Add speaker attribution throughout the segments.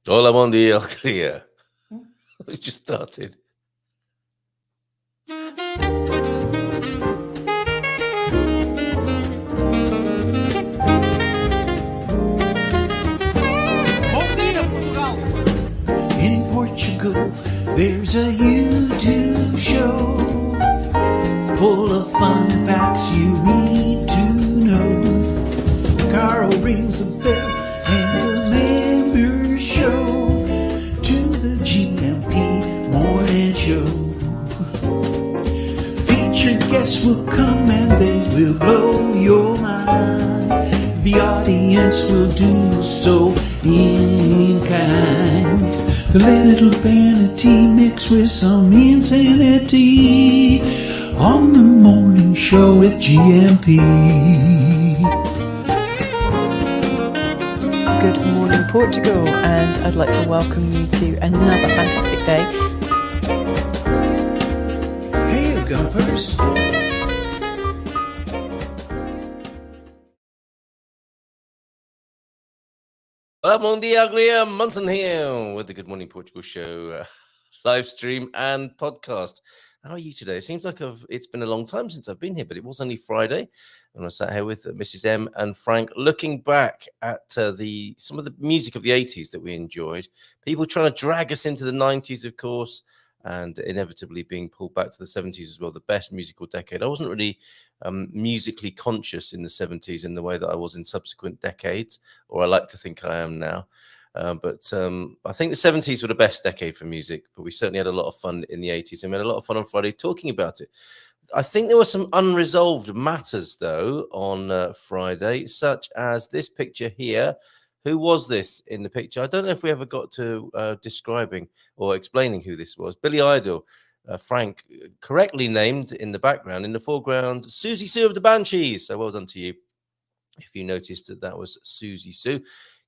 Speaker 1: Hola, Monday GMP. We just started.
Speaker 2: In Portugal, there's a YouTube show full of fun facts you need to know. Carl rings the bell and the members show to the GMP morning show. Featured guests will come and they will blow your mind. The audience will do so in kind. The little vanity mixed with some insanity on the morning show with GMP.
Speaker 3: Good morning, Portugal, and I'd like to welcome you to another fantastic day.
Speaker 2: Hey, GuMPers.
Speaker 1: Hola, Monday GMP. Munson here with the Good Morning Portugal show, live stream and podcast. How are you today? It seems like it's been a long time since I've been here, but it was only Friday, and I sat here with Mrs. M and Frank, looking back at some of the music of the 80s that we enjoyed. People trying to drag us into the 90s, of course, and inevitably being pulled back to the 70s as well, the best musical decade. I wasn't really musically conscious in the 70s in the way that I was in subsequent decades, or I like to think I am now. But I think the 70s were the best decade for music, but we certainly had a lot of fun in the 80s, and we had a lot of fun on Friday talking about it. I think there were some unresolved matters, though, on Friday, such as this picture here. Who was this in the picture? I don't know if we ever got to describing or explaining who this was. Billy Idol. Frank correctly named in the background. In the foreground, Susie Sue of the Banshees. So well done to you if you noticed that was Susie Sue.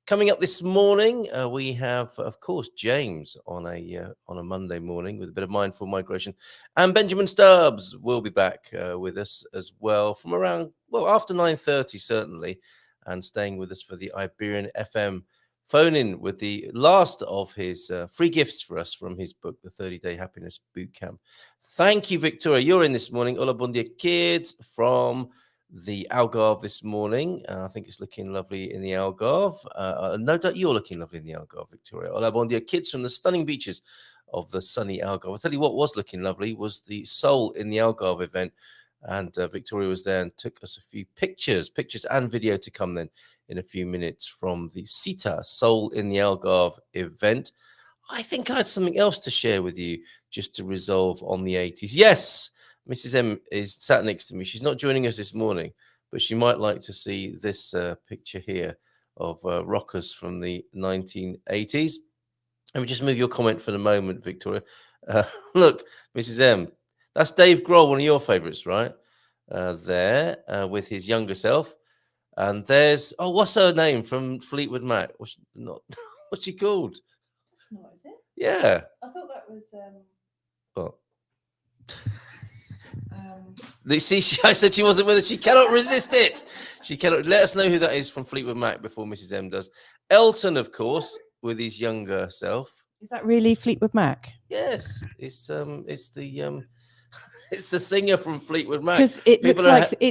Speaker 1: Coming up this morning, we have, of course, James on a Monday morning with a bit of mindful migration, and Benjamin Stubbs will be back with us as well from around, after 9:30 certainly, and staying with us for the Iberian FM phone-in with the last of his free gifts for us from his book, The 30-Day Happiness Bootcamp. Thank you, Victoria. You're in this morning. Hola, bon dia, kids, from the Algarve this morning. I think it's looking lovely in the Algarve. No doubt you're looking lovely in the Algarve, Victoria. Hola, bon dia, kids, from the stunning beaches of the sunny Algarve. I'll tell you what was looking lovely was the Soul in the Algarve event. And Victoria was there and took us a few pictures and video to come then in a few minutes from the CITA Soul in the Algarve event. I think I had something else to share with you just to resolve on the 80s. Yes, Mrs. M is sat next to me. She's not joining us this morning, but she might like to see this picture here of rockers from the 1980s. Let me just move your comment for the moment, Victoria. Look, Mrs. M, that's Dave Grohl, one of your favorites, right? There with his younger self. And there's, what's her name from Fleetwood Mac? What's she called?
Speaker 3: That's not, is it?
Speaker 1: Yeah.
Speaker 3: I thought that was.
Speaker 1: What? See, I said she wasn't with us. She cannot resist it. She cannot. Let us know who that is from Fleetwood Mac before Mrs. M does. Elton, of course, with his younger self.
Speaker 3: Is that really Fleetwood Mac?
Speaker 1: Yes, it's the it's the singer from Fleetwood Mac.
Speaker 3: Because it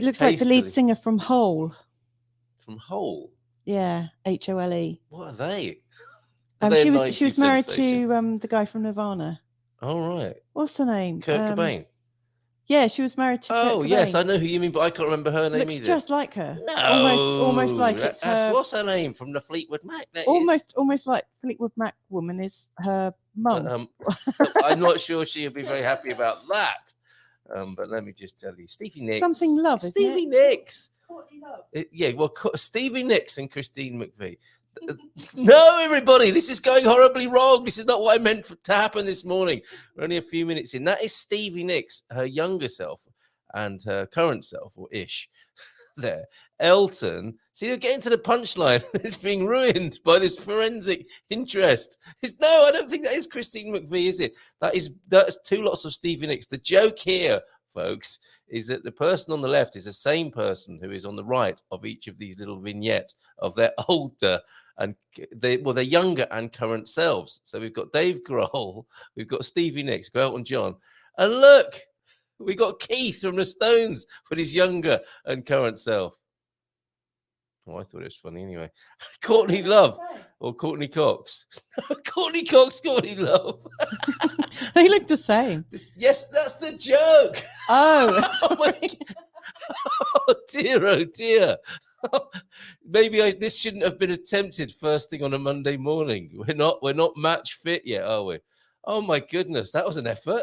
Speaker 3: looks like the lead singer from Hole.
Speaker 1: From Hole?
Speaker 3: Yeah, HOLE.
Speaker 1: What are they?
Speaker 3: She was married to the guy from Nirvana.
Speaker 1: Oh, right.
Speaker 3: What's her name?
Speaker 1: Kurt Cobain.
Speaker 3: Yeah, she was married to Kurt Cobain.
Speaker 1: Yes, I know who you mean, but I can't remember her name either.
Speaker 3: Looks just like her.
Speaker 1: No,
Speaker 3: almost like it's her.
Speaker 1: What's her name from the Fleetwood Mac?
Speaker 3: Almost like Fleetwood Mac woman is her mum.
Speaker 1: I'm not sure she'll be very happy about that. But let me just tell you, Stevie Nicks.
Speaker 3: Something Love,
Speaker 1: Stevie Nicks.
Speaker 3: Courtney Love.
Speaker 1: Stevie Nicks and Christine McVie. No, everybody, this is going horribly wrong. This is not what I meant to happen this morning. We're only a few minutes in. That is Stevie Nicks, her younger self, and her current self, or ish. There, Elton. See, you're getting to the punchline. It's being ruined by this forensic interest. No, I don't think that is Christine McVie, is it? That's two lots of Stevie Nicks. The joke here, folks, is that the person on the left is the same person who is on the right of each of these little vignettes of their older and they're younger and current selves. So we've got Dave Grohl, we've got Stevie Nicks, got Elton John, and look, we got Keith from the Stones with his younger and current self. Oh, I thought it was funny anyway. Courtney Love or Courtney Cox. Courtney Cox, Courtney Love.
Speaker 3: They look the same.
Speaker 1: Yes, that's the joke.
Speaker 3: Oh,
Speaker 1: Oh, my oh dear, oh dear. Maybe this shouldn't have been attempted first thing on a Monday morning. We're not match fit yet, are we? Oh my goodness, that was an effort.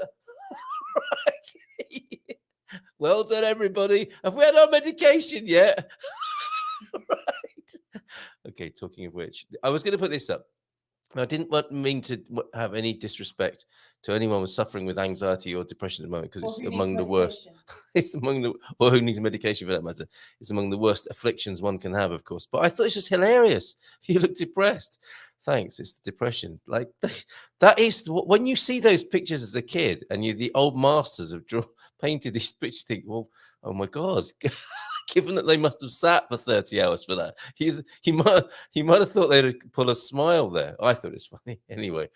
Speaker 1: Well done, everybody. Have we had our medication yet? Right. Okay, talking of which, I was going to put this up. I didn't mean to have any disrespect to anyone who's suffering with anxiety or depression at the moment, because it's among the worst. It's among the, or who needs medication for that matter. It's among the worst afflictions one can have, of course. But I thought it's just hilarious. You look depressed. Thanks. It's the depression. Like that is when you see those pictures as a kid, and the old masters have painted these pictures. Think, well, oh my God. Given that they must have sat for 30 hours for that, he might have thought they'd pull a smile there. I thought it was funny. Anyway,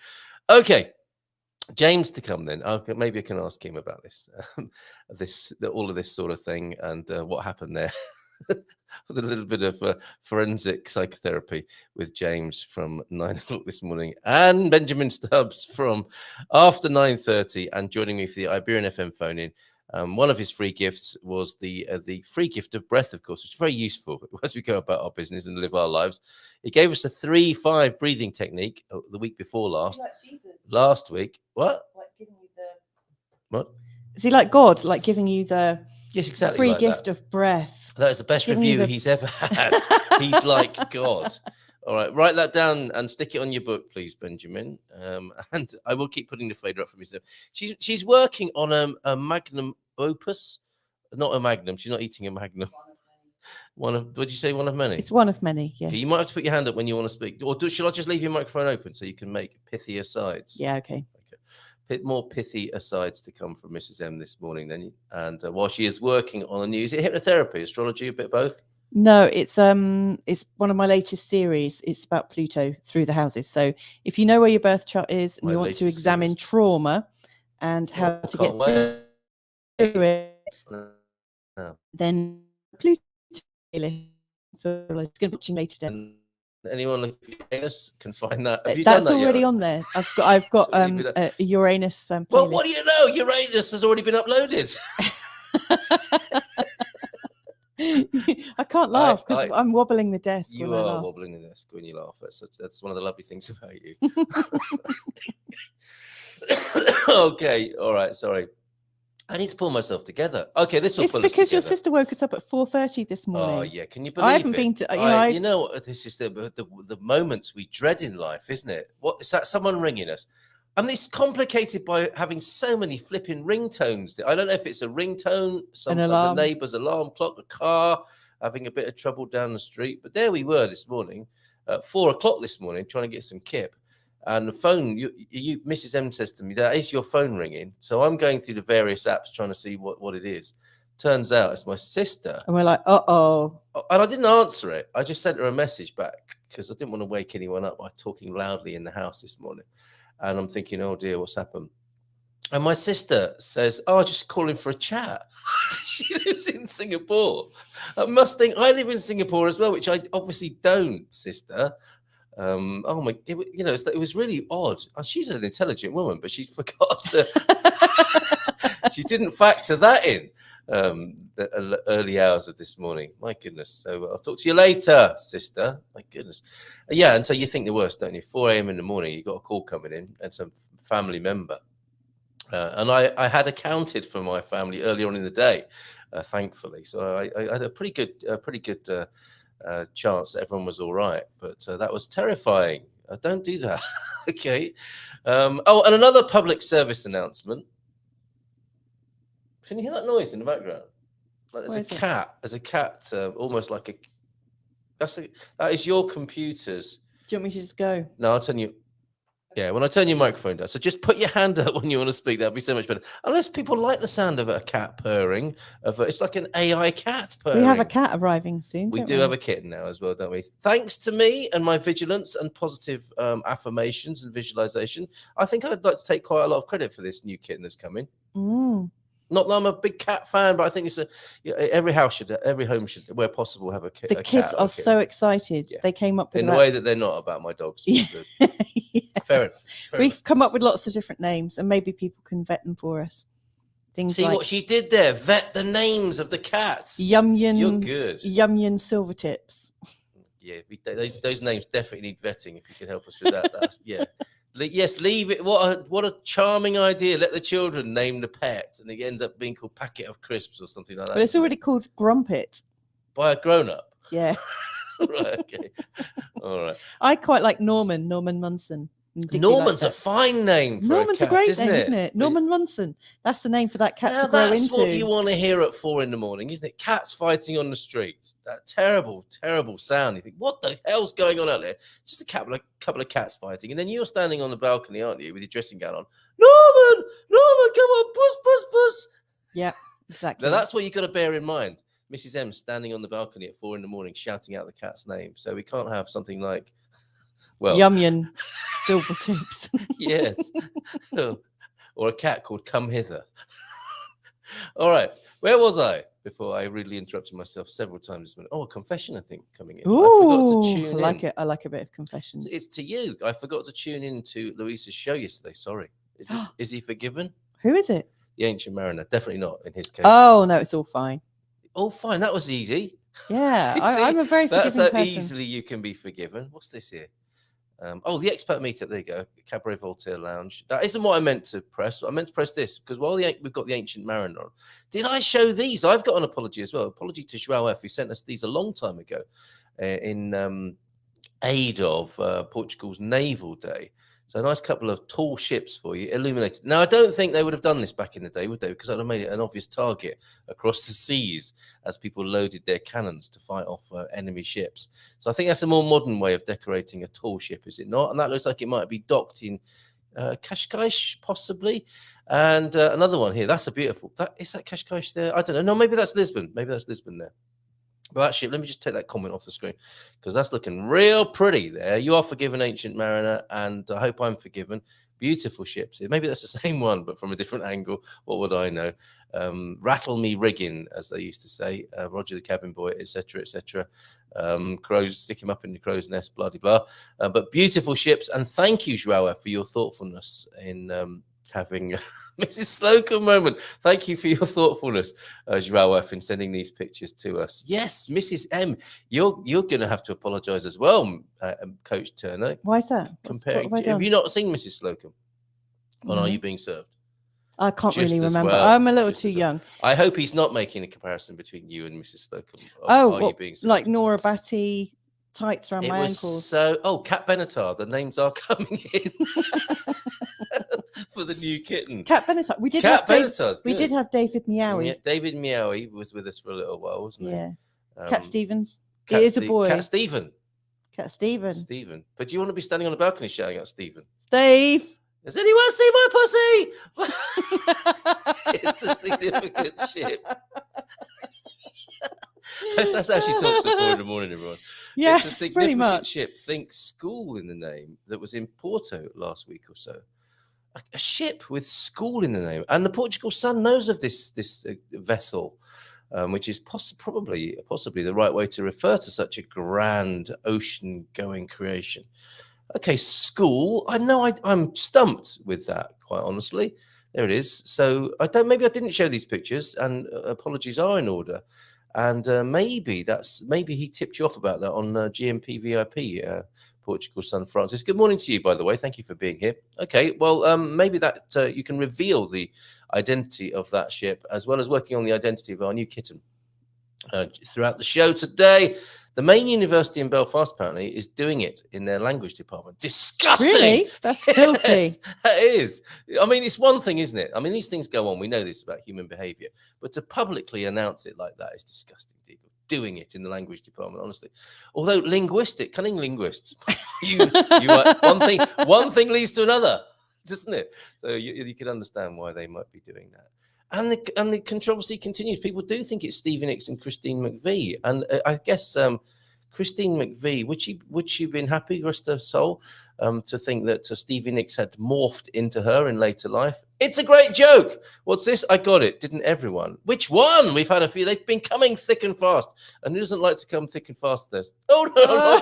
Speaker 1: okay, James to come then. Okay, maybe I can ask him about this, all of this sort of thing, and what happened there. With a little bit of forensic psychotherapy with James from 9 o'clock this morning, and Benjamin Stubbs from after 9:30, and joining me for the Iberian FM phone in. One of his free gifts was the free gift of breath, of course, which is very useful as we go about our business and live our lives. He gave us a 3-5 breathing technique the week before last.
Speaker 3: Like Jesus?
Speaker 1: Last week. What?
Speaker 3: Like giving you
Speaker 1: What?
Speaker 3: Is he like God, like giving you the
Speaker 1: Yes, exactly
Speaker 3: free
Speaker 1: like
Speaker 3: gift
Speaker 1: that.
Speaker 3: of breath?
Speaker 1: That is the best review he's ever had. He's like God. All right, write that down and stick it on your book, please, Benjamin. And I will keep putting the fader up for myself. She's working on a magnum opus, not a magnum. She's not eating a magnum. What did you say? One of many.
Speaker 3: It's one of many. Yeah.
Speaker 1: Okay, you might have to put your hand up when you want to speak, or should I just leave your microphone open so you can make pithy asides?
Speaker 3: Yeah. Okay.
Speaker 1: More pithy asides to come from Mrs. M this morning, then. And while she is working on a new, is it hypnotherapy, astrology, a bit of both?
Speaker 3: No, it's one of my latest series. It's about Pluto through the houses. So if you know where your birth chart is and you want to examine trauma and how to get through it, then Pluto it's going to be watching later today.
Speaker 1: Anyone looking for Uranus can find that. Have you
Speaker 3: That's
Speaker 1: done that
Speaker 3: already
Speaker 1: yet?
Speaker 3: on there. I've got a Uranus.
Speaker 1: Well, what do you know? Uranus has already been uploaded.
Speaker 3: I can't laugh because I'm wobbling the desk.
Speaker 1: You are wobbling the desk when you laugh. That's one of the lovely things about you. Okay, all right. Sorry, I need to pull myself together. Okay, this will. It's because
Speaker 3: your sister woke us up at 4:30 this morning.
Speaker 1: Oh yeah, can you believe it?
Speaker 3: I haven't been to.
Speaker 1: You know, this is the moments we dread in life, isn't it? What is that? Someone ringing us. And it's complicated by having so many flipping ringtones. I don't know if it's a ringtone, some of the neighbour's alarm clock, a car, having a bit of trouble down the street. But there we were this morning, at 4 o'clock this morning, trying to get some kip. And the phone, Mrs. M says to me, that is your phone ringing. So I'm going through the various apps trying to see what it is. Turns out it's my sister.
Speaker 3: And we're like, uh-oh.
Speaker 1: And I didn't answer it. I just sent her a message back because I didn't want to wake anyone up by talking loudly in the house this morning. And I'm thinking, oh dear, what's happened? And my sister says, oh, just calling for a chat. She lives in Singapore. I must think I live in Singapore as well, which I obviously don't, sister. Oh my, it was really odd. She's an intelligent woman, but she forgot to, she didn't factor that in the early hours of this morning. My goodness. So I'll talk to you later, sister. My goodness. Yeah, and so you think the worst, don't you? 4 a.m. in the morning, you got a call coming in and some family member. And I had accounted for my family earlier on in the day, thankfully. So I had a pretty good chance that everyone was all right. But that was terrifying. Don't do that. Okay. And another public service announcement. Can you hear that noise in the background? Like there's a cat. There's a cat, almost like a. That is your computers.
Speaker 3: Do you want me to just go?
Speaker 1: No, I'll tell you. Yeah, when I turn your microphone down. So just put your hand up when you want to speak. That'd be so much better. Unless people like the sound of a cat purring. It's like an AI cat purring.
Speaker 3: We have a cat arriving soon.
Speaker 1: We do have a kitten now as well, don't we? Thanks to me and my vigilance and positive affirmations and visualization, I think I'd like to take quite a lot of credit for this new kitten that's coming. Not that I'm a big cat fan, but I think it's every home should, where possible, have a cat.
Speaker 3: The kids are so excited. Yeah. They came up with
Speaker 1: in a way that they're not about my dogs.
Speaker 3: Yeah.
Speaker 1: Fair enough.
Speaker 3: We've come up with lots of different names, and maybe people can vet them for us.
Speaker 1: See like, what she did there? Vet the names of the cats.
Speaker 3: Yumyan.
Speaker 1: You're good.
Speaker 3: Yumyan Silvertips.
Speaker 1: Yeah, those names definitely need vetting. If you can help us with that, that's Yes, leave it. What a charming idea. Let the children name the pet, and it ends up being called Packet of Crisps or something like that.
Speaker 3: But it's already called Grumpet.
Speaker 1: By a grown-up?
Speaker 3: Yeah.
Speaker 1: Right, okay. All right.
Speaker 3: I quite like Norman Munson.
Speaker 1: Norman's a fine name for
Speaker 3: Norman's
Speaker 1: a cat,
Speaker 3: a great name, isn't it? Norman Munson. That's the name for that cat to grow into.
Speaker 1: That's what you want to hear at 4 a.m, isn't it? Cats fighting on the streets. That terrible, terrible sound. You think, what the hell's going on out there? Just a couple of cats fighting. And then you're standing on the balcony, aren't you, with your dressing gown on? Norman, come on, puss.
Speaker 3: Yeah, exactly.
Speaker 1: Now, that's what you've got to bear in mind. Mrs. M standing on the balcony at 4 a.m, shouting out the cat's name. So we can't have something like,
Speaker 3: Yumyan Silvertips.
Speaker 1: Yes. Or a cat called Come Hither. All right. Where was I before I rudely interrupted myself several times this minute? Oh, a confession, I think, coming in.
Speaker 3: Ooh,
Speaker 1: I forgot to tune
Speaker 3: in. I like a bit of confessions.
Speaker 1: It's to you. I forgot to tune in to Luis's show yesterday. Sorry. Is he forgiven?
Speaker 3: Who is it?
Speaker 1: The Ancient Mariner. Definitely not in his case.
Speaker 3: Oh, no, it's all fine.
Speaker 1: All fine. That was easy.
Speaker 3: Yeah, I'm a very forgiving
Speaker 1: person.
Speaker 3: That's
Speaker 1: how easily you can be forgiven. What's this here? The expat meetup. There you go. Cabaret Voltaire Lounge. That isn't what I meant to press. I meant to press this because while we've got the Ancient Mariner on, did I show these? I've got an apology as well. Apology to João F, who sent us these a long time ago in aid of Portugal's Naval Day. So a nice couple of tall ships for you, illuminated. Now, I don't think they would have done this back in the day, would they? Because that would have made it an obvious target across the seas as people loaded their cannons to fight off enemy ships. So I think that's a more modern way of decorating a tall ship, is it not? And that looks like it might be docked in Cascais, possibly. And another one here. That's a beautiful. Is that Cascais there? I don't know. No, maybe that's Lisbon. Maybe that's Lisbon there. Well, actually, let me just take that comment off the screen because that's looking real pretty there. You are forgiven, Ancient Mariner, and I hope I'm forgiven. Beautiful ships here. Maybe that's the same one, but from a different angle. What would I know? Rattle me rigging, as they used to say. Roger the cabin boy, etc., etc. Crows, stick him up in the crow's nest, blah, blah, blah. But beautiful ships, and thank you, Joao, for your thoughtfulness in having Mrs. Slocum moment. Thank you for your thoughtfulness, Joao, in sending these pictures to us. Yes, Mrs. M, you're going to have to apologise as well, Coach Turner.
Speaker 3: Why is that?
Speaker 1: Have you not seen Mrs. Slocum? Or Are You Being Served?
Speaker 3: I can't really remember. Well, I'm a little too young.
Speaker 1: I hope he's not making a comparison between you and Mrs. Slocum.
Speaker 3: You Being Served? Like Nora Batty, tights around my ankles.
Speaker 1: Kat Benatar, the names are coming in for the new kitten.
Speaker 3: Kat Benatar. We did have David Meowie.
Speaker 1: Yeah, David Meowie was with us for a little while, wasn't he?
Speaker 3: Yeah. Cat Stevens. He is a boy.
Speaker 1: Cat Stephen. But do you want to be standing on the balcony shouting out Stephen?
Speaker 3: Steve!
Speaker 1: Does anyone see my pussy? It's a significant ship. That's how she talks at 4 a.m, everyone.
Speaker 3: Yeah,
Speaker 1: it's a significant ship. Think school in the name that was in Porto last week or so. A ship with school in the name. And the Portugal Sun knows of this vessel, which is possibly the right way to refer to such a grand ocean-going creation. Okay, school. I know I'm stumped with that, quite honestly. There it is. So maybe I didn't show these pictures, and apologies are in order. And maybe he tipped you off about that on GMP VIP, Portugal Sun Francis. Good morning to you, by the way. Thank you for being here. Okay, well, maybe that you can reveal the identity of that ship, as well as working on the identity of our new kitten throughout the show today. The main university in Belfast, apparently, is doing it in their language department. Disgusting!
Speaker 3: Really? That's filthy.
Speaker 1: Yes, that is. I mean, it's one thing, isn't it? I mean, these things go on. We know this about human behavior. But to publicly announce it like that is disgusting, doing it in the language department, honestly. Although cunning linguists, you are, one thing leads to another, doesn't it? So you can understand why they might be doing that. And the controversy continues. People do think it's Stevie Nicks and Christine McVie, and I guess Christine McVie, would she have been happy, rest her soul, to think that Stevie Nicks had morphed into her in later life? It's a great joke. What's this? I got it. Didn't everyone? Which one? We've had a few. They've been coming thick and fast. And who doesn't like to come thick and fast? Oh no! Oh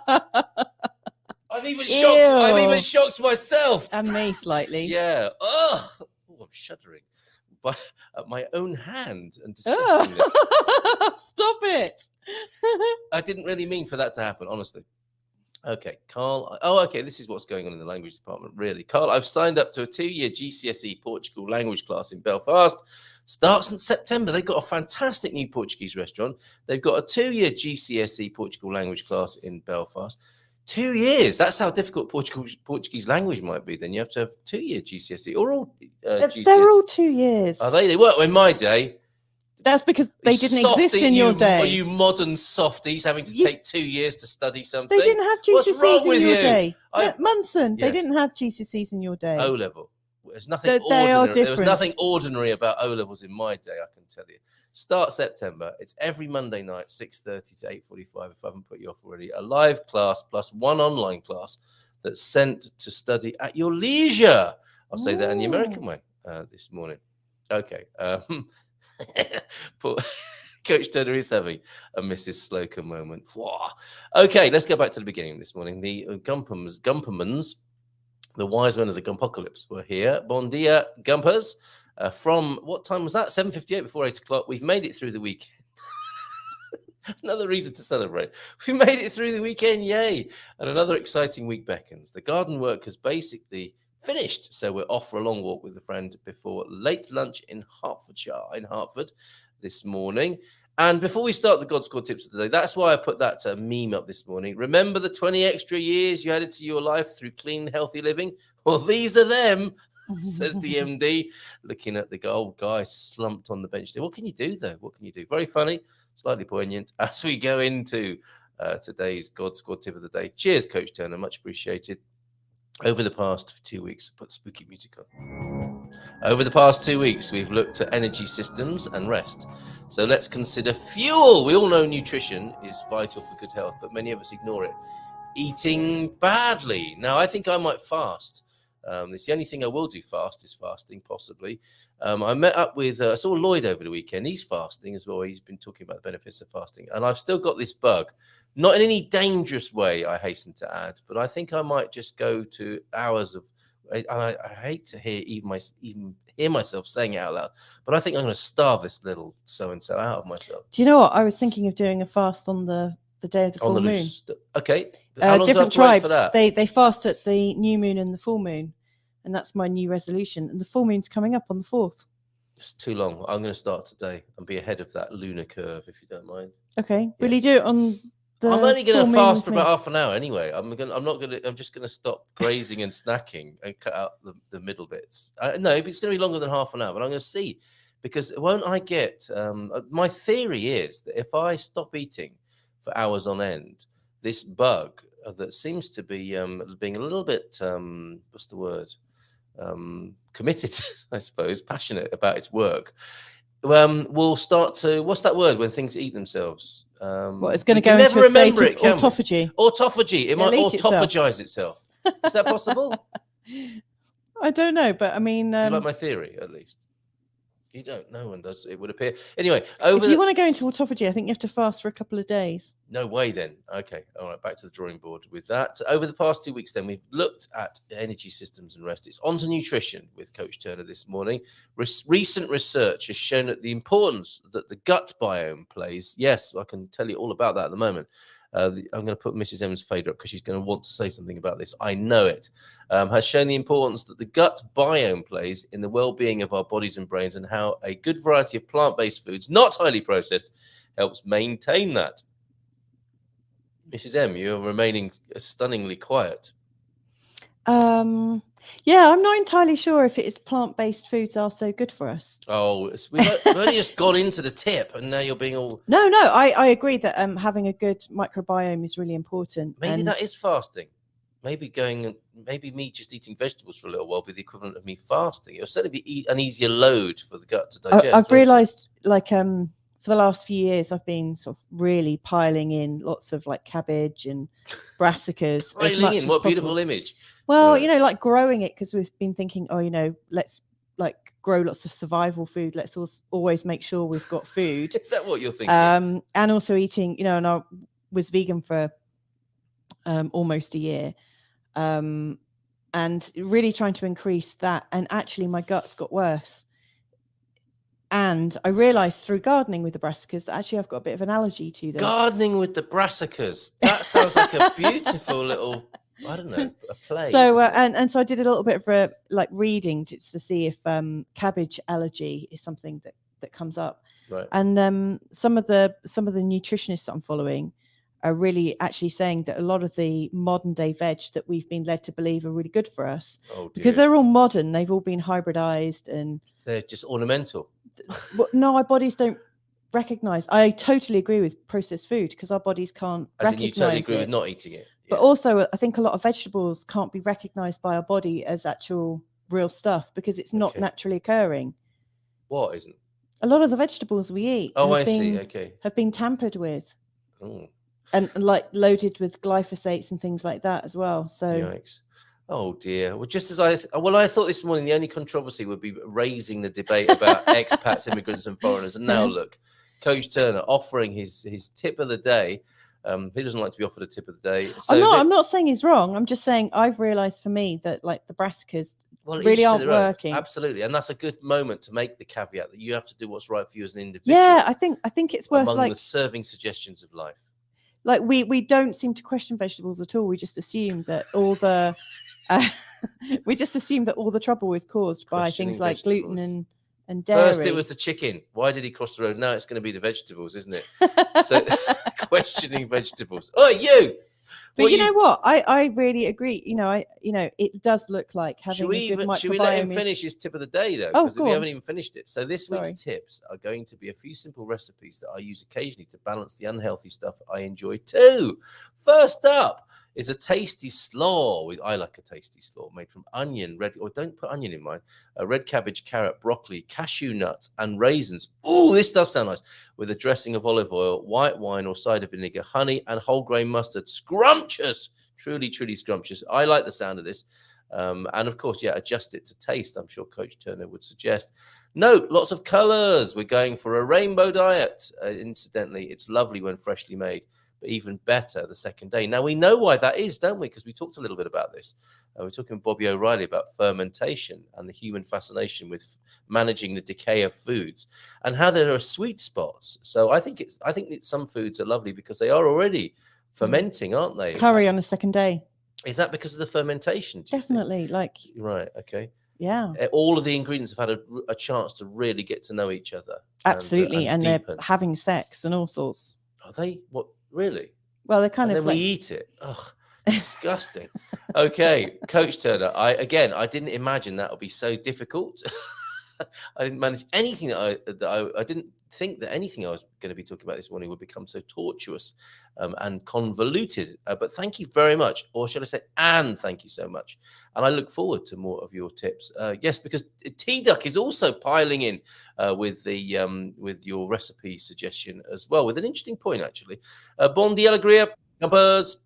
Speaker 1: my God. I'm even shocked myself.
Speaker 3: And me slightly.
Speaker 1: Yeah. Oh, I'm shuddering. But at my own hand and disgustingness.
Speaker 3: Stop it.
Speaker 1: I didn't really mean for that to happen, honestly. Okay, Carl. Oh, okay. This is what's going on in the language department, really. Carl, I've signed up to a 2-year GCSE Portugal language class in Belfast. Starts in September. They've got a fantastic new Portuguese restaurant. They've got a 2-year GCSE Portugal language class in Belfast. 2 years. That's how difficult Portuguese language might be. Then you have to have 2-year GCSE or all GCSE.
Speaker 3: They're all 2 years.
Speaker 1: Are they? They weren't in my day.
Speaker 3: That's because they didn't exist in your day.
Speaker 1: Are you modern softies having to take 2 years to study something?
Speaker 3: They didn't have GCSEs in your day. Munson,
Speaker 1: Yeah.
Speaker 3: they didn't have GCSEs in your day.
Speaker 1: O level. There's nothing
Speaker 3: They are
Speaker 1: ordinary. There was
Speaker 3: different.
Speaker 1: nothing ordinary about O levels in my day, I can tell you. Start September. It's every Monday night, 6:30 to 8:45. If I haven't put you off already, a live class plus one online class that's sent to study at your leisure. I'll say that in the American way this morning. Okay. Coach Turner is having a Mrs. Slocum moment. Okay, let's go back to the beginning this morning. The GuMPermans, the wise men of the Gumpocalypse, were here. Bon dia, GuMPers. From what time was that? 7:58 before 8 o'clock. We've made it through the weekend. Another reason to celebrate. We made it through the weekend, yay! And another exciting week beckons. The garden work has basically finished, so we're off for a long walk with a friend before late lunch in Hartford this morning. And before we start the God Squad tips of the day, that's why I put that meme up this morning. Remember the 20 extra years you added to your life through clean, healthy living? Well, these are them, says the MD, looking at the old guy slumped on the bench there. What can you do, though? What can you do? Very funny, slightly poignant as we go into today's God Squad tip of the day. Cheers, Coach Turner. Much appreciated. Over the past 2 weeks, put spooky music on. Over the past 2 weeks, we've looked at energy systems and rest. So let's consider fuel. We all know nutrition is vital for good health, but many of us ignore it. Eating badly. Now, I think I might fast. It's the only thing I will do fast is fasting, possibly. I met up with, I saw Lloyd over the weekend. He's fasting as well. He's been talking about the benefits of fasting. And I've still got this bug. Not in any dangerous way, I hasten to add, but I think I might just go to hours of, I hate to even hear myself saying it out loud, but I think I'm going to starve this little so-and-so out of myself.
Speaker 3: Do you know what? I was thinking of doing a fast on the day of the full moon.
Speaker 1: Okay. How long
Speaker 3: different
Speaker 1: do I have to wait
Speaker 3: tribes,
Speaker 1: for that?
Speaker 3: they fast at the new moon and the full moon. And that's my new resolution. And the full moon's coming up on the 4th.
Speaker 1: It's too long. I'm going to start today and be ahead of that lunar curve, if you don't mind.
Speaker 3: Okay. Yeah. Will you do it on the
Speaker 1: I'm only going to fast for
Speaker 3: me?
Speaker 1: about half an hour anyway. I'm just going to stop grazing and snacking and cut out the middle bits. No, it's going to be longer than half an hour, but I'm going to see, because won't I get, my theory is that if I stop eating for hours on end, this bug that seems to be being a little bit, what's the word? Committed, I suppose, passionate about its work, will start to, what's that word when things eat themselves?
Speaker 3: Well, it's going to go into a state of autophagy.
Speaker 1: Autophagy. It might autophagize itself. Is that possible?
Speaker 3: I don't know, but I mean...
Speaker 1: do you like my theory, at least? You don't. No one does, it would appear. Anyway,
Speaker 3: if you want to go into autophagy, I think you have to fast for a couple of days.
Speaker 1: No way then. Okay. All right. Back to the drawing board with that. Over the past 2 weeks, then, we've looked at energy systems and rest. It's on to nutrition with Coach Turner this morning. Recent research has shown that the importance that the gut biome plays. Yes, I can tell you all about that at the moment. I'm going to put Mrs. M's fader up because she's going to want to say something about this. I know it. Has shown the importance that the gut biome plays in the well-being of our bodies and brains, and how a good variety of plant-based foods, not highly processed, helps maintain that. Mrs. M, you're remaining stunningly quiet.
Speaker 3: Yeah, I'm not entirely sure if it is plant-based foods are so good for us.
Speaker 1: Oh, we've only just got into the tip, and now you're being all.
Speaker 3: No, I agree that having a good microbiome is really important.
Speaker 1: Maybe that is fasting. Maybe me just eating vegetables for a little while will be the equivalent of me fasting. It'll certainly be an easier load for the gut to digest.
Speaker 3: I've realised, like, for the last few years, I've been sort of really piling in lots of like cabbage and brassicas.
Speaker 1: Piling in, what beautiful image.
Speaker 3: Well, you know, like growing it, because we've been thinking, oh, you know, let's like grow lots of survival food. Let's always make sure we've got food.
Speaker 1: Is that what you're thinking?
Speaker 3: And also eating, you know, and I was vegan for almost a year. And really trying to increase that. And actually my guts got worse. And I realised through gardening with the brassicas that actually I've got a bit of an allergy to them.
Speaker 1: Gardening with the brassicas. That sounds like a beautiful little, I don't know, a play.
Speaker 3: So and so I did a little bit of reading just to see if cabbage allergy is something that comes up.
Speaker 1: Right.
Speaker 3: And some of the nutritionists that I'm following are really actually saying that a lot of the modern day veg that we've been led to believe are really good for us, because they're all modern, they've all been hybridized and
Speaker 1: they're just ornamental.
Speaker 3: No, our bodies don't recognize. I totally agree with processed food, because our bodies can't recognize
Speaker 1: you totally agree with not eating it.
Speaker 3: But also I think a lot of vegetables can't be recognized by our body as actual real stuff, because it's not naturally occurring.
Speaker 1: What isn't?
Speaker 3: A lot of the vegetables we eat have been tampered with.
Speaker 1: Oh.
Speaker 3: And like loaded with glyphosates and things like that as well. So
Speaker 1: yikes. Oh dear. Well, just as I thought this morning the only controversy would be raising the debate about expats, immigrants, and foreigners. And now look, Coach Turner offering his tip of the day. He doesn't like to be offered a tip of the day. So
Speaker 3: I'm not saying he's wrong. I'm just saying I've realised for me that like the brassicas really aren't working.
Speaker 1: Absolutely, and that's a good moment to make the caveat that you have to do what's right for you as an individual.
Speaker 3: Yeah, I think it's worth
Speaker 1: among the serving suggestions of life.
Speaker 3: Like we don't seem to question vegetables at all. We just assume that all the trouble is caused by things like gluten and dairy.
Speaker 1: First it was the chicken. Why did he cross the road? Now it's going to be the vegetables, isn't it? So questioning vegetables. Oh, you!
Speaker 3: But you know what? I really agree. You know, it does look like having a good microbiome.
Speaker 1: Should we let him finish his tip of the day, though? Because we haven't even finished it. So this week's tips are going to be a few simple recipes that I use occasionally to balance the unhealthy stuff I enjoy too. First up is a tasty slaw. I like a tasty slaw made from onion, don't put onion in mine, red cabbage, carrot, broccoli, cashew nuts, and raisins. Ooh, this does sound nice. With a dressing of olive oil, white wine or cider vinegar, honey, and whole grain mustard. Scrumptious. Truly, truly scrumptious. I like the sound of this. And of course, adjust it to taste. I'm sure Coach Turner would suggest. Note, lots of colors. We're going for a rainbow diet. Incidentally, it's lovely when freshly made, but even better the second day. Now, we know why that is, don't we? Because we talked a little bit about this. We're talking with Bobby O'Reilly about fermentation and the human fascination with managing the decay of foods and how there are sweet spots. So I think some foods are lovely because they are already fermenting, aren't they?
Speaker 3: Curry on a second day.
Speaker 1: Is that because of the fermentation?
Speaker 3: Definitely.
Speaker 1: Right. Okay.
Speaker 3: Yeah.
Speaker 1: All of the ingredients have had a chance to really get to know each other.
Speaker 3: Absolutely. And they're having sex and all sorts.
Speaker 1: Are they? What? Really?
Speaker 3: Well, they're kind of
Speaker 1: then we eat it. Ugh, disgusting. Okay, Coach Turner. I didn't imagine that would be so difficult. I didn't manage anything that I didn't think that anything I was going to be talking about this morning would become so tortuous and convoluted. But thank you very much, or shall I say, and thank you so much. And I look forward to more of your tips. Yes, because T-Duck is also piling in with your recipe suggestion as well, with an interesting point actually. Bon dia, alegria, GuMPers.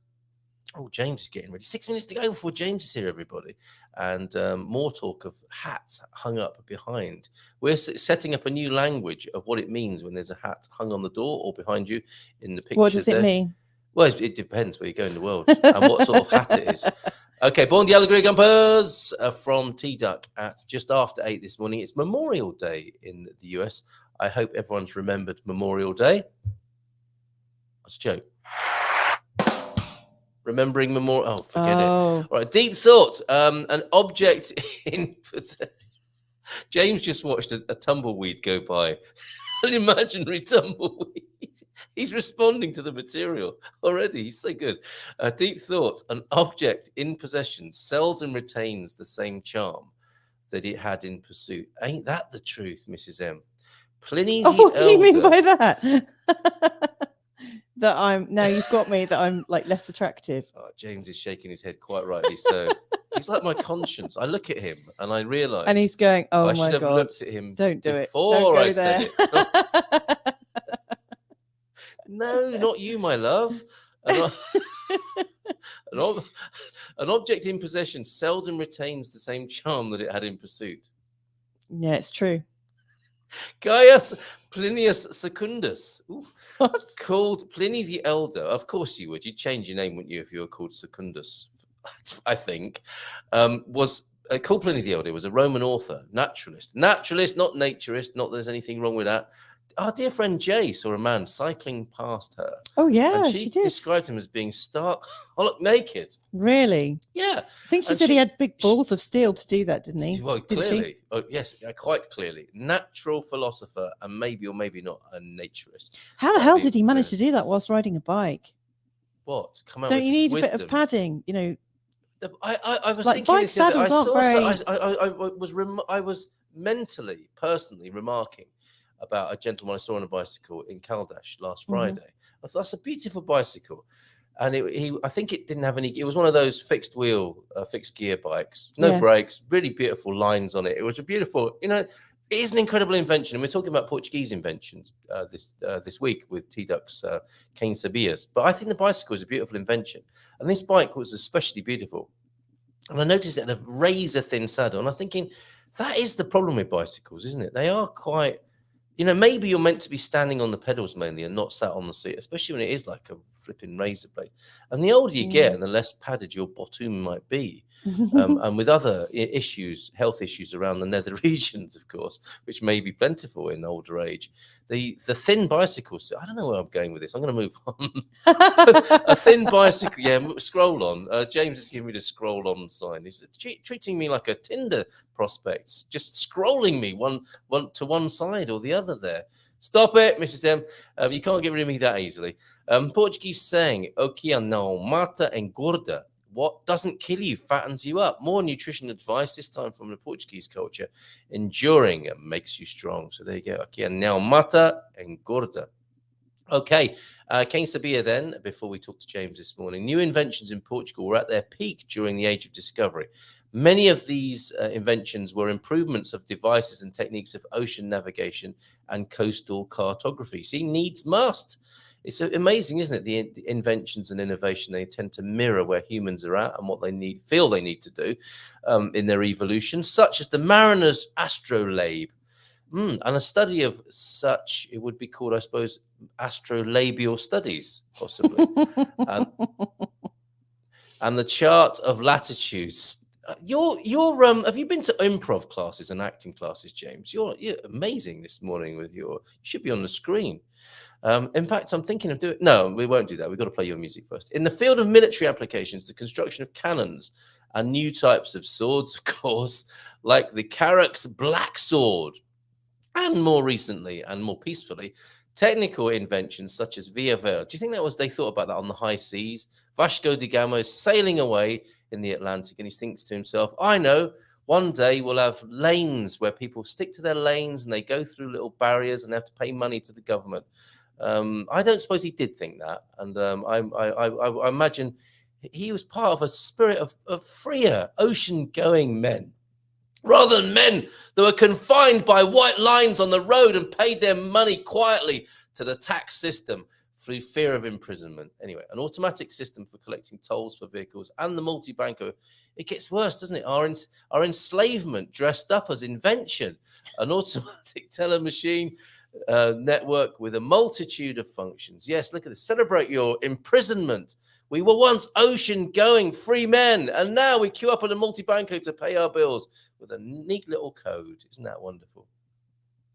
Speaker 1: Oh, James is getting ready. 6 minutes to go before James is here, everybody. And more talk of hats hung up behind. We're setting up a new language of what it means when there's a hat hung on the door or behind you in the picture.
Speaker 3: What does it mean?
Speaker 1: Well, it depends where you go in the world and what sort of hat it is. Okay, Bon dia, alegria, GuMPers from T-Duck at just after 8 this morning. It's Memorial Day in the US. I hope everyone's remembered Memorial Day. That's a joke. Remembering Memorial. Oh, forget it. All right, deep thought. An object in. James just watched a tumbleweed go by. An imaginary tumbleweed. He's responding to the material already. He's so good. Deep thought. An object in possession seldom retains the same charm that it had in pursuit. Ain't that the truth, Mrs. M? Pliny the
Speaker 3: what do you mean
Speaker 1: Elder-
Speaker 3: by that? That I'm now you've got me that I'm like less attractive.
Speaker 1: Oh, James is shaking his head quite rightly. So he's like my conscience. I look at him and I realise,
Speaker 3: and he's going, "Oh
Speaker 1: I
Speaker 3: my
Speaker 1: should have
Speaker 3: God,
Speaker 1: looked at him
Speaker 3: don't do it.
Speaker 1: before
Speaker 3: Don't go
Speaker 1: I
Speaker 3: there."
Speaker 1: said it. No, not you, my love. An object in possession seldom retains the same charm that it had in pursuit.
Speaker 3: Yeah, it's true.
Speaker 1: Gaius Plinius Secundus,
Speaker 3: What?
Speaker 1: called Pliny the Elder. Of course you would. You'd change your name, wouldn't you, if you were called Secundus? I think. Was called Pliny the Elder. Was a Roman author, naturalist, not naturist. Not that there's anything wrong with that. Our dear friend Jay saw a man cycling past her.
Speaker 3: Oh yeah,
Speaker 1: and
Speaker 3: she did.
Speaker 1: described him as being stark, naked.
Speaker 3: Really?
Speaker 1: Yeah.
Speaker 3: I think she said he had big balls of steel to do that, didn't he?
Speaker 1: Well,
Speaker 3: Didn't
Speaker 1: clearly.
Speaker 3: she?
Speaker 1: Oh, yes, quite clearly. Natural philosopher and maybe or maybe not a naturist.
Speaker 3: How the hell did he manage to do that whilst riding a bike?
Speaker 1: What? Come out
Speaker 3: Don't
Speaker 1: with
Speaker 3: you need
Speaker 1: wisdom?
Speaker 3: a bit of padding? You know,
Speaker 1: I was
Speaker 3: like
Speaker 1: thinking
Speaker 3: bike
Speaker 1: this the other-
Speaker 3: saddles aren't
Speaker 1: I was mentally, personally remarking about a gentleman I saw on a bicycle in Caldash last Friday. I thought that's a beautiful bicycle, and I think it didn't have any. It was one of those fixed wheel, fixed gear bikes, no brakes, really beautiful lines on it. It was a beautiful, it is an incredible invention, and we're talking about Portuguese inventions this week with T-Duck's Cane Sabias. But I think the bicycle is a beautiful invention, and this bike was especially beautiful. And I noticed it had a razor thin saddle, and I'm thinking that is the problem with bicycles, isn't it? They are quite. Maybe you're meant to be standing on the pedals mainly and not sat on the seat, especially when it is like a flipping razor blade. And the older you get, and the less padded your bottom might be. And with other issues, health issues around the nether regions, of course, which may be plentiful in older age, the thin bicycles. I don't know where I'm going with this. I'm going to move on. A thin bicycle. Yeah, scroll on. James is giving me the scroll on sign. He's treating me like a Tinder prospect, just scrolling me one to one side or the other there. Stop it, Mrs. M. You can't get rid of me that easily. Portuguese saying, "O que não mata engorda." What doesn't kill you fattens you up. More nutrition advice, this time from the Portuguese culture. Enduring makes you strong. So there you go. Aqui não mata engorda. Okay, Cane Sabia then, before we talk to James this morning. New inventions in Portugal were at their peak during the Age of Discovery. Many of these inventions were improvements of devices and techniques of ocean navigation and coastal cartography. See, needs must. It's amazing, isn't it? The inventions and innovation, they tend to mirror where humans are at and what they feel they need to do in their evolution, such as the mariner's astrolabe. And a study of such, it would be called, I suppose, astrolabial studies, possibly. And the chart of latitudes. Have you been to improv classes and acting classes, James? You're amazing this morning with you should be on the screen. In fact, I'm thinking of doing. No, we won't do that. We've got to play your music first. In the field of military applications, the construction of cannons and new types of swords, of course, like the Carrack's Black Sword, and more recently and more peacefully, technical inventions such as Via Verde. Do you think they thought about that on the high seas? Vasco da Gama is sailing away in the Atlantic, and he thinks to himself, I know, one day we'll have lanes where people stick to their lanes and they go through little barriers and they have to pay money to the government. I don't suppose he did think that. And I imagine he was part of a spirit of freer ocean-going men, rather than men that were confined by white lines on the road and paid their money quietly to the tax system through fear of imprisonment. Anyway, an automatic system for collecting tolls for vehicles and the multi-banco. It gets worse, doesn't it? Our enslavement dressed up as invention. An automatic teller machine network with a multitude of functions. Yes, look at this. Celebrate your imprisonment. We were once ocean-going free men, and now we queue up at a multi-banco to pay our bills with a neat little code. Isn't that wonderful?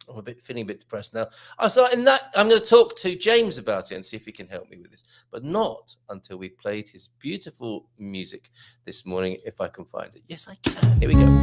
Speaker 1: I'm feeling a bit depressed now. So in that, I'm going to talk to James about it and see if he can help me with this, but not until we've played his beautiful music this morning, if I can find it. Yes, I can. Here we go.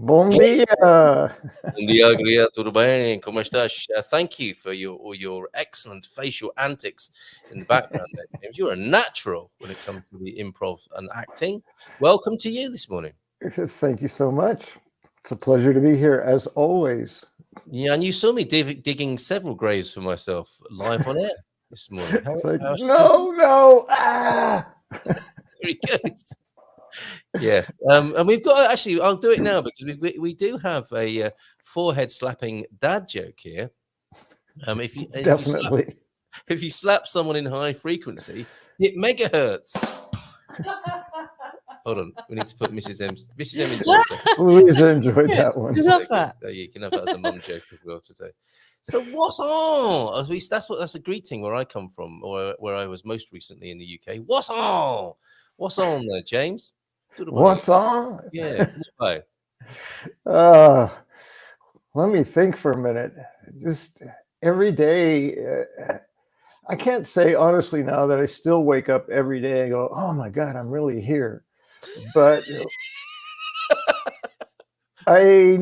Speaker 4: Bom dia.
Speaker 1: Bom dia, Gria. Tudo bem? Como estás? Thank you for your excellent facial antics in the background there, James. You're a natural when it comes to the improv and acting. Welcome to you this morning.
Speaker 4: Thank you so much. It's a pleasure to be here, as always.
Speaker 1: Yeah, and you saw me digging several graves for myself live on air this morning.
Speaker 4: No. Ah!
Speaker 1: There he goes. Yes, and we've got actually. I'll do it now because we do have a forehead slapping dad joke here.
Speaker 4: Definitely.
Speaker 1: If you slap someone in high frequency, it megahertz. Hold on, we need to put Mrs. M enjoyed that.
Speaker 4: Louisa enjoyed that one.
Speaker 3: I love that.
Speaker 1: So you can have that as a mum joke as well today. So what's on? That's a greeting where I come from, or where I was most recently in the UK. What's on? What's on there, James?
Speaker 4: What's on?
Speaker 1: Yeah. Hi.
Speaker 4: Let me think for a minute. Just every day. I can't say honestly now that I still wake up every day and go, oh my God, I'm really here. But I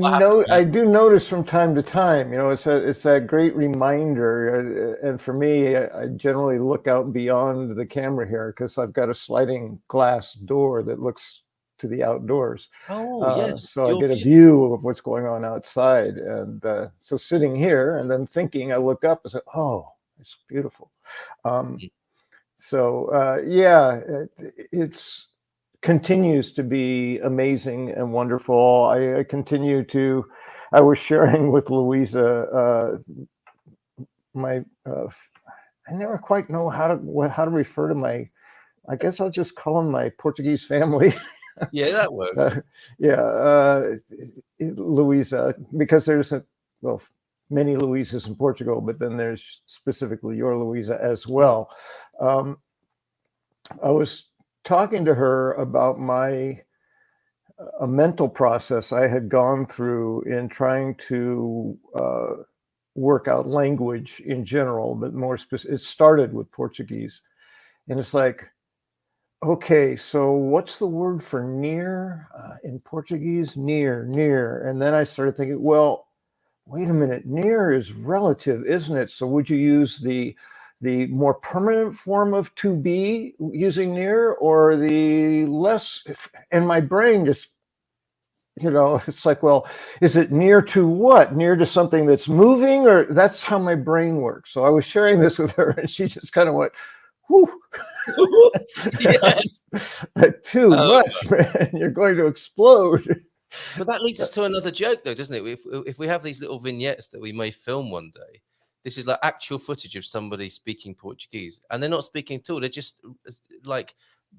Speaker 4: do notice from time to time, it's that great reminder. And for me, I generally look out beyond the camera here because I've got a sliding glass door that looks to the outdoors.
Speaker 1: Oh, yes.
Speaker 4: So I get a view of what's going on outside. And so sitting here and then thinking, I look up and say, oh, it's beautiful. It's continues to be amazing and wonderful. I was sharing with Louisa I never quite know how to refer to I guess I'll just call them my Portuguese family.
Speaker 1: Yeah, that works.
Speaker 4: Louisa, because there's many Louisas in Portugal, but then there's specifically your Louisa as well. I was talking to her about a mental process I had gone through in trying to work out language in general, but more specific. It started with Portuguese, and it's like, okay, so what's the word for near in Portuguese? Near. And then I started thinking, well, wait a minute, near is relative, isn't it? So would you use the more permanent form of to be using near, or the less? And my brain just, it's like, well, is it near to what? Near to something that's moving? Or that's how my brain works. So I was sharing this with her, and she just kind of went, whew.
Speaker 1: Yes.
Speaker 4: Too much, man. You're going to explode.
Speaker 1: But that leads us to another joke, though, doesn't it? If we have these little vignettes that we may film one day, this is like actual footage of somebody speaking Portuguese, and they're not speaking at all. They're just like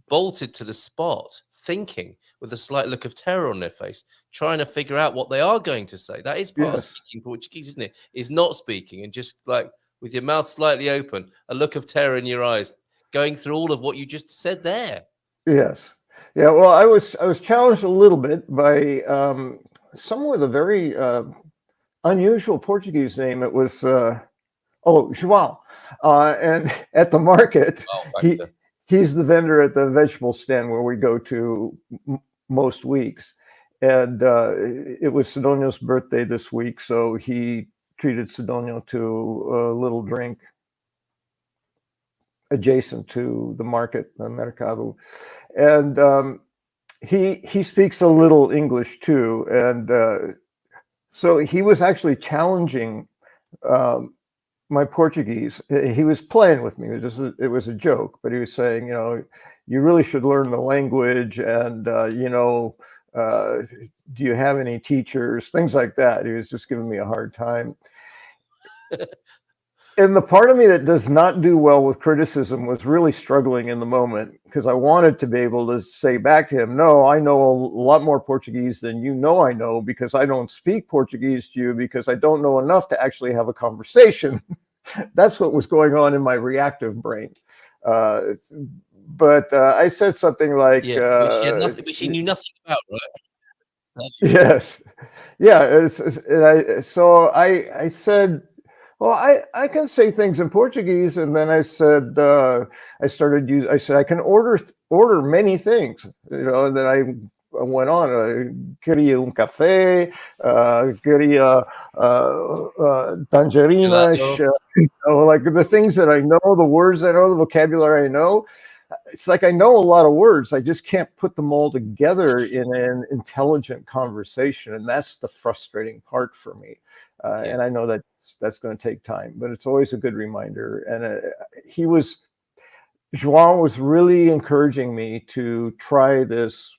Speaker 1: bolted to the spot, thinking with a slight look of terror on their face, trying to figure out what they are going to say. That is part of speaking Portuguese, isn't it? Is not speaking and just like with your mouth slightly open, a look of terror in your eyes, going through all of what you just said there.
Speaker 4: Yes. Yeah. Well, I was challenged a little bit by someone with a very unusual Portuguese name. It was João, and at the market, he's the vendor at the vegetable stand where we go to most weeks. And it was Sidonio's birthday this week, so he treated Sidonio to a little drink adjacent to the market, the mercado. And he speaks a little English too. And so he was actually challenging my Portuguese. He was playing with me. It was a joke, but he was saying, you really should learn the language. And, do you have any teachers? Things like that. He was just giving me a hard time. And the part of me that does not do well with criticism was really struggling in the moment, because I wanted to be able to say back to him, no, I know a lot more Portuguese than I know, because I don't speak Portuguese to you, because I don't know enough to actually have a conversation. That's what was going on in my reactive brain. But I said something like...
Speaker 1: which he knew nothing about, right?
Speaker 4: Yes. Yeah. So I said... Well, I can say things in Portuguese, and then I said I said I can order many things, and then I went on. Queria un café, queria tangerinas, like the things that I know, the words I know, the vocabulary I know. It's like I know a lot of words. I just can't put them all together in an intelligent conversation. And that's the frustrating part for me. And I know that that's going to take time, but it's always a good reminder. And João was really encouraging me to try this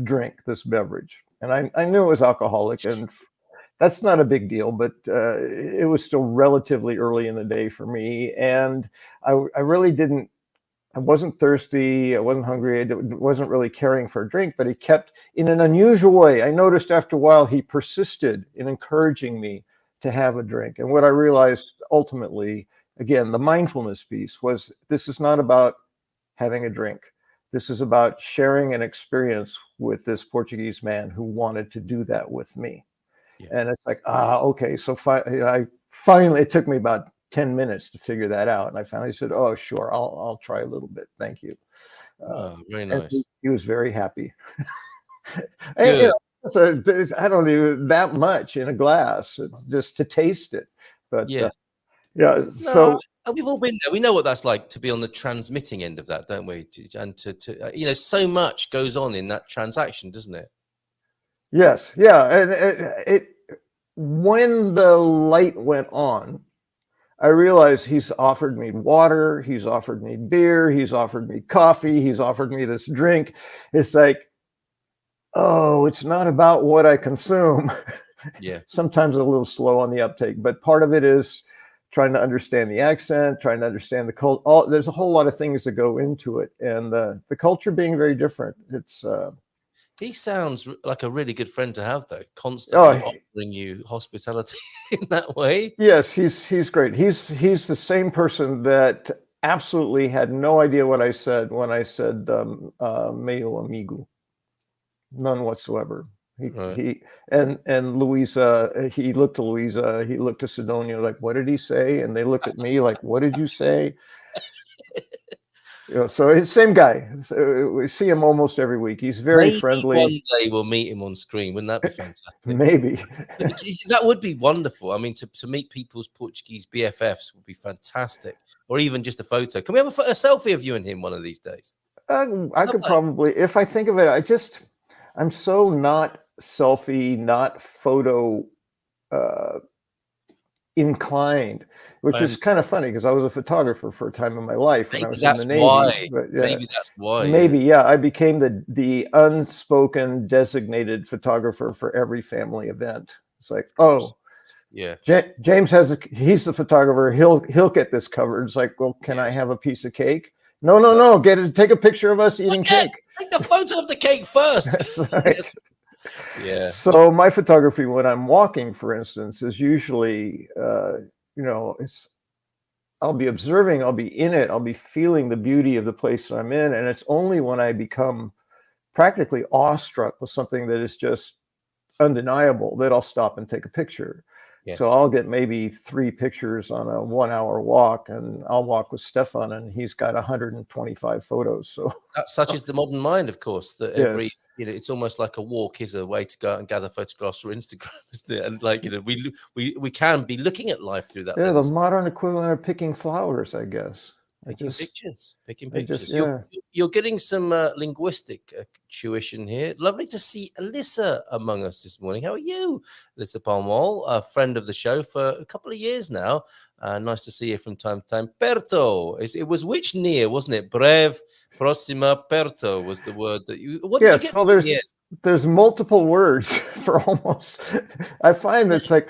Speaker 4: drink, this beverage. And I knew it was alcoholic, and that's not a big deal, but it was still relatively early in the day for me. And I wasn't thirsty, I wasn't hungry, I wasn't really caring for a drink, but he kept, in an unusual way, I noticed after a while, he persisted in encouraging me to have a drink. And what I realized ultimately, again, the mindfulness piece was, this is not about having a drink. This is about sharing an experience with this Portuguese man who wanted to do that with me. Yeah. And it's like, okay. So I finally, it took me about 10 minutes to figure that out. And I finally said, oh, sure, I'll try a little bit. Thank you.
Speaker 1: Very nice.
Speaker 4: He was very happy. And, so I don't do that much in a glass just to taste it. But so
Speaker 1: we've all been there. We know what that's like to be on the transmitting end of that, don't we? And to so much goes on in that transaction, doesn't it?
Speaker 4: Yes. Yeah. And when the light went on, I realized he's offered me water, he's offered me beer, he's offered me coffee, he's offered me this drink. It's like, oh, it's not about what I consume.
Speaker 1: Yeah. Sometimes
Speaker 4: a little slow on the uptake, but part of it is trying to understand the accent, trying to understand the culture. There's a whole lot of things that go into it, and the culture being very different. It's
Speaker 1: he sounds like a really good friend to have, though, constantly offering you hospitality in that way.
Speaker 4: Yes, he's great. He's the same person that absolutely had no idea what I said when I said meu amigo. None whatsoever. He and Louisa, he looked to Louisa, he looked to Sidonia, like, what did he say? And they looked at me like, what did you say? So it's the same guy. So we see him almost every week. He's very friendly.
Speaker 1: One day we'll meet him on screen. Wouldn't that be fantastic?
Speaker 4: Maybe.
Speaker 1: That would be wonderful. I mean, to meet people's Portuguese BFFs would be fantastic. Or even just a photo. Can we have a selfie of you and him one of these days?
Speaker 4: I could probably, if I think of it, I'm so not selfie, not photo inclined, which is kind of funny because I was a photographer for a time in my life when I was in the Navy.
Speaker 1: Maybe that's why.
Speaker 4: Maybe, I became the unspoken designated photographer for every family event. It's like, oh,
Speaker 1: yeah,
Speaker 4: James he's the photographer. He'll get this covered. It's like, well, can I have a piece of cake? No. Take a picture of us eating cake.
Speaker 1: Take the photo of the cake first.
Speaker 4: That's right.
Speaker 1: Yeah.
Speaker 4: So my photography when I'm walking, for instance, is usually, I'll be observing, I'll be in it, I'll be feeling the beauty of the place I'm in. And it's only when I become practically awestruck with something that is just undeniable that I'll stop and take a picture. Yes. So I'll get maybe 3 pictures on a 1-hour walk, and I'll walk with Stefan, and he's got 125 photos. So
Speaker 1: such is the modern mind, of course. That it's almost like a walk is a way to go out and gather photographs for Instagram, isn't it? And we can be looking at life through that.
Speaker 4: Yeah, lens. The modern equivalent of picking flowers, I guess.
Speaker 1: Picking pictures. You're getting some linguistic tuition here. Lovely to see Alyssa among us this morning. How are you, Alyssa Palmol, a friend of the show for a couple of years now. Nice to see you from time to time. Perto. It was which near, wasn't it? Breve, proxima, perto was the word that you. What did you get?
Speaker 4: There's multiple words for almost. I find that's like.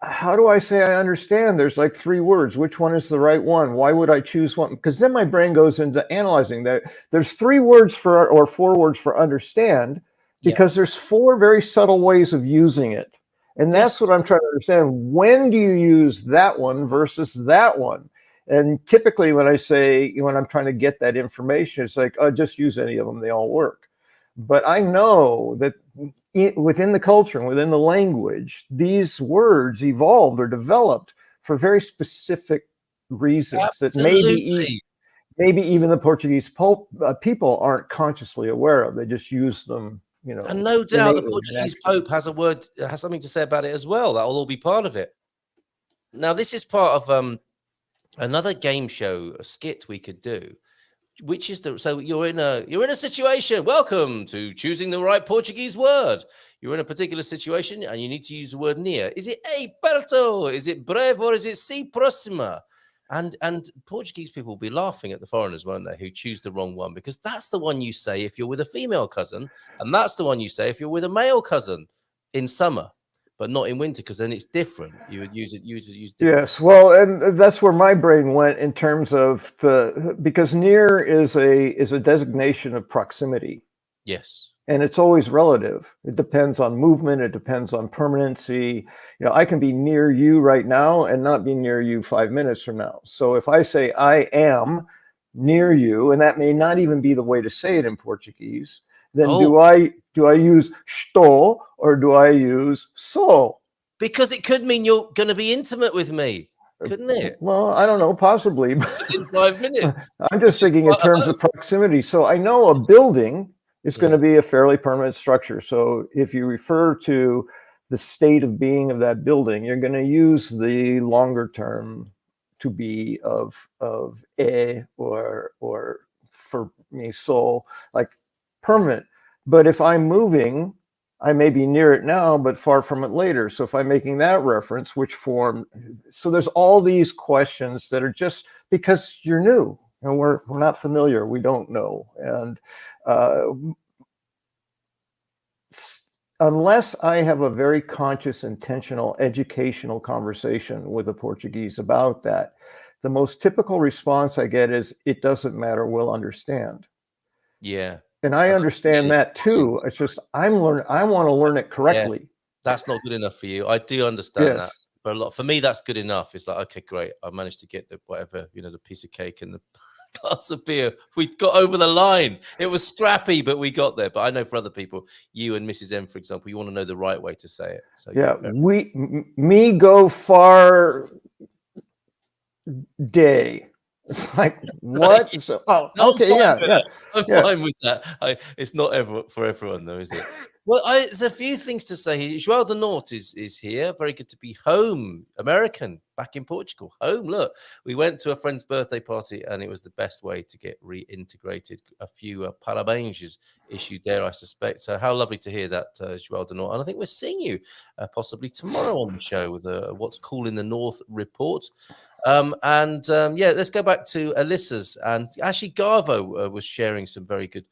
Speaker 4: How do I say I understand? There's like 3 words. Which one is the right one? Why would I choose one? Because then my brain goes into analyzing that. There's 3 words or 4 words for understand, because there's 4 very subtle ways of using it. And that's what I'm trying to understand. When do you use that one versus that one? And typically when I'm trying to get that information, it's like, just use any of them. They all work. But I know that within the culture and within the language, these words evolved or developed for very specific reasons. Absolutely. That maybe even the Portuguese people aren't consciously aware of. They just use them, you know.
Speaker 1: And no doubt the
Speaker 4: innately,
Speaker 1: Portuguese
Speaker 4: naturally.
Speaker 1: Pope has something to say about it as well. That will all be part of it. Now, this is part of another game show, a skit we could do, which is so you're in a situation. Welcome to choosing the right Portuguese word. You're in a particular situation and you need to use the word near. Is it perto? Is it breve, or is it si próxima? And Portuguese people will be laughing at the foreigners, won't they, who choose the wrong one, because that's the one you say if you're with a female cousin, and that's the one you say if you're with a male cousin in summer, but not in winter, because then it's different. You would use different.
Speaker 4: Yes, well, and that's where my brain went in terms of because near is a designation of proximity.
Speaker 1: Yes.
Speaker 4: And it's always relative. It depends on movement. It depends on permanency. You know, I can be near you right now and not be near you 5 minutes from now. So if I say I am near you, and that may not even be the way to say it in Portuguese, then do I use estou or do I use sou?
Speaker 1: Because it could mean you're going to be intimate with me, couldn't it?
Speaker 4: Well, I don't know, possibly.
Speaker 1: In 5 minutes.
Speaker 4: I'm just thinking in terms of proximity. So I know a building is going to be a fairly permanent structure. So if you refer to the state of being of that building, you're going to use the longer term to be of or for me sou, like permanent. But if I'm moving, I may be near it now, but far from it later. So if I'm making that reference, which form? So there's all these questions that are just because you're new and we're not familiar. We don't know. And unless I have a very conscious, intentional, educational conversation with the Portuguese about that, the most typical response I get is, it doesn't matter, we'll understand.
Speaker 1: Yeah.
Speaker 4: And I understand that too. It's just I want to learn it correctly.
Speaker 1: Yeah, that's not good enough for you. I do understand that. But for me, that's good enough. It's like, okay, great. I managed to get the whatever, the piece of cake and the glass of beer. We got over the line. It was scrappy, but we got there. But I know for other people, you and Mrs. M, for example, you want to know the right way to say it. So
Speaker 4: yeah, me go far day. It's like, what? So, okay, yeah.
Speaker 1: I'm fine with that. It's not for everyone, though, is it? Well, there's a few things to say here. João de Norte is here. Very good to be home. American, back in Portugal. Home, look. We went to a friend's birthday party, and it was the best way to get reintegrated. A few parabéns issued there, I suspect. So how lovely to hear that, João de Norte. And I think we're seeing you possibly tomorrow on the show with What's Cool in the North report. Let's go back to Alyssa's. And actually, Garvo was sharing some very good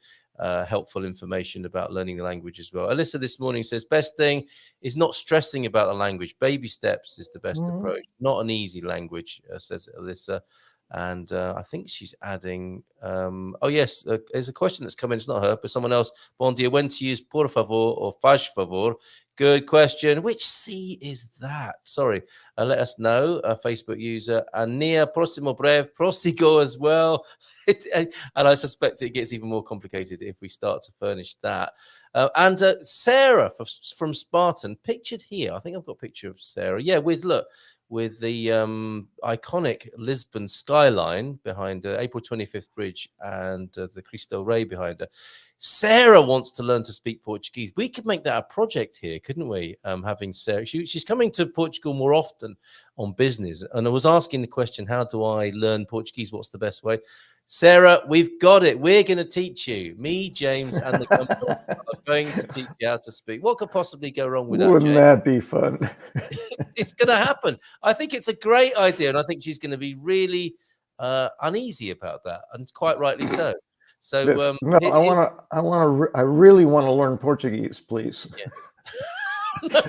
Speaker 1: helpful information about learning the language as well. Alyssa this morning says, best thing is not stressing about the language. Baby steps is the best approach. Not an easy language, says Alyssa. And I think she's adding, there's a question that's come in. It's not her, but someone else. Bom dia, when to use por favor or faz favor? Good question. Which C is that? Sorry. Let us know, a Facebook user. Ania, próximo breve, prosigo as well. And I suspect it gets even more complicated if we start to furnish that. And Sarah from Spartan, pictured here. I think I've got a picture of Sarah. Yeah, with the iconic Lisbon skyline behind April 25th Bridge and the Cristo Rei behind her. Sarah wants to learn to speak Portuguese. We could make that a project here, couldn't we? Having Sarah. She's coming to Portugal more often on business. And I was asking the question, how do I learn Portuguese? What's the best way? Sarah, we've got it. We're going to teach you. Me, James, and the company are going to teach you how to speak. What could possibly go wrong with that,
Speaker 4: Wouldn't
Speaker 1: James?
Speaker 4: that be fun?
Speaker 1: It's going to happen. I think it's a great idea, and I think she's going to be really uneasy about that, and quite rightly so. So,
Speaker 4: I really want to learn Portuguese, please.
Speaker 1: Yes. No,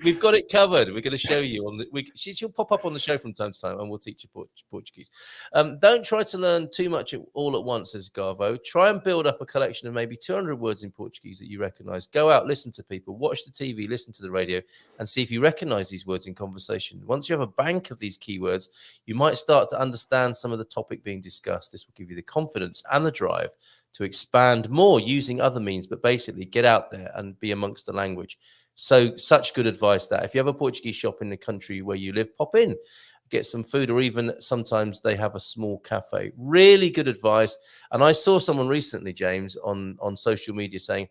Speaker 1: we've got it covered. We're going to show you on the. She'll pop up on the show from time to time, and we'll teach you Portuguese. Don't try to learn too much all at once, says Garvo. Try and build up a collection of maybe 200 words in Portuguese that you recognize. Go out, listen to people, watch the TV, listen to the radio, and see if you recognize these words in conversation. Once you have a bank of these keywords, you might start to understand some of the topic being discussed. This will give you the confidence and the drive to expand more using other means, but basically get out there and be amongst the language. So such good advice that if you have a Portuguese shop in the country where you live, pop in. get some food, or even sometimes they have a small cafe. Really good advice. And I saw someone recently, James, on social media saying,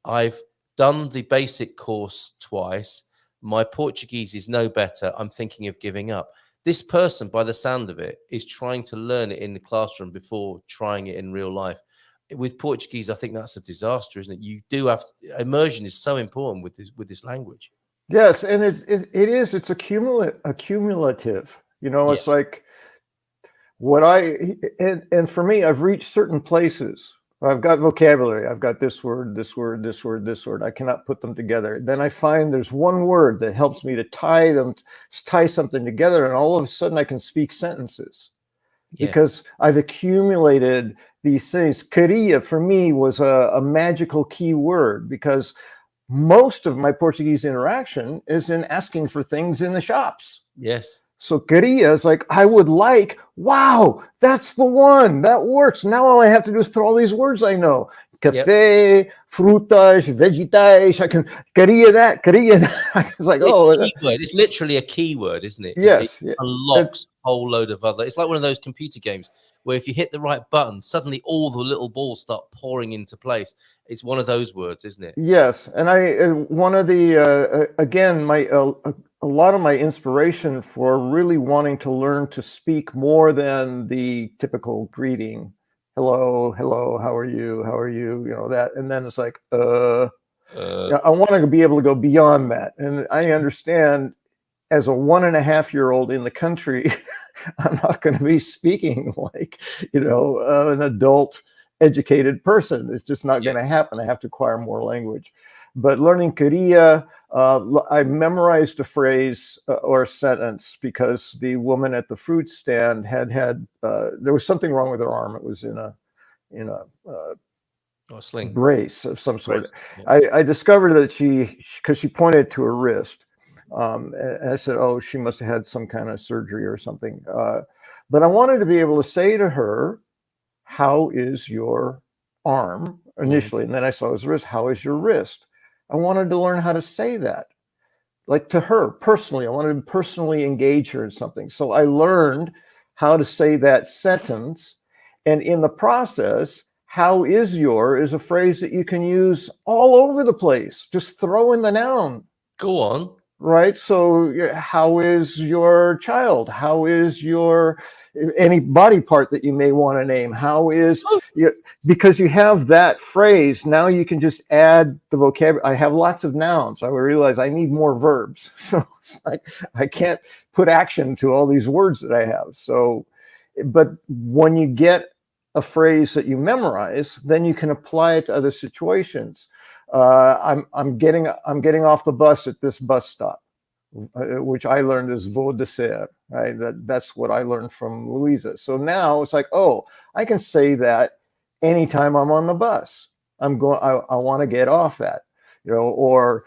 Speaker 1: I've done the basic course twice. My Portuguese is no better. I'm thinking of giving up. This person, by the sound of it, is trying to learn it in the classroom before trying it in real life. With Portuguese, I think that's a disaster, isn't it? You do have immersion is so important with this language.
Speaker 4: Yes, and it's accumulative. You know, it's like what and for me, I've reached certain places. I've got vocabulary. I've got this word, this word, this word, this word. I cannot put them together. Then I find there's one word that helps me to tie something together, and all of a sudden I can speak sentences because I've accumulated these things. Queria for me was a magical key word because most of my Portuguese interaction is in asking for things in the shops.
Speaker 1: Yes.
Speaker 4: So queria is like, I would like, wow, that's the one, that works. Now all I have to do is put all these words I know. Café, frutas, vegetais, I can, queria that. It's like,
Speaker 1: it's a keyword. It's literally a keyword, isn't it?
Speaker 4: Yes.
Speaker 1: It unlocks a whole load of other, it's like one of those computer games where if you hit the right button, suddenly all the little balls start pouring into place. It's one of those words, isn't it?
Speaker 4: Yes. And one of the, again, a lot of my inspiration for really wanting to learn to speak more than the typical greeting, hello, how are you, you know, that, and then it's like, I want to be able to go beyond that. And I understand as a 1.5-year-old in the country, I'm not going to be speaking like, you know, an adult educated person. It's just not going to happen. I have to acquire more language. But learning Korea, I memorized a phrase or a sentence because the woman at the fruit stand had there was something wrong with her arm. It was in a
Speaker 1: sling
Speaker 4: brace of some sort. I discovered that because she pointed to her wrist. And I said, oh, she must have had some kind of surgery or something. But I wanted to be able to say to her, how is your arm initially? And then I saw his wrist. How is your wrist? I wanted to learn how to say that, like to her personally. I wanted to personally engage her in something. So I learned how to say that sentence. And in the process, how is your is a phrase that you can use all over the place. Just throw in the noun.
Speaker 1: Go on.
Speaker 4: Right. So how is your child? How is your any body part that you may want to name? How is because you have that phrase, now you can just add the vocabulary. I have lots of nouns. I realize I need more verbs. So it's like I can't put action to all these words that I have. So, but when you get a phrase that you memorize, then you can apply it to other situations. I'm getting off the bus at this bus stop, which I learned is vou descer, right? That's what I learned from Louisa. So now it's like, oh, I can say that anytime I'm on the bus. I want to get off at, you know, or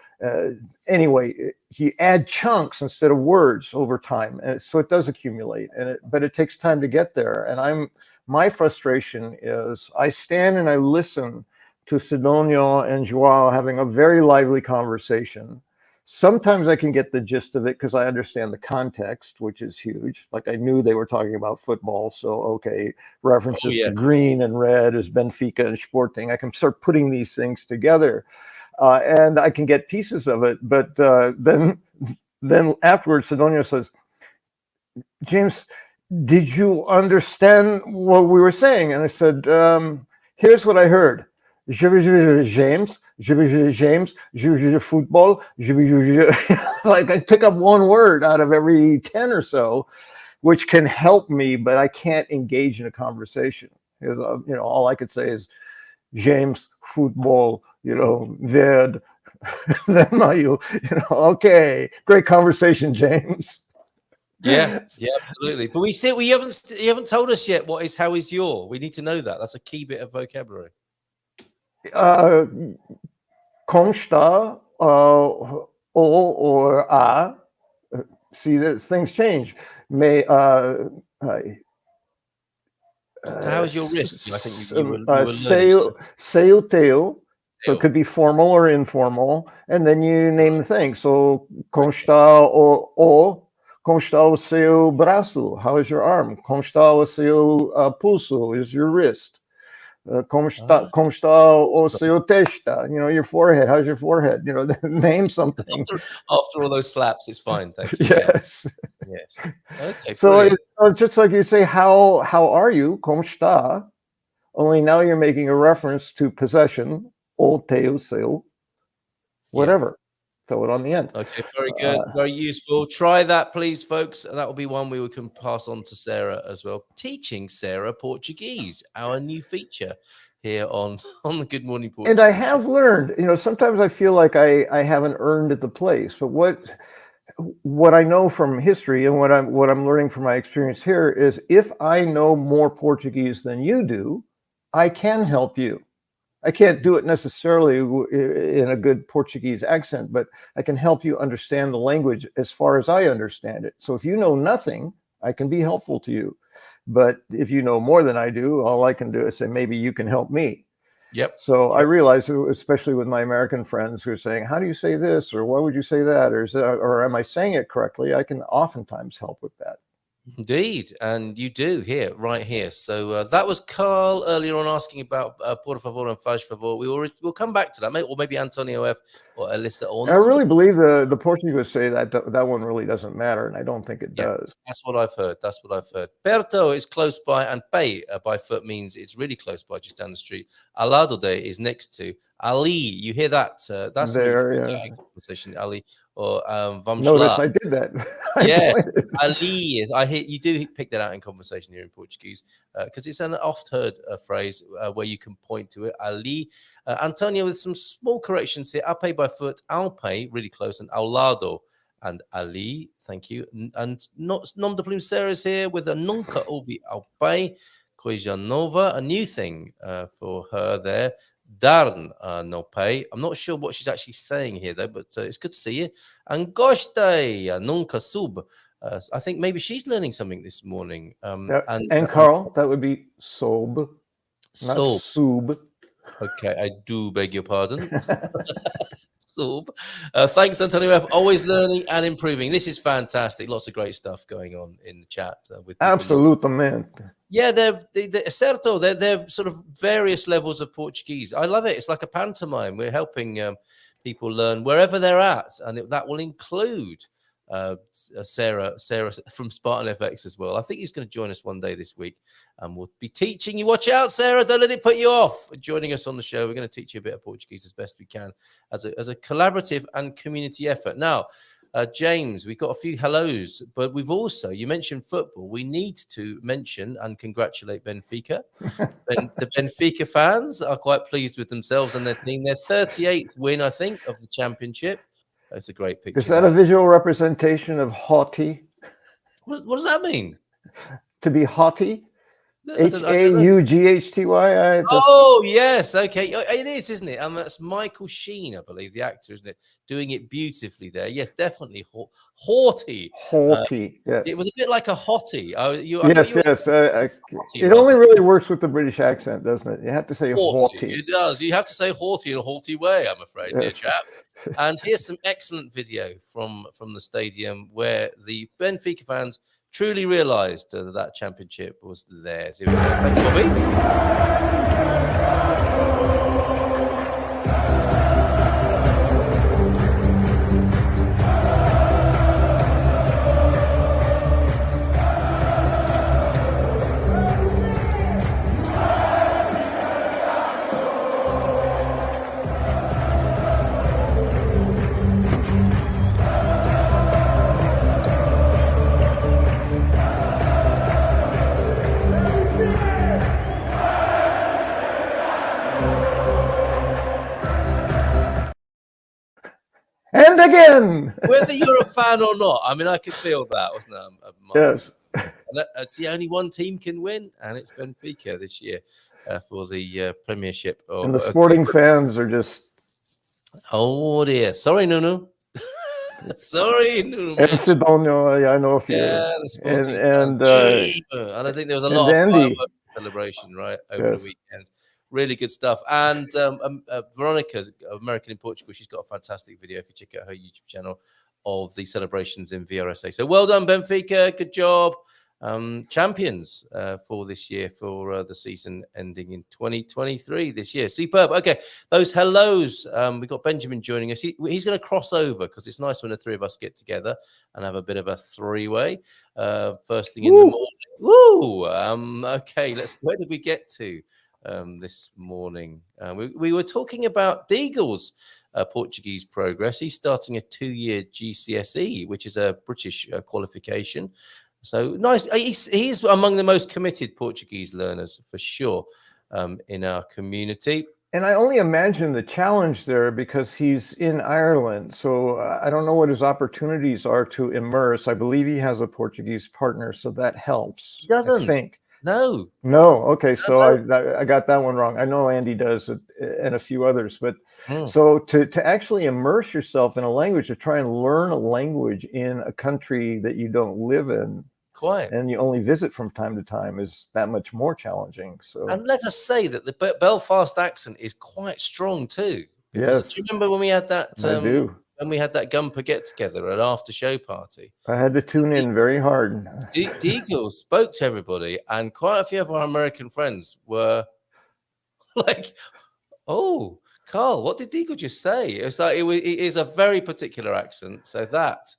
Speaker 4: anyway, you add chunks instead of words over time, and so it does accumulate, but it takes time to get there. And my frustration is I stand and I listen to Sidonio and Joao having a very lively conversation. Sometimes I can get the gist of it because I understand the context, which is huge. Like I knew they were talking about football. So, okay, references to green and red is Benfica and Sporting. I can start putting these things together and I can get pieces of it. But then afterwards, Sidonio says, James, did you understand what we were saying? And I said, here's what I heard. Je veux James, je veux football, like I pick up one word out of every 10 or so, which can help me, but I can't engage in a conversation. Because, you know, all I could say is James, football, you know, ved, you know, okay, great conversation, James.
Speaker 1: Yeah, absolutely. But you haven't told us yet how is your. We need to know that. That's a key bit of vocabulary.
Speaker 4: Consta or a. See that things change. May
Speaker 1: so how's your wrist? I think you were
Speaker 4: seu teu. So it could be formal or informal, and then you name the thing. So consta o Como está o seu braço? How is your arm? Como está o seu pulso? Is your wrist? Como está o seu testa? You know, your forehead. How's your forehead? You know, name something.
Speaker 1: After all those slaps, it's fine. Thank you.
Speaker 4: Yes.
Speaker 1: Yes. Okay.
Speaker 4: So it's just like you say, how are you? Como está? Only now you're making a reference to possession. O teu seu. Whatever. Throw it on the end.
Speaker 1: Okay, very good, very useful. Try that, please, folks. That will be one we can pass on to Sarah as well. Teaching Sarah Portuguese, our new feature here on the Good Morning Portugal.
Speaker 4: And I have learned, you know, sometimes I feel like I haven't earned the place, but what I know from history and what I'm learning from my experience here is if I know more Portuguese than you do, I can help you. I can't do it necessarily in a good Portuguese accent, but I can help you understand the language as far as I understand it. So if you know nothing, I can be helpful to you. But if you know more than I do, all I can do is say, maybe you can help me.
Speaker 1: Yep.
Speaker 4: So I realize, especially with my American friends who are saying, how do you say this? Or why would you say that? Or am I saying it correctly? I can oftentimes help with that.
Speaker 1: Indeed, and you do here, right here. So that was Carl earlier on asking about por favor and faz favor. We'll come back to that, or maybe Antonio F. or Alyssa. Or
Speaker 4: I really believe the Portuguese say that one really doesn't matter, and I don't think it does.
Speaker 1: That's what I've heard. That's what I've heard. Perto is close by, and pay by foot means it's really close by, just down the street. Al lado de is next to. Ali, you hear that? That's
Speaker 4: there,
Speaker 1: conversation, Ali. Or vamos
Speaker 4: Notice
Speaker 1: lá.
Speaker 4: I did that.
Speaker 1: Yes, Ali is. I hear you do pick that out in conversation here in Portuguese because it's an oft-heard phrase where you can point to it. Ali, Antonio, with some small corrections here. I'll pay by foot. I'll pay really close, and ao lado. And Ali, thank you. And not nom de plume Sarah's here with a nunca ouvi ao pay. Coisa nova, a new thing for her there. Darn no pay. I'm not sure what she's actually saying here though, but it's good to see you. And gostei, nunca sub. I think maybe she's learning something this morning.
Speaker 4: And Carl, that would be sob, not sub.
Speaker 1: Okay, I do beg your pardon. Thanks, Antonio F. Always learning and improving. This is fantastic. Lots of great stuff going on in the chat with
Speaker 4: Absolutamente.
Speaker 1: Yeah, they're certo. They're sort of various levels of Portuguese. I love it. It's like a pantomime. We're helping people learn wherever they're at, and that will include Sarah from Spartan FX as well. I think he's going to join us one day this week, and we'll be teaching you. Watch out, Sarah! Don't let it put you off. Joining us on the show, we're going to teach you a bit of Portuguese as best we can, as a collaborative and community effort. Now, James, we've got a few hellos, but we've also, you mentioned football. We need to mention and congratulate Benfica. The Benfica fans are quite pleased with themselves and their team. Their 38th win, I think, of the championship. That's a great picture.
Speaker 4: Is that a visual representation of haughty?
Speaker 1: What does that mean?
Speaker 4: To be haughty? Haughty.
Speaker 1: Oh, yes. Okay. It is, isn't it? And that's Michael Sheen, I believe, the actor, isn't it? Doing it beautifully there. Yes, definitely. Haughty.
Speaker 4: Haughty, yes.
Speaker 1: It was a bit like a hottie.
Speaker 4: Yes. It only really works with the British accent, doesn't it? You have to say haughty.
Speaker 1: It does. You have to say haughty in a haughty way, I'm afraid, dear chap. And here's some excellent video from the stadium where the Benfica fans truly realised that championship was theirs. Here we go. Thanks, Bobby.
Speaker 4: And again,
Speaker 1: whether you're a fan or not, I mean, I could feel that, wasn't it?
Speaker 4: Yes.
Speaker 1: And it's the only one team can win, and it's Benfica this year for the Premiership.
Speaker 4: And the sporting fans are just.
Speaker 1: Oh dear! Sorry, Nuno. Sorry, Nuno.
Speaker 4: Sidonio, I know a few.
Speaker 1: Yeah,
Speaker 4: and
Speaker 1: I think there was a lot of fireworks celebration right over the weekend. Really good stuff. And Veronica's American in Portugal. She's got a fantastic video if you check out her YouTube channel of the celebrations in VRSA. So well done, Benfica. Good job. Champions for this year, for the season ending in 2023 this year. Superb. Okay, those hellos. We've got Benjamin joining us. He's going to cross over because it's nice when the three of us get together and have a bit of a three-way. First thing in the morning. Woo! Okay, where did we get to this morning? We were talking about Deagle's Portuguese progress. He's starting a 2-year GCSE, which is a British qualification. So nice. He's among the most committed Portuguese learners for sure in our community.
Speaker 4: And I only imagine the challenge there because he's in Ireland. So I don't know what his opportunities are to immerse. I believe he has a Portuguese partner, so that helps.
Speaker 1: He doesn't.
Speaker 4: I think.
Speaker 1: No.
Speaker 4: Okay, so I got that one wrong. I know Andy does it, and a few others, but so to actually immerse yourself in a language, to try and learn a language in a country that you don't live in, and you only visit from time to time, is that much more challenging. So,
Speaker 1: and let us say that the Belfast accent is quite strong too.
Speaker 4: Yes.
Speaker 1: Do you remember when we had that?
Speaker 4: I do.
Speaker 1: When we had that GuMPer get together, an after show party.
Speaker 4: I had to tune in very hard.
Speaker 1: Deagle spoke to everybody, and quite a few of our American friends were like, "Oh, Carl, what did Deagle just say?" It's like it is a very particular accent. So that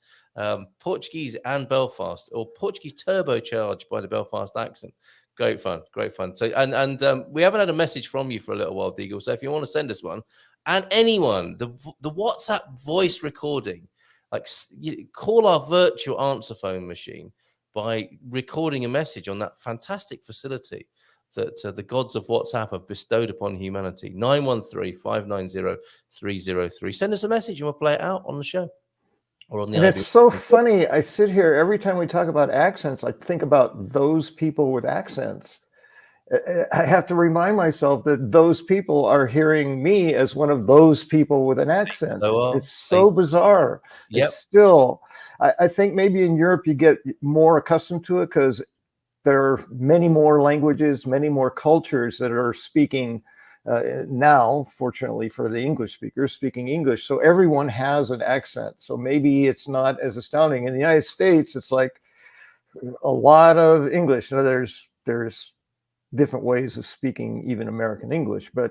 Speaker 1: Portuguese and Belfast, or Portuguese turbocharged by the Belfast accent. Great fun. So and we haven't had a message from you for a little while, Deagle. So if you want to send us one, and anyone, the WhatsApp voice recording, like call our virtual answer phone machine by recording a message on that fantastic facility that the gods of WhatsApp have bestowed upon humanity. 913-590-303. Send us a message and we'll play it out on the show.
Speaker 4: And it's so funny. I sit here every time we talk about accents, I think about those people with accents. I have to remind myself that those people are hearing me as one of those people with an accent. It's so bizarre.
Speaker 1: Yep.
Speaker 4: It's still, I think maybe in Europe you get more accustomed to it because there are many more languages, many more cultures that are speaking now, fortunately for the English speakers, speaking English. So everyone has an accent. So maybe it's not as astounding. In the United States, it's like a lot of English. You know, there's different ways of speaking even American English, but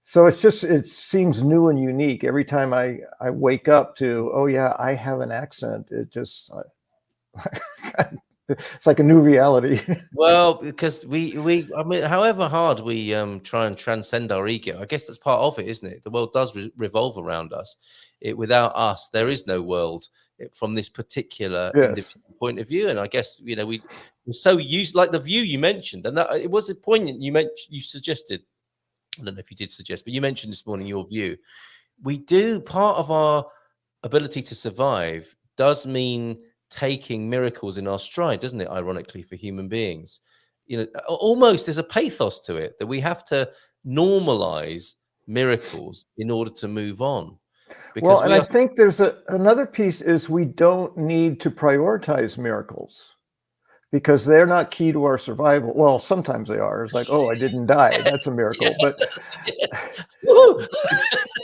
Speaker 4: so it seems new and unique every time I wake up to, oh yeah, I have an accent. It just it's like a new reality.
Speaker 1: Well, because I mean, however hard we try and transcend our ego, I guess that's part of it, isn't it? The world does revolve around us. Without us, there is no world from this particular individual point of view. And I guess, you know, we're so used, like the view you mentioned, and that, it was a poignant. You suggested, I don't know if you did suggest, but you mentioned this morning your view. We do, part of our ability to survive does mean taking miracles in our stride, doesn't it? Ironically, for human beings, you know, almost there's a pathos to it that we have to normalize miracles in order to move on.
Speaker 4: Because I think there's another piece is we don't need to prioritize miracles because they're not key to our survival. Well, sometimes they are. It's like, oh, I didn't die. That's a miracle. But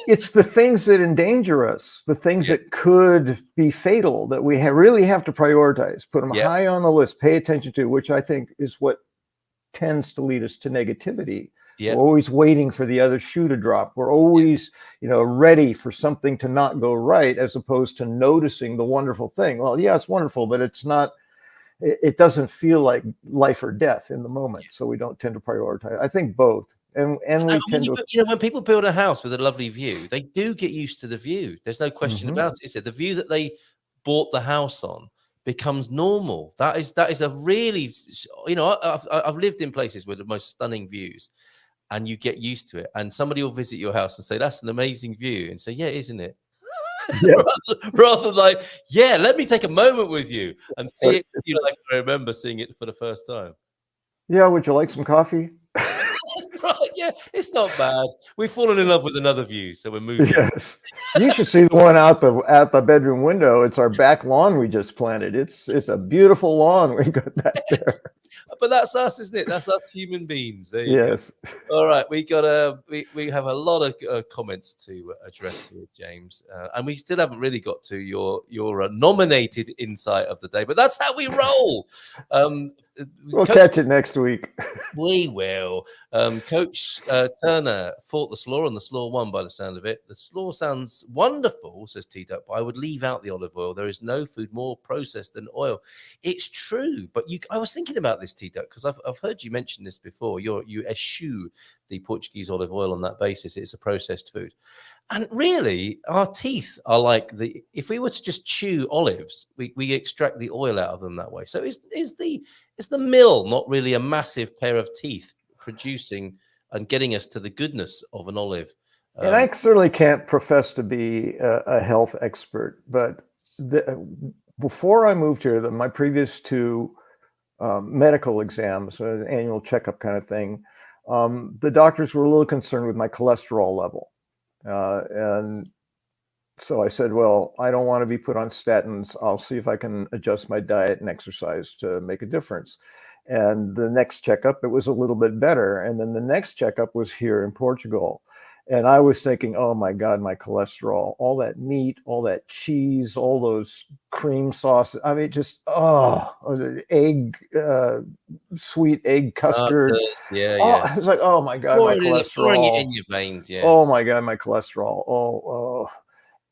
Speaker 4: it's the things that endanger us, the things that could be fatal that we really have to prioritize, put them high on the list, pay attention to, which I think is what tends to lead us to negativity. We're always waiting for the other shoe to drop. We're always, you know, ready for something to not go right, as opposed to noticing the wonderful thing. Well, yeah, it's wonderful, but it's not. It doesn't feel like life or death in the moment, so we don't tend to prioritize. I think both, and we tend to.
Speaker 1: You know, when people build a house with a lovely view, they do get used to the view. There's no question about it. Is it the view that they bought the house on becomes normal? That is a really, you know, I've lived in places with the most stunning views, and you get used to it. And somebody will visit your house and say, "That's an amazing view," and say, "Yeah, isn't it?" rather than like, yeah, let me take a moment with you and see it. You know, like I remember seeing it for the first time.
Speaker 4: Yeah, would you like some coffee?
Speaker 1: Right, Yeah, it's not bad. We've fallen in love with another view, so we're moving.
Speaker 4: Yes, you should see the one out the bedroom window. It's our back lawn we just planted. It's a beautiful lawn we've got back there.
Speaker 1: But that's us, isn't it? That's us human beings. There you
Speaker 4: Yes.
Speaker 1: go. All right, we have a lot of comments to address here, James, and we still haven't really got to your nominated insight of the day. But that's how we roll.
Speaker 4: We'll catch it next week.
Speaker 1: We will. Coach Turner fought the slaw, and the slaw won by the sound of it. The slaw sounds wonderful, says T-Duck, but I would leave out the olive oil. There is no food more processed than oil. It's true, but I was thinking about this, T-Duck, because I've heard you mention this before. You eschew the Portuguese olive oil on that basis. It's a processed food. And really, our teeth are like if we were to just chew olives, we extract the oil out of them that way. So is the mill not really a massive pair of teeth producing and getting us to the goodness of an olive?
Speaker 4: And I certainly can't profess to be a health expert, but before I moved here, my previous two medical exams, an annual checkup kind of thing, the doctors were a little concerned with my cholesterol level. And so I said, well, I don't want to be put on statins. I'll see if I can adjust my diet and exercise to make a difference. And the next checkup, it was a little bit better. And then the next checkup was here in Portugal. And I was thinking, oh my God, my cholesterol, all that meat, all that cheese, all those cream sauces. I mean, just, egg, sweet egg custard.
Speaker 1: Yeah.
Speaker 4: I was like, oh my God, my cholesterol.
Speaker 1: Pouring it in your veins, yeah.
Speaker 4: Oh my God, my cholesterol. Oh.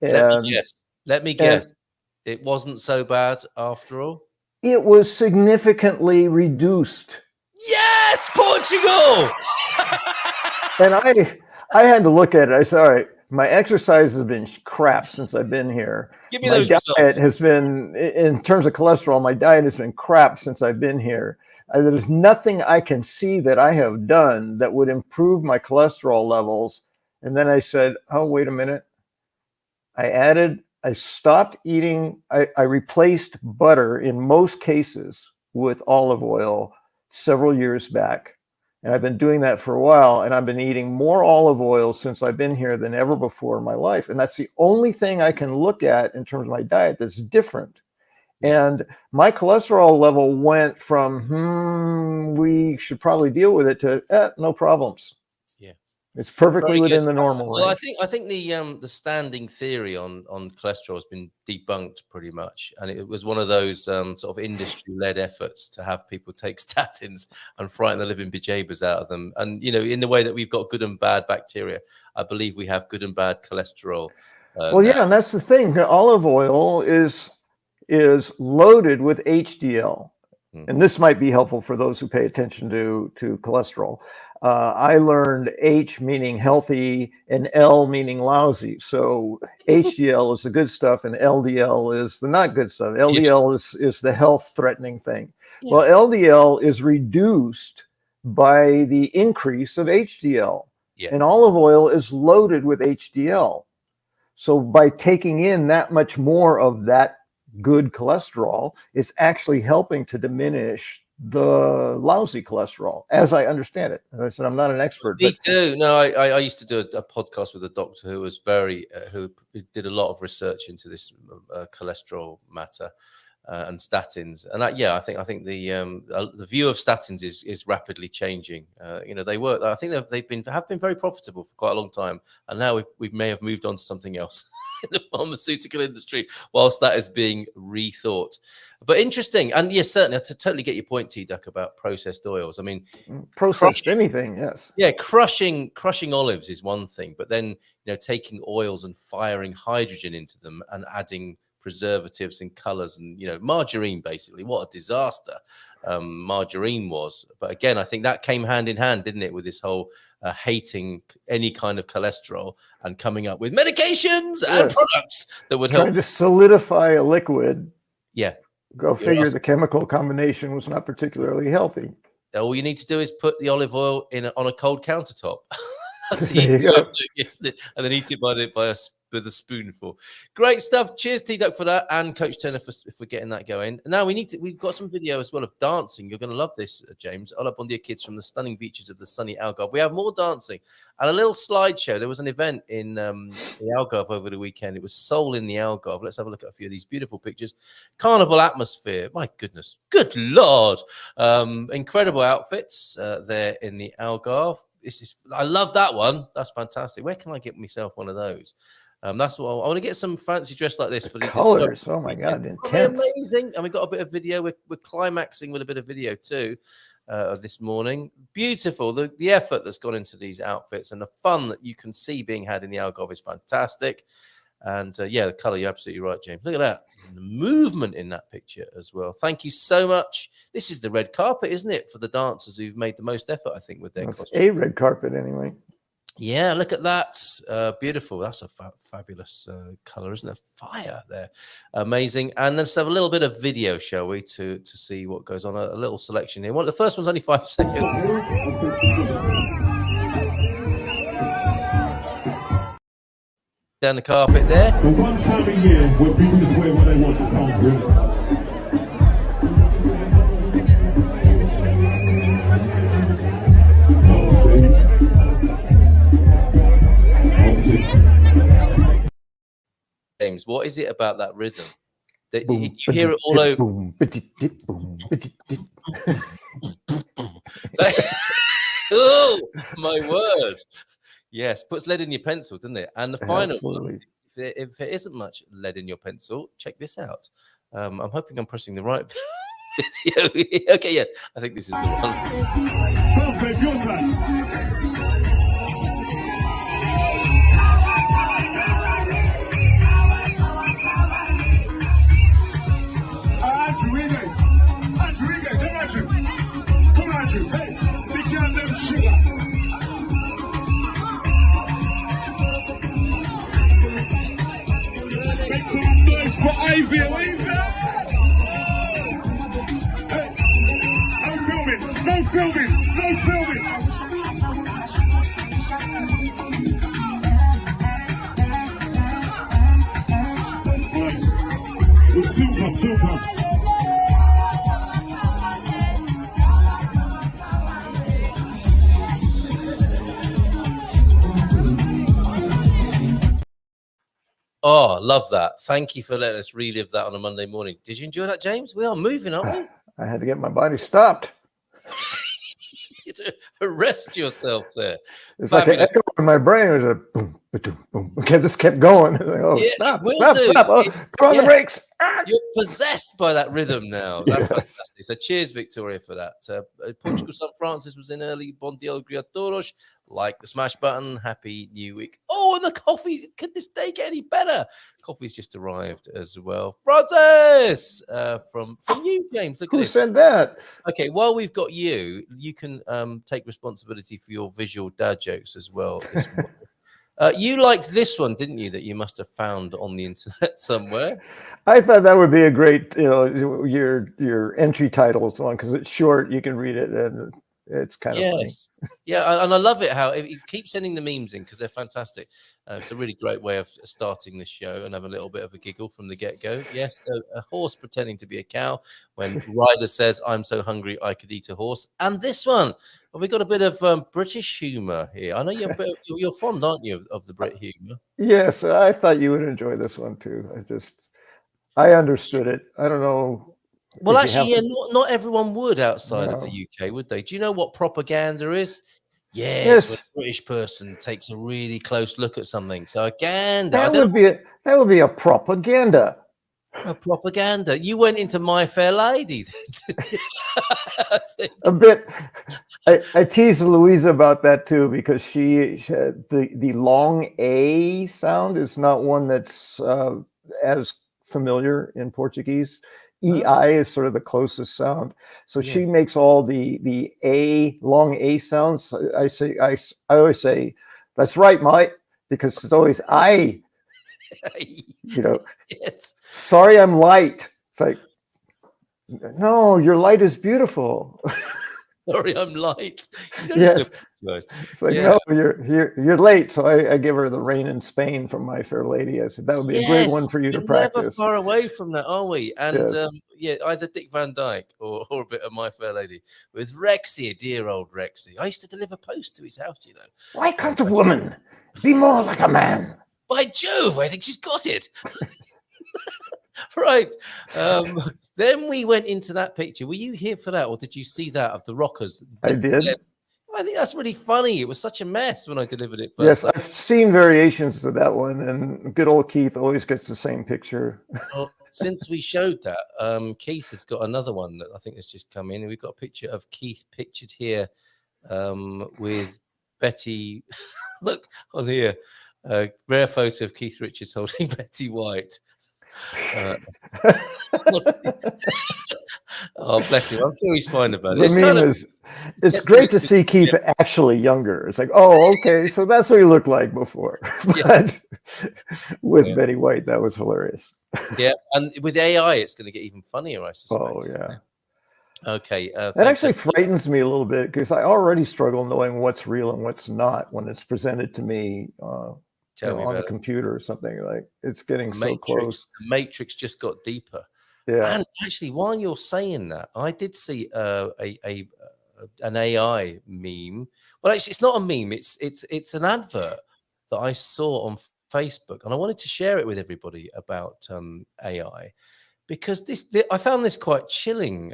Speaker 1: Let me guess. It wasn't so bad after all?
Speaker 4: It was significantly reduced.
Speaker 1: Yes, Portugal!
Speaker 4: And I had to look at it. I said, all right, my exercise has been crap since I've been here.
Speaker 1: Give me
Speaker 4: my
Speaker 1: those
Speaker 4: diet
Speaker 1: results.
Speaker 4: has been, in terms of cholesterol, my diet has been crap since I've been here. There's nothing I can see that I have done that would improve my cholesterol levels. And then I said, oh, wait a minute. I stopped eating. I replaced butter in most cases with olive oil several years back. And I've been doing that for a while, and I've been eating more olive oil since I've been here than ever before in my life. And that's the only thing I can look at in terms of my diet that's different. And my cholesterol level went from, we should probably deal with it to, no problems.
Speaker 1: Yeah.
Speaker 4: It's perfectly within the normal range.
Speaker 1: Well, I think the standing theory on cholesterol has been debunked pretty much, and it was one of those sort of industry-led efforts to have people take statins and frighten the living bejeebers out of them. And in the way that we've got good and bad bacteria, I believe we have good and bad cholesterol.
Speaker 4: Yeah, and that's the thing. Olive oil is loaded with HDL. And this might be helpful for those who pay attention to cholesterol. I learned H meaning healthy and L meaning lousy. So HDL is the good stuff and LDL is the not good stuff. LDL is the health threatening thing. Yeah. Well, LDL is reduced by the increase of HDL. Yeah. And olive oil is loaded with HDL. So by taking in that much more of that good cholesterol, it's actually helping to diminish the lousy cholesterol, as I understand it. As I said, I'm not an expert.
Speaker 1: Me too. No, I used to do a podcast with a doctor who was who did a lot of research into this cholesterol matter and statins. And I think the view of statins is rapidly changing. They work. I think have been very profitable for quite a long time, and now we may have moved on to something else in the pharmaceutical industry, whilst that is being rethought. But interesting, and yes, certainly to totally get your point, T-Duck, about processed oils. I mean,
Speaker 4: processed anything, yes.
Speaker 1: Yeah, crushing olives is one thing, but then taking oils and firing hydrogen into them and adding preservatives and colors and margarine, basically, what a disaster margarine was. But again, I think that came hand in hand, didn't it, with this whole hating any kind of cholesterol and coming up with medications and products that would help.
Speaker 4: Trying to solidify a liquid.
Speaker 1: Yeah.
Speaker 4: Go figure, the chemical combination was not particularly healthy.
Speaker 1: All you need to do is put the olive oil on a cold countertop. That's
Speaker 4: easy way of
Speaker 1: doing it, isn't it? And then eat it by with a spoonful. Great stuff. Cheers, T-Duck, for that, and Coach Turner for getting that going. Now we've got some video as well of dancing. You're going to love this, James. Hola, bon dia, kids, from the stunning beaches of the sunny Algarve. We have more dancing and a little slideshow. There was an event in the Algarve over the weekend. It was Soul in the Algarve. Let's have a look at a few of these beautiful pictures. Carnival atmosphere. My goodness. Good Lord. Incredible outfits there in the Algarve. I love that one. That's fantastic. Where can I get myself one of those? That's what I want to get, some fancy dress like this for the
Speaker 4: colors. Oh my God, intense.
Speaker 1: Amazing. And we've got a bit of video. We're climaxing with a bit of video too this morning. Beautiful. The effort that's gone into these outfits and the fun that you can see being had in the Algarve is fantastic. And yeah, the color, you're absolutely right, James. Look at that. And the movement in that picture as well. Thank you so much. This is the red carpet, isn't it, for the dancers who've made the most effort, I think, with their costume.
Speaker 4: A red carpet, anyway.
Speaker 1: Yeah, look at that. Beautiful. That's a fabulous color, isn't it? Fire there. Amazing. And let's have a little bit of video, shall we, to see what goes on. A little selection here. The first one's only 5 seconds. Down the carpet there.
Speaker 5: The one time a year where people just wear what they want to come through.
Speaker 1: James, what is it about that rhythm? That you hear it all over. Oh, my word. Yes, puts lead in your pencil, doesn't it? And the final one, if there isn't much lead in your pencil, check this out. I'm hoping I'm pressing the right video. Okay, yeah, I think this is the one.
Speaker 5: Perfect, your time. For Ivy, hey, no filming, no filming, no filming. Right. Super.
Speaker 1: Oh, love that. Thank you for letting us relive that on a Monday morning. Did you enjoy that, James? We are moving, aren't we?
Speaker 4: I had to get my body stopped.
Speaker 1: To arrest yourself there.
Speaker 4: It's fabulous. Like an echo in my brain. It was a boom, boom, boom. It just kept going. Like, oh, yeah, stop. Oh, throw on the brakes.
Speaker 1: You're possessed by that rhythm now. That's fantastic. So cheers, Victoria, for that. Portugal St. Francis was in early. Bon dia, todos. Like the smash button. Happy New Week. Oh, and the coffee. Could this day get any better? Coffee's just arrived as well. Francis, from you, James. Look at
Speaker 4: Who said that?
Speaker 1: Okay, while we've got you, you can take responsibility for your visual dad jokes as well. This you liked this one, didn't you? That you must have found on the internet somewhere.
Speaker 4: I thought that would be a great, your entry titles one, because it's short. You can read it, and it's kind of funny.
Speaker 1: Yeah, and I love it how it keeps sending the memes in because they're fantastic. It's a really great way of starting the show and have a little bit of a giggle from the get-go. Yes, so a horse pretending to be a cow when Ryder says, "I'm so hungry I could eat a horse." And this one, well, we've got a bit of British humor here. I know you're fond, aren't you, of the Brit humor?
Speaker 4: Yes, I thought you would enjoy this one too. I understood it. I don't know.
Speaker 1: Well, actually, yeah, not everyone would outside of the UK, would they? Do you know what propaganda is? Yes, when a British person takes a really close look at something. So again,
Speaker 4: that would be a propaganda.
Speaker 1: A propaganda. You went into My Fair Lady.
Speaker 4: A bit. I teased Louisa about that too, because the long A sound is not one that's as familiar in Portuguese. EI is sort of the closest sound. So she makes all the A, long A sounds. I always say, "That's right, Mike," because it's always I.
Speaker 1: Yes.
Speaker 4: Sorry, I'm light. It's like, no, your light is beautiful.
Speaker 1: Sorry, I'm late. You don't
Speaker 4: Yes.
Speaker 1: need to apologize.
Speaker 4: It's like,
Speaker 1: Yeah.
Speaker 4: no, you're late. So I give her the Rain in Spain from My Fair Lady. I said, that would be a great one for you to
Speaker 1: we're never
Speaker 4: practice.
Speaker 1: far away from that, are we? And
Speaker 4: Yes.
Speaker 1: yeah, either Dick Van Dyke or a bit of My Fair Lady with Rexy, dear old Rexy. I used to deliver post to his house, you know.
Speaker 4: Why can't a woman be more like a man?
Speaker 1: By Jove, I think she's got it. Right. Then we went into that picture. Were you here for that, or did you see that of the rockers?
Speaker 4: I did.
Speaker 1: I think that's really funny. It was such a mess when I delivered it first.
Speaker 4: Yes, I've seen variations of that one, and good old Keith always gets the same picture.
Speaker 1: Well, since we showed that, Keith has got another one that I think has just come in. We've got a picture of Keith pictured here with Betty. Look on here, rare photo of Keith Richards holding Betty White. Oh, bless him. I'm sure he's fine about it.
Speaker 4: It's great to see Keith actually younger. It's like, oh, okay, so that's what he looked like before. But with Betty White, that was hilarious.
Speaker 1: Yeah, and with AI, it's going to get even funnier, I suspect.
Speaker 4: Oh, yeah.
Speaker 1: Okay.
Speaker 4: That actually frightens me a little bit because I already struggle knowing what's real and what's not when it's presented to me on the computer or something. Like, it's getting so close.
Speaker 1: The Matrix just got deeper.
Speaker 4: Yeah.
Speaker 1: And actually, while you're saying that, I did see an AI meme. Well, actually, it's not a meme. It's an advert that I saw on Facebook, and I wanted to share it with everybody about AI because I found this quite chilling.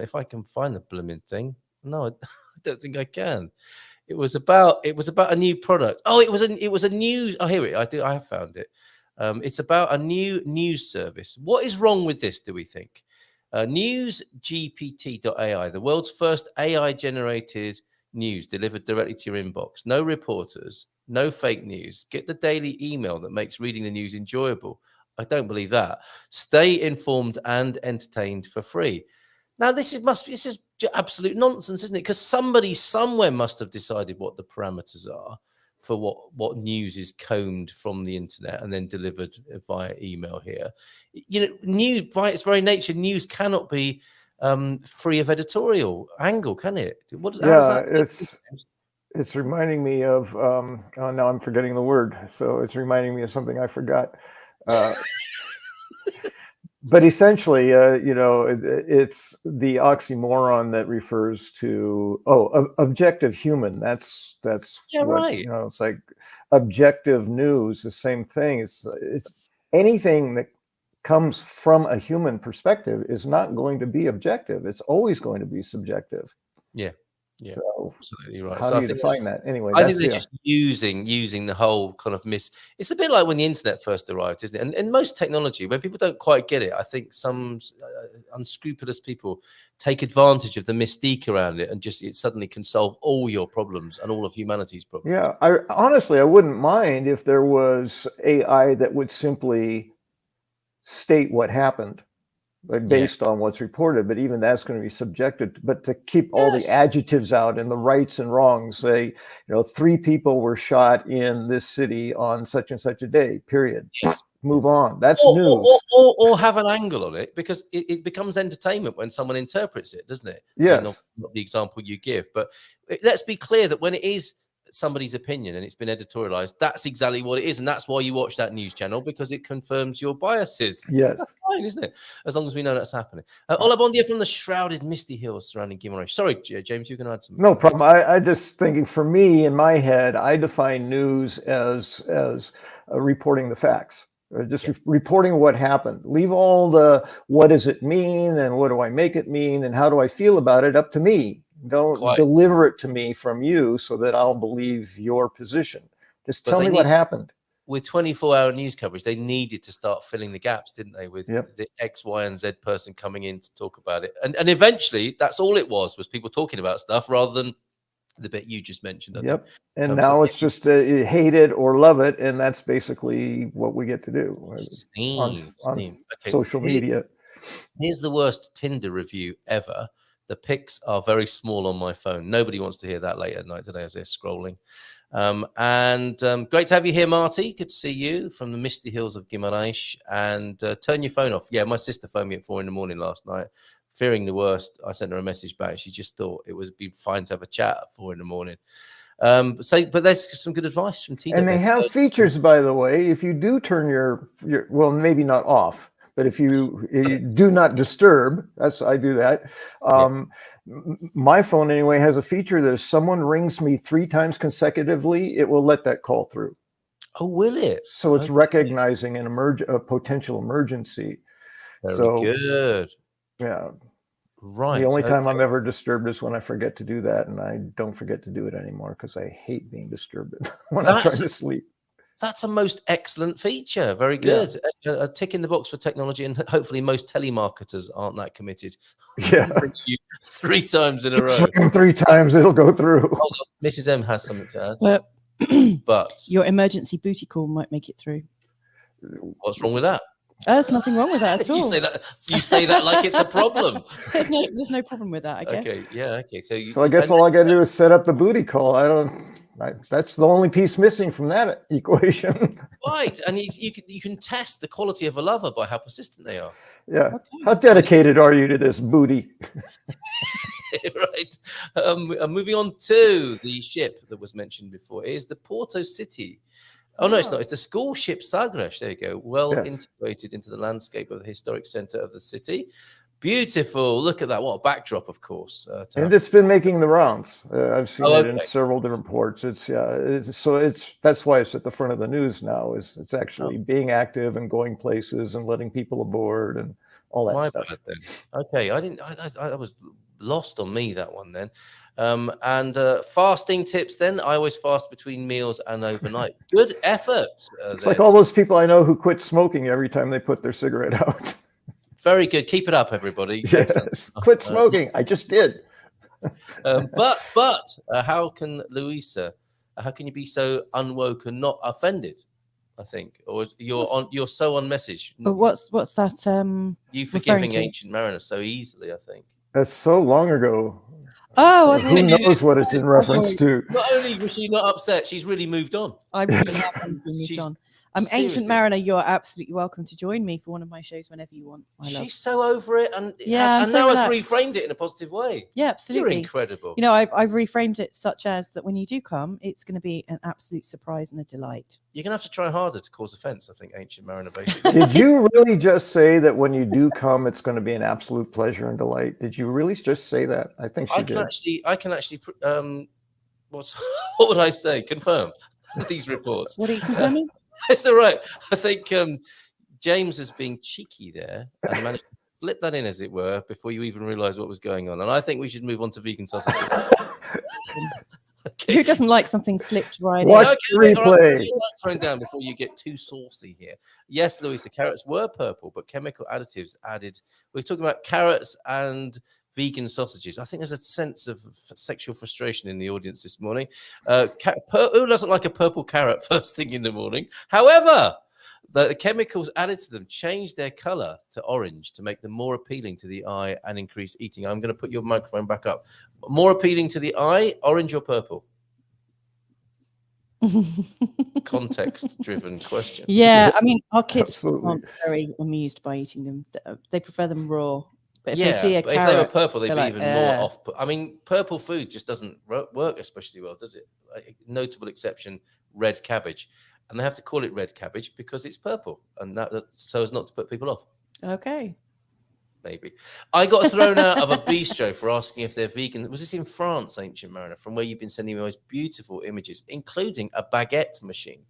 Speaker 1: If I can find the blooming thing, no, I don't think I can. It was about a new product. Oh, it was a news. Oh, here I have found it. It's about a new news service. What is wrong with this, do we think? NewsGPT.ai, the world's first AI-generated news delivered directly to your inbox. No reporters, no fake news. Get the daily email that makes reading the news enjoyable. I don't believe that. Stay informed and entertained for free. Now, this is absolute nonsense, isn't it? Because somebody somewhere must have decided what the parameters are for what news is combed from the internet and then delivered via email here. You know, by its very nature, news cannot be free of editorial angle, can it?
Speaker 4: It's reminding me of now I'm forgetting the word, so it's reminding me of something I forgot. But essentially, it's the oxymoron that refers to objective human. That's
Speaker 1: right.
Speaker 4: It's like objective news. The same thing. It's anything that comes from a human perspective is not going to be objective. It's always going to be subjective.
Speaker 1: Yeah. Yeah,
Speaker 4: so
Speaker 1: absolutely right.
Speaker 4: How do you define that? Anyway,
Speaker 1: I think they're just using the whole kind of It's a bit like when the internet first arrived, isn't it? And most technology, when people don't quite get it, I think some unscrupulous people take advantage of the mystique around it, and it suddenly can solve all your problems and all of humanity's problems.
Speaker 4: Yeah, I wouldn't mind if there was AI that would simply state what happened, based on what's reported, but even that's going to be subjective. But to keep all the adjectives out and the rights and wrongs, say, 3 people were shot in this city on such and such a day, period. Yes. Move on. That's news.
Speaker 1: Or have an angle on it, because it becomes entertainment when someone interprets it, doesn't it?
Speaker 4: Yes.
Speaker 1: Not the example you give, but let's be clear that when it is somebody's opinion and it's been editorialized, that's exactly what it is, and that's why you watch that news channel, because it confirms your biases.
Speaker 4: Yes,
Speaker 1: that's fine, isn't it? As long as we know that's happening. Hola, bon dia from the shrouded misty hills surrounding GuMPers. Sorry, James, you can add something.
Speaker 4: No problem. I just thinking, for me, in my head, I define news as reporting the facts. Reporting what happened. Leave all the what does it mean and what do I make it mean and how do I feel about it up to me. Don't deliver it to me from you so that I'll believe your position. Just tell me what happened.
Speaker 1: With 24-hour news coverage, they needed to start filling the gaps, didn't they? With the X, Y, and Z person coming in to talk about it. And eventually, that's all it was people talking about stuff rather than the bit you just mentioned. I think.
Speaker 4: And now it's just you hate it or love it, and that's basically what we get to do on social media.
Speaker 1: Here's the worst Tinder review ever. The pics are very small on my phone. Nobody wants to hear that late at night today as they're scrolling. Great to have you here, Marty. Good to see you from the misty hills of Guimarães. And turn your phone off. Yeah, my sister phoned me at 4 a.m. last night. fearing the worst, I sent her a message back. She just thought it would be fine to have a chat at 4 a.m. But there's some good advice from TW.
Speaker 4: And they have features, by the way, if you do turn your well, maybe not off, but if you do not disturb, I do that. My phone anyway has a feature that if someone rings me 3 times consecutively, it will let that call through.
Speaker 1: Oh, will it?
Speaker 4: So it's recognizing a potential emergency.
Speaker 1: Very good.
Speaker 4: Yeah.
Speaker 1: Right.
Speaker 4: The only time I'm ever disturbed is when I forget to do that, and I don't forget to do it anymore because I hate being disturbed when I'm trying to sleep.
Speaker 1: That's a most excellent feature. Very good. Yeah. A tick in the box for technology, and hopefully most telemarketers aren't that committed.
Speaker 4: Yeah.
Speaker 1: 3 times in a row.
Speaker 4: 3 times, it'll go through.
Speaker 1: Hold on. Mrs. M has something to add. But
Speaker 3: your emergency booty call might make it through.
Speaker 1: What's wrong with that?
Speaker 3: There's nothing wrong with that at all.
Speaker 1: You say that like it's a problem.
Speaker 3: There's no problem with that, I guess.
Speaker 1: Okay, yeah, okay.
Speaker 4: So I guess all I got to do is set up the booty call. That's the only piece missing from that equation.
Speaker 1: Right, and you can test the quality of a lover by how persistent they are.
Speaker 4: Yeah. Okay. How dedicated are you to this booty?
Speaker 1: Right. Moving on to the ship that was mentioned before. It is the Porto City. Oh, no, it's not. It's the school ship Sagres. There you go. Well integrated into the landscape of the historic center of the city. Beautiful. Look at that. What a backdrop, of course.
Speaker 4: And it's been making the rounds. I've seen it in several different ports. That's why it's at the front of the news now. It's actually being active and going places and letting people aboard and all that stuff.
Speaker 1: Bad, then. Okay, I was lost on me, that one then. Fasting tips then. I always fast between meals and overnight. Good effort.
Speaker 4: It's like all those people I know who quit smoking every time they put their cigarette out.
Speaker 1: Very good. Keep it up, everybody.
Speaker 4: Yes. Quit smoking. I just did.
Speaker 1: But how can Louisa? How can you be so unwoke and not offended? I think, or you're so on message.
Speaker 3: What's that?
Speaker 1: You forgiving Ancient Mariner so easily. I think
Speaker 4: that's so long ago.
Speaker 3: Oh,
Speaker 4: who knows what it's in reference to?
Speaker 1: Not only was she not upset, she's really moved on.
Speaker 3: I really have moved on. Ancient Mariner, you're absolutely welcome to join me for one of my shows whenever you want.
Speaker 1: She's so over it, and
Speaker 3: now
Speaker 1: has reframed it in a positive way.
Speaker 3: Yeah, absolutely.
Speaker 1: You're incredible.
Speaker 3: You know, I've reframed it such as that when you do come, it's going to be an absolute surprise and a delight.
Speaker 1: You're going to have to try harder to cause offense, I think, Ancient Mariner, basically.
Speaker 4: Did you really just say that when you do come, it's going to be an absolute pleasure and delight? Did you really just say that? I think she did.
Speaker 1: I can actually, what would I say? Confirm these reports.
Speaker 3: What are you confirming?
Speaker 1: It's all right. I think James is being cheeky there and managed to slip that in, as it were, before you even realize what was going on. And I think we should move on to vegan sausages.
Speaker 3: Okay. Who doesn't like something slipped right in?
Speaker 4: Watch replay.
Speaker 1: Thrown down before you get too saucy here. Yes, Louise, the carrots were purple, but chemical additives added. We're talking about carrots and vegan sausages. I think there's a sense of sexual frustration in the audience this morning. Who doesn't like a purple carrot first thing in the morning? However, the chemicals added to them change their color to orange to make them more appealing to the eye and increase eating. I'm going to put your microphone back up. More appealing to the eye, orange or purple? Context-driven question.
Speaker 3: Yeah, I mean, our kids aren't very amused by eating them. They prefer them raw. But if they see a carrot,
Speaker 1: if they were purple, they'd be
Speaker 3: like,
Speaker 1: even more off. I mean, purple food just doesn't work especially well, does it? Like, notable exception, red cabbage. And they have to call it red cabbage because it's purple, and that so as not to put people off.
Speaker 3: Okay.
Speaker 1: Maybe. I got thrown out of a bistro for asking if they're vegan. Was this in France, Ancient Mariner, from where you've been sending me the most beautiful images, including a baguette machine?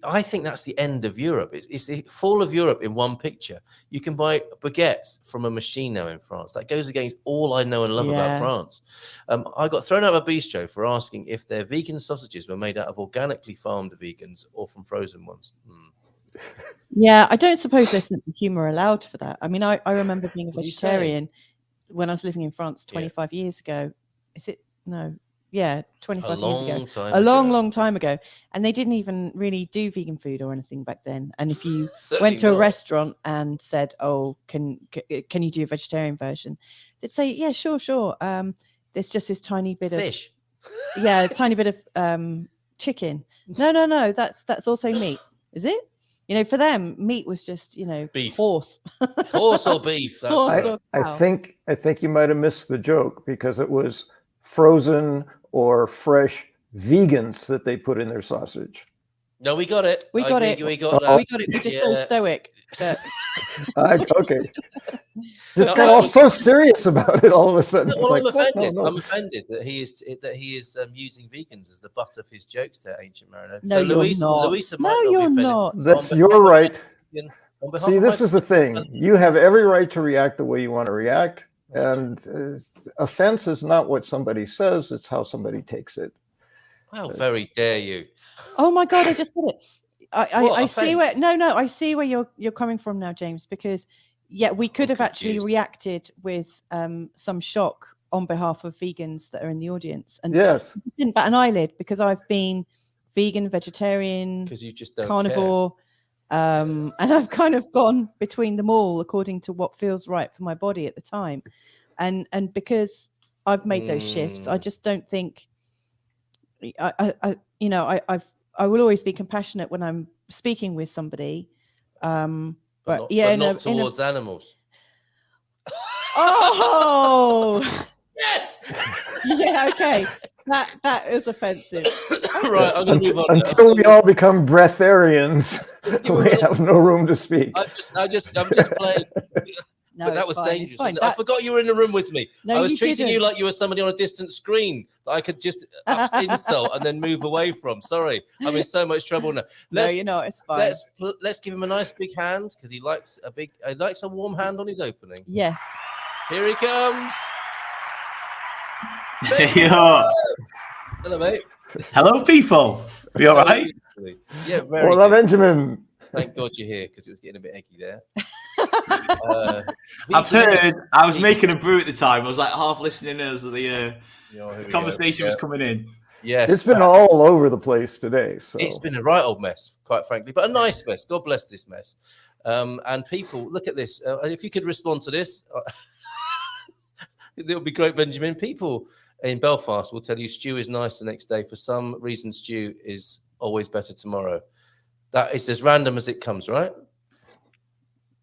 Speaker 1: I think that's the end of Europe. It's the fall of Europe in one picture. You can buy baguettes from a machine now in France. That goes against all I know and love about France. I got thrown out of a bistro for asking if their vegan sausages were made out of organically farmed vegans or from frozen ones.
Speaker 3: Yeah, I don't suppose there's some humor allowed for that. I mean, I remember being a vegetarian when I was living in France 25 years ago. Is it? No. Yeah, 25 years ago. A long time ago. And they didn't even really do vegan food or anything back then. And if you went to a restaurant and said, oh, can you do a vegetarian version? They'd say, yeah, sure. There's just this tiny bit of fish. Yeah, a tiny bit of chicken. No, that's also meat. Is it? You know, for them, meat was just, you know,
Speaker 1: Beef.
Speaker 3: horse.
Speaker 1: Horse or beef. That's
Speaker 3: Horse
Speaker 1: right.
Speaker 3: or
Speaker 4: I
Speaker 3: cow.
Speaker 4: think you might have missed the joke because it was frozen or fresh vegans that they put in their sausage.
Speaker 1: No, we got it.
Speaker 3: We got it.
Speaker 1: We got
Speaker 4: Oh.
Speaker 3: We got it. We're just so stoic. That...
Speaker 4: Okay. Just got all so serious about it all of a sudden.
Speaker 1: Well,
Speaker 4: It's
Speaker 1: I'm
Speaker 4: like,
Speaker 1: offended.
Speaker 4: no.
Speaker 1: I'm offended that he is using vegans as the butt of his jokes there, Ancient Mariner.
Speaker 3: No, you're not.
Speaker 1: Louisa
Speaker 3: No,
Speaker 1: might not
Speaker 3: you're
Speaker 1: be offended.
Speaker 3: not.
Speaker 4: That's your right.
Speaker 1: On behalf
Speaker 4: See,
Speaker 1: of
Speaker 4: this
Speaker 1: my-
Speaker 4: is the thing. You have every right to react the way you want to react. And offense is not what somebody says, it's how somebody takes it.
Speaker 1: How very dare you?
Speaker 3: Oh my God, I just got it. I see where
Speaker 1: offense?
Speaker 3: I see where you're coming from now, James, because we could have actually
Speaker 1: confused.
Speaker 3: reacted with some shock on behalf of vegans that are in the audience. And
Speaker 4: Yes.
Speaker 3: didn't bat an eyelid because I've been vegan, vegetarian,
Speaker 1: Because you just don't
Speaker 3: carnivore, and I've kind of gone between them all according to what feels right for my body at the time. And because I've made those shifts, I just don't think I will always be compassionate when I'm speaking with somebody.
Speaker 1: But not towards animals.
Speaker 3: Oh,
Speaker 1: Yes.
Speaker 3: yeah, okay. That is offensive.
Speaker 1: Right, I'm going to move on.
Speaker 4: Until we all become breatharians, we have no room to speak.
Speaker 1: I'm just playing.
Speaker 3: No,
Speaker 1: But that
Speaker 3: it's
Speaker 1: was
Speaker 3: fine, it's
Speaker 1: dangerous.
Speaker 3: fine.
Speaker 1: Wasn't it? I forgot you were in the room with me.
Speaker 3: No,
Speaker 1: I was
Speaker 3: you
Speaker 1: treating you
Speaker 3: didn't.
Speaker 1: like you were somebody on a distant screen that I could just insult and then move away from. Sorry, I'm in so much trouble now.
Speaker 3: No, you're not. It's fine.
Speaker 1: Let's give him a nice big hand because he likes a warm hand on his opening.
Speaker 3: Yes.
Speaker 1: Here he comes.
Speaker 6: Yo.
Speaker 1: Hello, mate.
Speaker 6: Hello, people. Are you all right?
Speaker 1: Yeah, very
Speaker 4: Hola,
Speaker 1: good.
Speaker 4: Benjamin.
Speaker 1: Thank God you're here because it was getting a bit eggy there.
Speaker 6: I've heard. I was making a brew at the time. I was like half listening as the conversation was coming in.
Speaker 1: Yes,
Speaker 4: It's been all over the place today. So
Speaker 1: it's been a right old mess, quite frankly, but a nice mess. God bless this mess. And people, look at this. If you could respond to this, it would be great, Benjamin. People in Belfast will tell you stew is nice the next day. For some reason, stew is always better tomorrow. That is as random as it comes, right?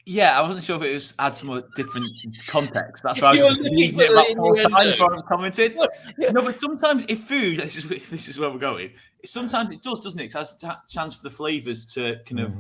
Speaker 6: Yeah, I wasn't sure if it was had some different context. That's why I
Speaker 1: You were
Speaker 6: was
Speaker 1: looking
Speaker 6: reading
Speaker 1: for
Speaker 6: it
Speaker 1: the
Speaker 6: about 4
Speaker 1: innuendo.
Speaker 6: times before I commented.
Speaker 1: Yeah.
Speaker 6: No, but sometimes if food, this is where we're going. Sometimes it does, doesn't it? It has a chance for the flavors to kind of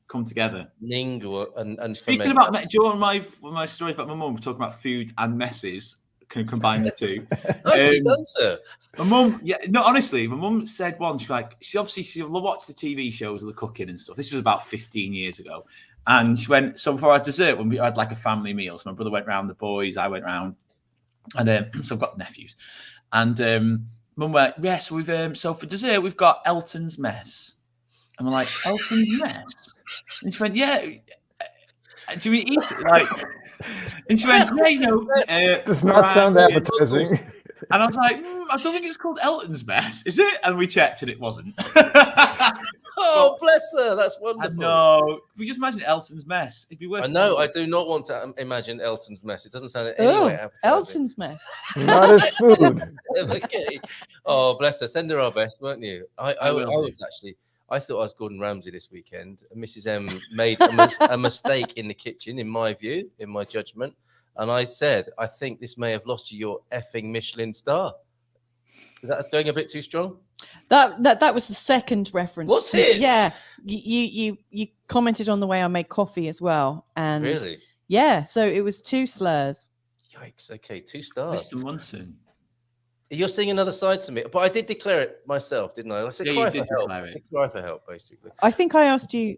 Speaker 6: come together.
Speaker 1: Mingle and
Speaker 6: Speaking
Speaker 1: ferment.
Speaker 6: about, during my stories about my mum, we're talking about food and messes. Can combine the two.
Speaker 1: Nicely done, sir.
Speaker 6: My mum, honestly, my mum said once, she watched the TV shows of the cooking and stuff. This was about 15 years ago. And she went, so for our dessert, when we had like a family meal, so my brother went round, the boys, I went round, and so I've got nephews. And mum went, yes, so for dessert, we've got Elton's mess. And we're like, Elton's mess? And she went, yeah. Do we eat it? Like, and she went,
Speaker 4: does not sound appetizing.
Speaker 6: And I was like, I don't think it's called Elton's mess, is it? And we checked, and it wasn't.
Speaker 1: Oh, bless her. That's wonderful.
Speaker 6: No, if we just imagine Elton's mess, it'd be worth.
Speaker 1: I know. I do not want to imagine Elton's mess. It doesn't sound in any way appetizing.
Speaker 3: Elton's mess.
Speaker 4: Not as food.
Speaker 1: Okay. Oh, bless her. Send her our best, weren't you? I thought I was Gordon Ramsay this weekend. Mrs. M made a mistake in the kitchen, in my view, in my judgment. And I said, I think this may have lost you your effing Michelin star. Is that going a bit too strong?
Speaker 3: That was the second reference.
Speaker 1: Was it?
Speaker 3: Yeah. You commented on the way I make coffee as well. And
Speaker 1: Really?
Speaker 3: yeah, so it was 2 slurs.
Speaker 1: Yikes. Okay, 2 stars.
Speaker 6: Mr. Munson.
Speaker 1: You're seeing another side to me. But I did declare it myself, didn't I? I said
Speaker 6: Yeah, you did declare
Speaker 1: help.
Speaker 6: it.
Speaker 1: Cry for help, basically.
Speaker 3: I think I asked you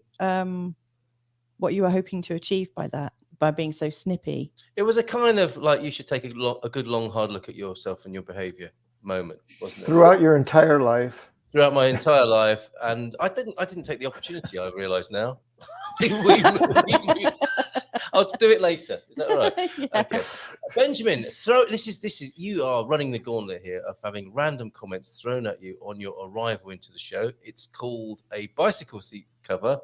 Speaker 3: what you were hoping to achieve by being so snippy.
Speaker 1: It was a kind of like you should take a good, long, hard look at yourself and your behavior moment, wasn't it?
Speaker 4: Throughout your entire life.
Speaker 1: Throughout my entire life, and I didn't take the opportunity. I realise now. I'll do it later. Is that all right?
Speaker 3: Yeah.
Speaker 1: Okay, Benjamin. This is you are running the gauntlet here of having random comments thrown at you on your arrival into the show. It's called a bicycle seat cover.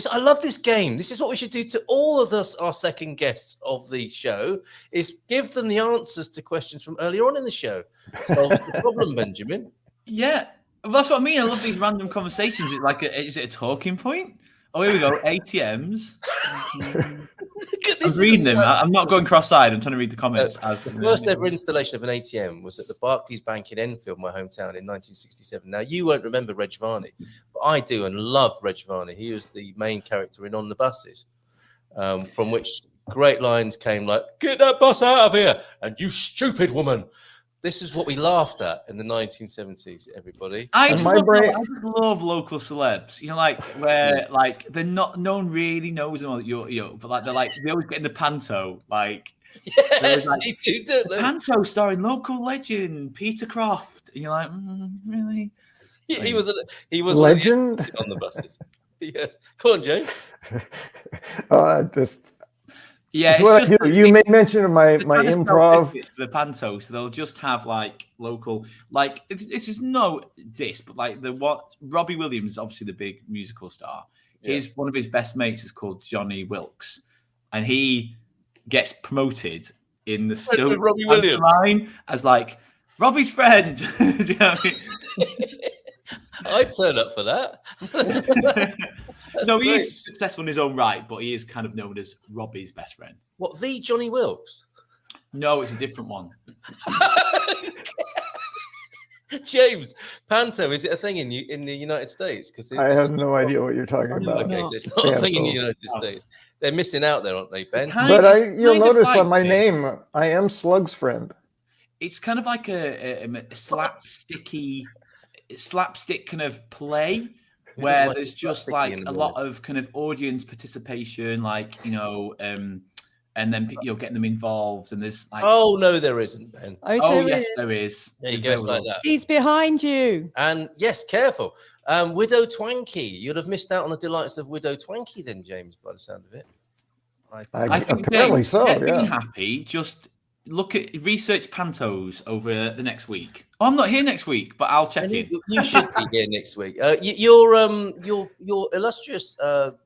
Speaker 1: I love this game. This is what we should do to all of us, our second guests of the show, is give them the answers to questions from earlier on in the show. Solves the problem, Benjamin.
Speaker 6: Yeah, well, that's what I mean. I love these random conversations. It's like, is it a talking point? Oh, here we go. ATMs. I'm
Speaker 1: This
Speaker 6: reading them. I'm not going cross-eyed. I'm trying to read the comments.
Speaker 1: The first ever installation of an ATM was at the Barclays Bank in Enfield, my hometown, in 1967. Now, you won't remember Reg Varney, but I do and love Reg Varney. He was the main character in On the Buses, from which great lines came like, "Get that bus out of here, and you stupid woman." This is what we laughed at in the 1970s, everybody.
Speaker 6: I just love local celebs. You know, like where like they're not, no one really knows them. But like they always get in the panto. Like,
Speaker 1: yes,
Speaker 6: like,
Speaker 1: they do, don't they?
Speaker 6: Panto starring local legend Peter Croft. And you're like, really?
Speaker 1: He was
Speaker 4: legend
Speaker 1: on the buses. Yes, come on, James.
Speaker 6: Yeah,
Speaker 4: it's just you made mention of my improv.
Speaker 6: The panto, so they'll just have like local, like this is no diss, but like what Robbie Williams, obviously the big musical star, one of his best mates is called Johnny Wilkes, and he gets promoted in the still
Speaker 1: Robbie Williams
Speaker 6: line as like Robbie's friend. Do you know what I mean?
Speaker 1: I'd turn up for that.
Speaker 6: No, he's successful in his own right, but he is kind of known as Robbie's best friend.
Speaker 1: What, the Johnny Wilkes?
Speaker 6: No, it's a different one.
Speaker 1: James, panto, is it a thing in the United States? Because
Speaker 4: I have no idea what you're talking about.
Speaker 1: Okay, so it's not a thing in the United States. They're missing out there, aren't they, Ben?
Speaker 4: But you'll notice on my name, I am Slug's friend.
Speaker 6: It's kind of like a slapstick kind of play. Where there's just like a lot of kind of audience participation, like, you know, and then you're getting them involved, and there's like,
Speaker 1: oh no, there isn't, Ben.
Speaker 6: Oh yes, there is.
Speaker 1: There you go, like that.
Speaker 3: He's behind you.
Speaker 1: And yes, careful. Widow Twanky. You'd have missed out on the delights of Widow Twanky, then, James, by the sound of it.
Speaker 4: I think apparently so. Yeah.
Speaker 6: Being happy, just research pantos over the next week. Oh, I'm not here next week, but I'll check in.
Speaker 1: You should be here next week. Your illustrious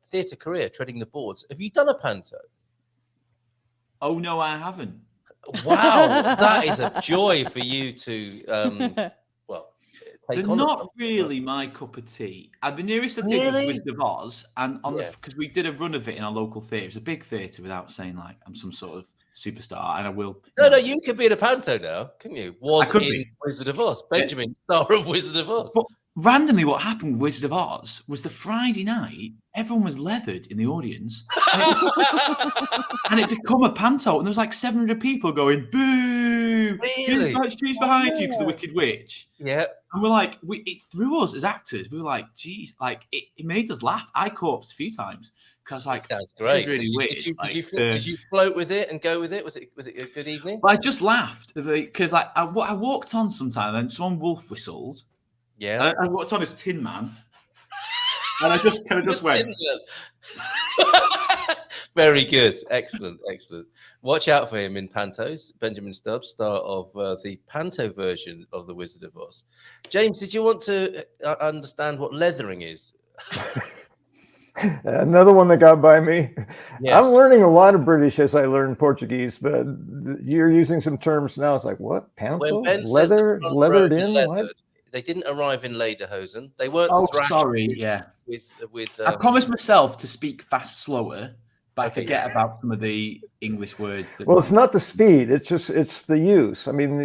Speaker 1: theatre career, treading the boards. Have you done a panto?
Speaker 6: Oh no, I haven't.
Speaker 1: Wow, that is a joy for you to
Speaker 6: they're not really my cup of tea. The nearest I did was Wizard of Oz, and because we did a run of it in our local theatre. It's a big theatre, without saying like I'm some sort of superstar, and I will.
Speaker 1: No, you could be in a panto now, couldn't you? Wizard of Oz, Benjamin, star of Wizard of Oz.
Speaker 6: But randomly, what happened with Wizard of Oz was the Friday night, everyone was leathered in the audience, and it became a panto, and there was like 700 people going boo.
Speaker 1: Really?
Speaker 6: She's behind you because the Wicked Witch.
Speaker 1: Yeah.
Speaker 6: And we're like, it threw us as actors. We were like, geez, like it made us laugh. I corpsed a few times because like,
Speaker 1: sounds great.
Speaker 6: Really weird.
Speaker 1: Did you float with it and go with it? Was it a good evening?
Speaker 6: Well, I just laughed because like I walked on sometime, and then someone wolf whistled.
Speaker 1: Yeah,
Speaker 6: I walked on as Tin Man, and I just kind of just went.
Speaker 1: Very good. Excellent. Watch out for him in pantos. Benjamin Stubbs, star of the panto version of The Wizard of Oz. James, did you want to understand what leathering is?
Speaker 4: Another one that got by me.
Speaker 1: Yes.
Speaker 4: I'm learning a lot of British as I learn Portuguese, but you're using some terms now. It's like, what? Panto? Leathered in? What?
Speaker 1: They didn't arrive in lederhosen. They weren't.
Speaker 6: Oh, sorry. Yeah.
Speaker 1: With
Speaker 6: I promised myself to speak fast, slower. But I forget about some of the English words.
Speaker 4: Well, it's not the speed. It's the use. I mean,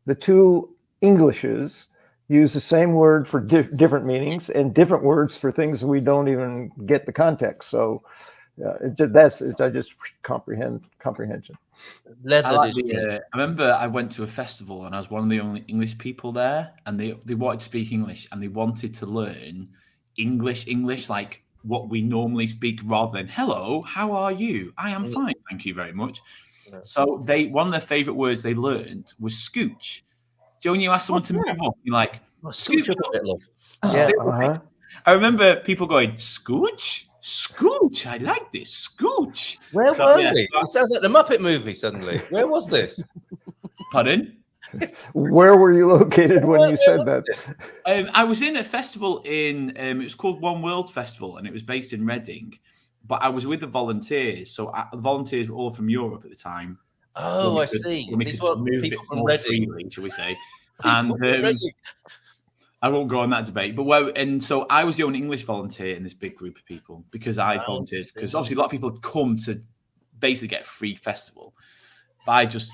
Speaker 4: the two Englishes use the same word for different meanings and different words for things we don't even get the context. So I just comprehension.
Speaker 6: I remember I went to a festival and I was one of the only English people there, and they wanted to speak English and they wanted to learn English, like what we normally speak, rather than hello, how are you? I am fine, thank you very much. Yeah. So one of their favorite words they learned was scooch. So when you ask someone to move up, you're like, scooch up a bit, love.
Speaker 1: Yeah.
Speaker 6: I remember people going, scooch, I like this, scooch.
Speaker 1: Where were we? It sounds like the Muppet movie suddenly. Where was this?
Speaker 6: Pardon?
Speaker 4: Where were you located when you said that?
Speaker 6: I was in a festival it was called One World Festival, and it was based in Reading, but I was with the volunteers. So the volunteers were all from Europe at the time.
Speaker 1: Oh, I see. These were people from Reading,
Speaker 6: freely, shall we say. And I won't go on that debate. But so I was the only English volunteer in this big group of people because I volunteered. Because obviously a lot of people had come to basically get a free festival. But I just,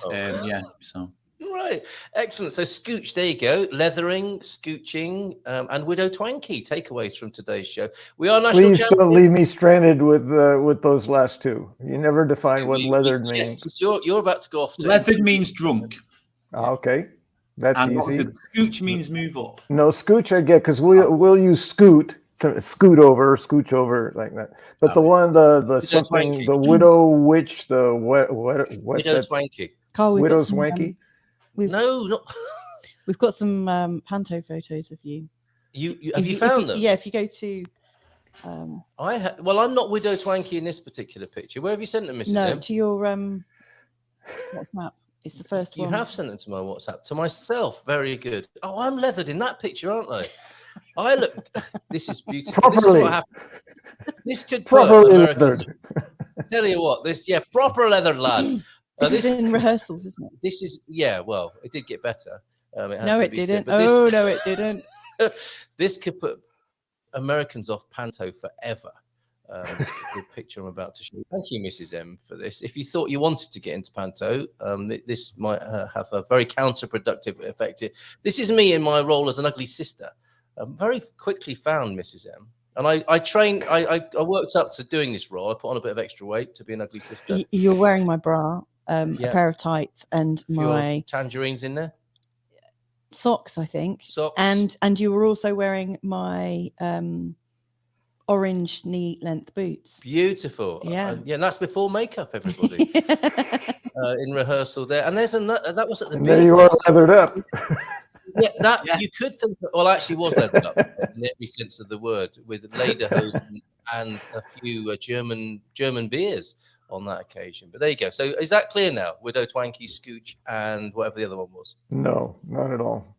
Speaker 6: so.
Speaker 1: Right, excellent. So Scooch, there you go. Leathering, scooching, and Widow Twanky. Takeaways from today's show. We are national
Speaker 4: Please
Speaker 1: champions.
Speaker 4: don't leave me stranded with those last two. You never defined what leathered means.
Speaker 1: Yes, you're about to go off.
Speaker 6: Leathered means drunk.
Speaker 4: Okay, that's easy.
Speaker 6: Scooch means move up.
Speaker 4: No, scooch I get because we'll use scoot to scooch over like that. But the one the something
Speaker 1: Twanky.
Speaker 4: the widow witch the what
Speaker 1: Widow Twanky.
Speaker 3: Carl, we've
Speaker 4: widow
Speaker 3: got some,
Speaker 4: swanky.
Speaker 1: No, not.
Speaker 3: We've got some panto photos of you.
Speaker 1: Have you found them?
Speaker 3: Yeah, if you go to.
Speaker 1: Well, I'm not Widow Twanky in this particular picture. Where have you sent them, Mrs.
Speaker 3: No,
Speaker 1: M?
Speaker 3: to your WhatsApp. It's the first one.
Speaker 1: You have sent them to my WhatsApp. To myself. Very good. Oh, I'm leathered in that picture, aren't I? I look. This is beautiful.
Speaker 4: Properly.
Speaker 1: This is what happened. This could
Speaker 4: Properly
Speaker 1: leathered.
Speaker 4: leathered.
Speaker 1: Tell you what, proper leathered lad.
Speaker 3: This is in rehearsals, isn't it?
Speaker 1: This is well, it did get better.
Speaker 3: No, it didn't. No, it didn't.
Speaker 1: This could put Americans off panto forever. This is the picture I'm about to show you. Thank you, Mrs. M, for this. If you thought you wanted to get into panto, this might have a very counterproductive effect here. This is me in my role as an ugly sister. Very quickly found Mrs. M. And I trained, I worked up to doing this role. I put on a bit of extra weight to be an ugly sister.
Speaker 3: You're wearing my bra, a pair of tights, and my
Speaker 1: tangerines in there.
Speaker 3: Socks, I think.
Speaker 1: Socks.
Speaker 3: And you were also wearing my orange knee length boots.
Speaker 1: Beautiful.
Speaker 3: Yeah.
Speaker 1: And that's before makeup, everybody. In rehearsal there. And there's another, that was at the
Speaker 4: And there you are leathered up.
Speaker 1: You could think I actually was leathered up in every sense of the word, with lederhosen and a few German beers on that occasion. But there you go. So is that clear now? Widow Twanky, Scooch, and whatever the other one was.
Speaker 4: No, not at all.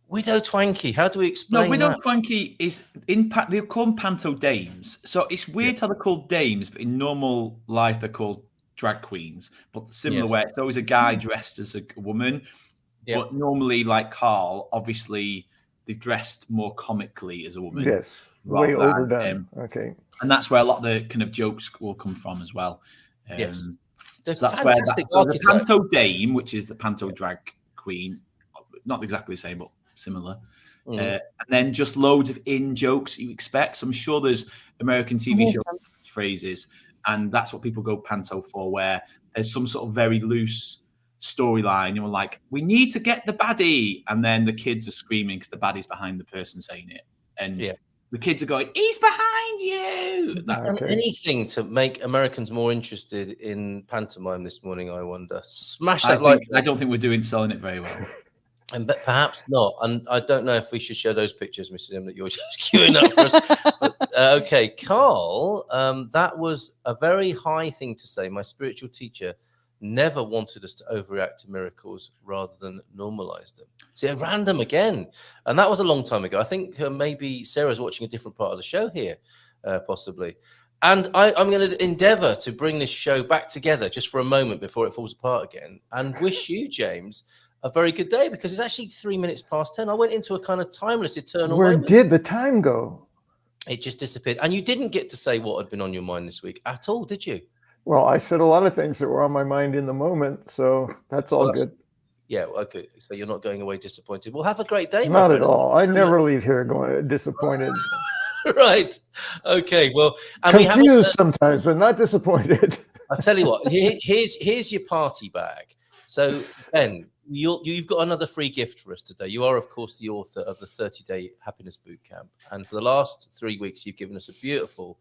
Speaker 1: Widow Twanky. How do we explain?
Speaker 6: No, Widow
Speaker 1: that?
Speaker 6: Twanky is they're called panto dames. So it's weird how they're called dames, but in normal life they're called drag queens. But similar way, it's always a guy dressed as a woman. Yeah. But normally, like Carl, obviously they've dressed more comically as a woman.
Speaker 4: Yes, way overdone. Okay,
Speaker 6: and that's where a lot of the kind of jokes will come from as well.
Speaker 1: Yes,
Speaker 6: so that's where the panto dame, which is the panto drag queen, not exactly the same, but similar. And then just loads of in jokes you expect. So I'm sure there's American TV show phrases, and that's what people go panto for, where there's some sort of very loose storyline. You're like, we need to get the baddie, and then the kids are screaming because the baddie's behind the person saying it, and the kids are going, he's behind you.
Speaker 1: Anything to make Americans more interested in pantomime this morning, I wonder. Smash that like.
Speaker 6: I don't think we're selling it very well.
Speaker 1: And perhaps not. And I don't know if we should show those pictures, Mrs. M, that you're just queuing up for us. But, okay, Carl, that was a very high thing to say. My spiritual teacher never wanted us to overreact to miracles rather than normalize them. See, random again. And that was a long time ago. I think maybe Sarah's watching a different part of the show here, possibly. And I'm going to endeavor to bring this show back together just for a moment before it falls apart again, and wish you, James, a very good day, because it's actually 3 minutes past 10. I went into a kind of timeless, eternal
Speaker 4: Where
Speaker 1: moment.
Speaker 4: did the time go?
Speaker 1: It just disappeared. And you didn't get to say what had been on your mind this week at all, did you?
Speaker 4: Well, I said a lot of things that were on my mind in the moment, so that's all good.
Speaker 1: Yeah, okay. So you're not going away disappointed. Well, have a great day.
Speaker 4: Not at all. I never leave here going disappointed.
Speaker 1: Right. Okay. Well,
Speaker 4: and confused sometimes, but not disappointed.
Speaker 1: I'll tell you what. Here's your party bag. So, Ben, you've got another free gift for us today. You are, of course, the author of the 30-day Happiness Bootcamp, and for the last 3 weeks, you've given us a beautiful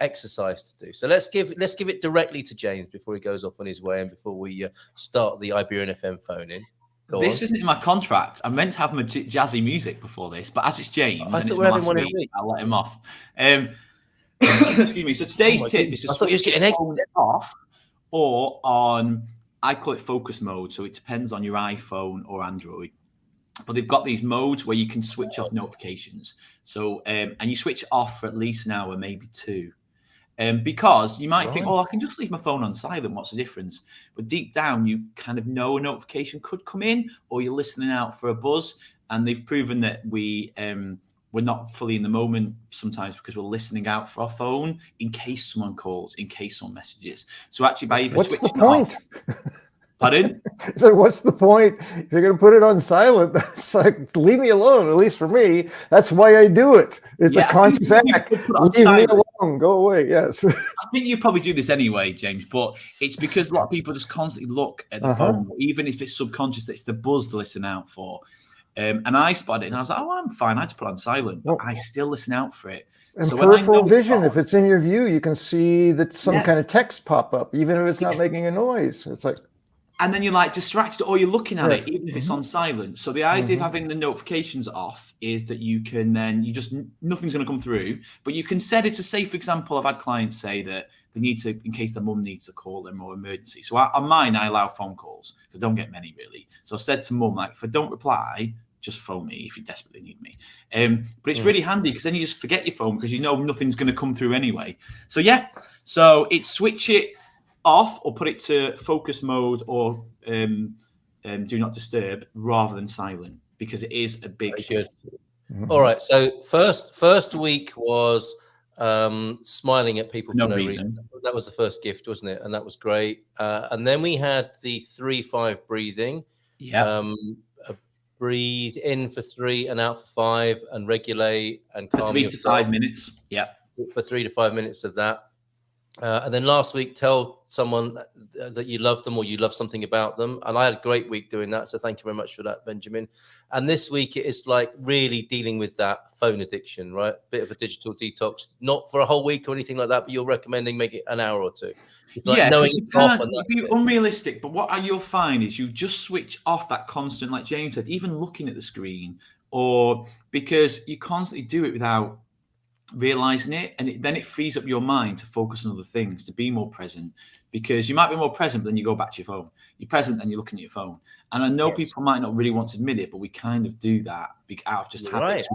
Speaker 1: exercise to do. So let's give it directly to James before he goes off on his way, and before we start the Iberian FM phone in.
Speaker 6: This isn't in my contract. I meant to have my jazzy music before this, but as it's James,
Speaker 1: I
Speaker 6: and
Speaker 1: thought
Speaker 6: it's
Speaker 1: we're having one
Speaker 6: week,
Speaker 1: every week.
Speaker 6: I'll let him off. Excuse me. So today's tip is to switch your phone off, or on, I call it focus mode. So it depends on your iPhone or Android. But they've got these modes where you can switch off notifications. So, and you switch off for at least an hour, maybe two. Because you might think, oh, I can just leave my phone on silent. What's the difference? But deep down, you kind of know a notification could come in, or you're listening out for a buzz. and they've proven that we're not fully in the moment sometimes because we're listening out for our phone in case someone calls, in case someone messages. So actually, by either switching it off. Pardon?
Speaker 4: So what's the point? If you're going to put it on silent, that's like, leave me alone. At least for me, that's why I do it. It's a conscious act. Leave me alone. Go away. Yes.
Speaker 6: I think you probably do this anyway, James, but it's because a lot of people just constantly look at the phone, even if it's subconscious, it's the buzz to listen out for. And I spotted it and I was like, oh, I'm fine. I just put it on silent, but I still listen out for it.
Speaker 4: And so peripheral vision, if it's in your view, you can see that some kind of text pop up, even if it's not making a noise. It's like,
Speaker 6: and then you're like distracted or you're looking at it, even if it's on silent. So the idea of having the notifications off is that you can then, nothing's going to come through, but you can set it to say, for example, I've had clients say that they need to, in case their mum needs to call them or emergency. So on mine, I allow phone calls because I don't get many really. So I said to mum, like, if I don't reply, just phone me if you desperately need me. But it's really handy because then you just forget your phone because you know nothing's going to come through anyway. So so it's switch it off or put it to focus mode or do not disturb rather than silent because it is a big shift.
Speaker 1: All right. So first week was smiling at people for no reason. That was the first gift, wasn't it? And that was great. And then we had the 3-5 breathing. Breathe in for 3 and out for 5 and regulate and calm
Speaker 6: for 3 to 5 minutes.
Speaker 1: For 3 to 5 minutes of that. And then last week, tell someone that you love them or you love something about them. And I had a great week doing that. So thank you very much for that, Benjamin. And this week it is like really dealing with that phone addiction, right? Bit of a digital detox, not for a whole week or anything like that, but you're recommending make it an hour or 2.
Speaker 6: Like knowing it's off and that's be unrealistic. But what you'll find is you just switch off that constant, like James said, even looking at the screen, or because you constantly do it without realizing it, and then it frees up your mind to focus on other things, to be more present, because you might be more present, but then you go back to your phone. You're present and you're looking at your phone. And I know people might not really want to admit it, but we kind of do that out of just habit.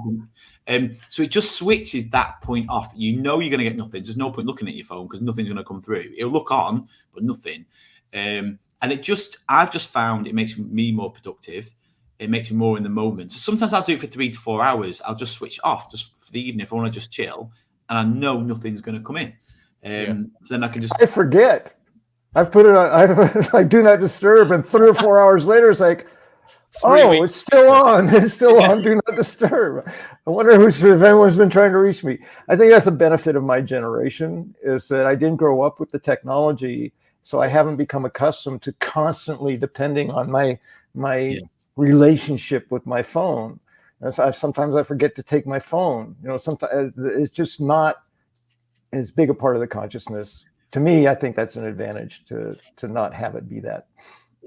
Speaker 6: So it just switches that point off. You know you're going to get nothing. There's no point looking at your phone because nothing's going to come through. It'll look on, but nothing. And I've just found it makes me more productive. It makes me more in the moment. So sometimes I'll do it for 3 to 4 hours. I'll just switch off just for the evening if I want to just chill, and I know nothing's going to come in. So then I can just.
Speaker 4: I forget. I've put it on. I do not disturb, and 3 or 4 hours later, it's like, it's still on. It's still on. Do not disturb. I wonder if anyone's been trying to reach me. I think that's a benefit of my generation is that I didn't grow up with the technology, so I haven't become accustomed to constantly depending on my relationship with my phone. And so sometimes I forget to take my phone. Sometimes it's just not as big a part of the consciousness. To me, I think that's an advantage to not have it be that.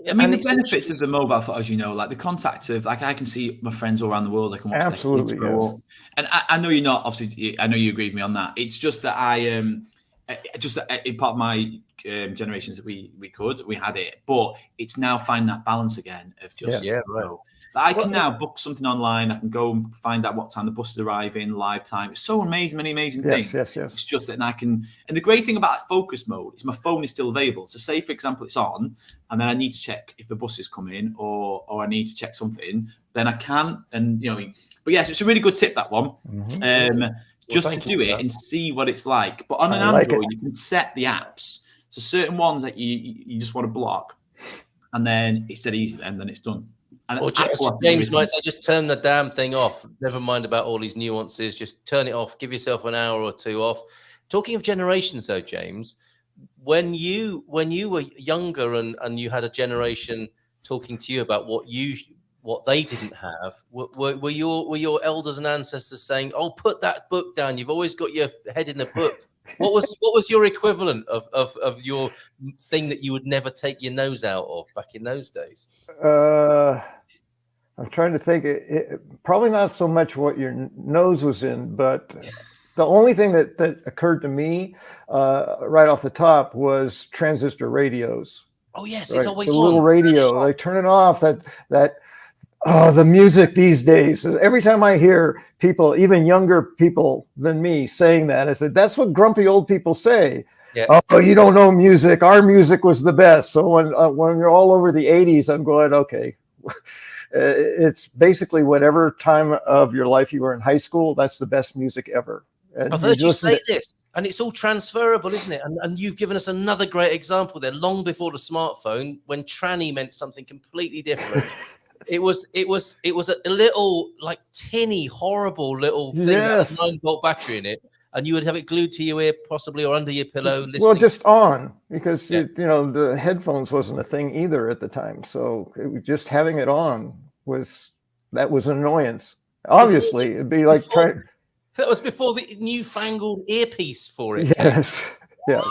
Speaker 6: I mean, the benefits of the mobile phone, as you know, like the contact of, like I can see my friends all around the world. I can watch their kids grow up. And I know you're not, obviously, I know you agree with me on that. It's just that just in part of my generations that we had it, but it's now find that balance again of just I can now book something online. I can go and find out what time the bus is arriving, live time. It's so amazing, many amazing things.
Speaker 4: Yes.
Speaker 6: It's just that I can, and the great thing about focus mode is my phone is still available. So say, for example, it's on, and then I need to check if the bus is coming, or I need to check something, then I can, and but yes, it's a really good tip, that one. Just to do it and see what it's like. But on an Android, you can set the apps. So certain ones that you just want to block, and then it's dead easy, and then it's done.
Speaker 1: Or James might say, just turn the damn thing off. Never mind about all these nuances. Just turn it off. Give yourself an hour or 2 off. Talking of generations, though, James, when you were younger and you had a generation talking to you about what they didn't have, were your elders and ancestors saying, "Oh, put that book down. You've always got your head in a book." What was your equivalent of your thing that you would never take your nose out of back in those days?
Speaker 4: I'm trying to think. Probably not so much what your nose was in, but the only thing that occurred to me right off the top was transistor radios.
Speaker 1: Oh yes, it's always
Speaker 4: the little radio. Like turn it off. The music these days. Every time I hear people, even younger people than me, saying that, I said, that's what grumpy old people say. Yeah. Oh, you don't know music. Our music was the best. So when you're all over the 80s, I'm going, okay, It's basically whatever time of your life you were in high school, that's the best music ever. And
Speaker 1: I've heard you say this, and it's all transferable, isn't it? And you've given us another great example there. Long before the smartphone, when tranny meant something completely different, it was a little like tinny, horrible little thing that had a 9-volt battery in it, and you would have it glued to your ear, possibly, or under your pillow.
Speaker 4: Well, just on, because the headphones wasn't a thing either at the time, so just having it on was an annoyance. Obviously, it'd be like trying.
Speaker 1: That was before the newfangled earpiece for it.
Speaker 4: Yes. Yeah.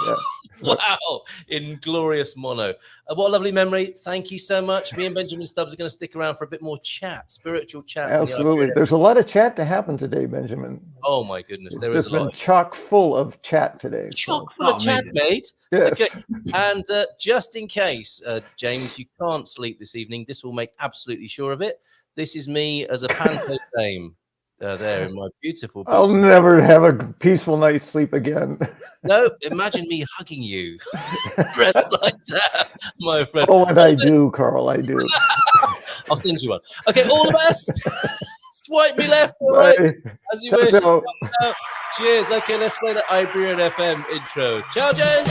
Speaker 1: Wow. In glorious mono. What a lovely memory. Thank you so much. Me and Benjamin Stubbs are going to stick around for a bit more chat, spiritual chat.
Speaker 4: Absolutely. There's a lot of chat to happen today, Benjamin.
Speaker 1: Oh, my goodness.
Speaker 4: There is a lot. Chock full of chat today.
Speaker 1: Chock full of chat, mate.
Speaker 4: Yes.
Speaker 1: Okay. And just in case, James, you can't sleep this evening, this will make absolutely sure of it. This is me as a panto dame. There in my beautiful boots.
Speaker 4: I'll never have a peaceful night's sleep again.
Speaker 1: No, imagine me hugging you dressed like that, my friend.
Speaker 4: Oh, and I do, Carl, I do.
Speaker 1: I'll send you one. Okay, all the best. Swipe me left or right, as you wish. Cheers. Okay, let's play the Iberian FM intro. Ciao, James.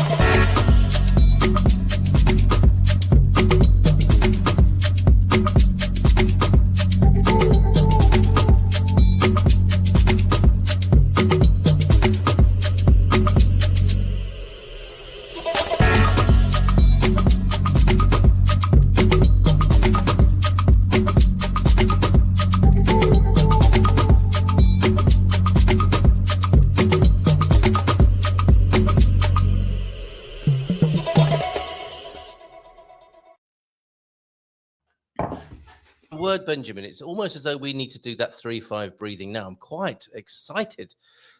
Speaker 1: Word, Benjamin, it's almost as though we need to do that 3-5 breathing now. I'm quite excited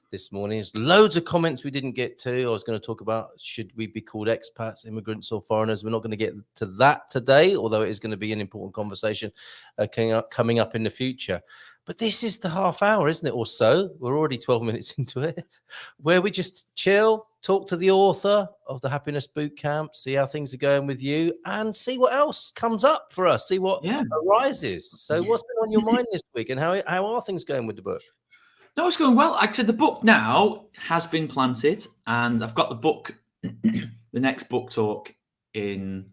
Speaker 1: this morning. There's loads of comments we didn't get to. I was going to talk about, should we be called expats, immigrants, or foreigners? We're not going to get to that today, although it is going to be an important conversation coming up in the future. But this is the half hour, isn't it? Or so. We're already 12 minutes into it, where we just chill, talk to the author of the Happiness Bootcamp, see how things are going with you, and see what else comes up for us, see what arises. So what's been on your mind this week, and how are things going with the book?
Speaker 6: No, it's going well. Like I said, the book now has been planted, and I've got the book, the next book talk in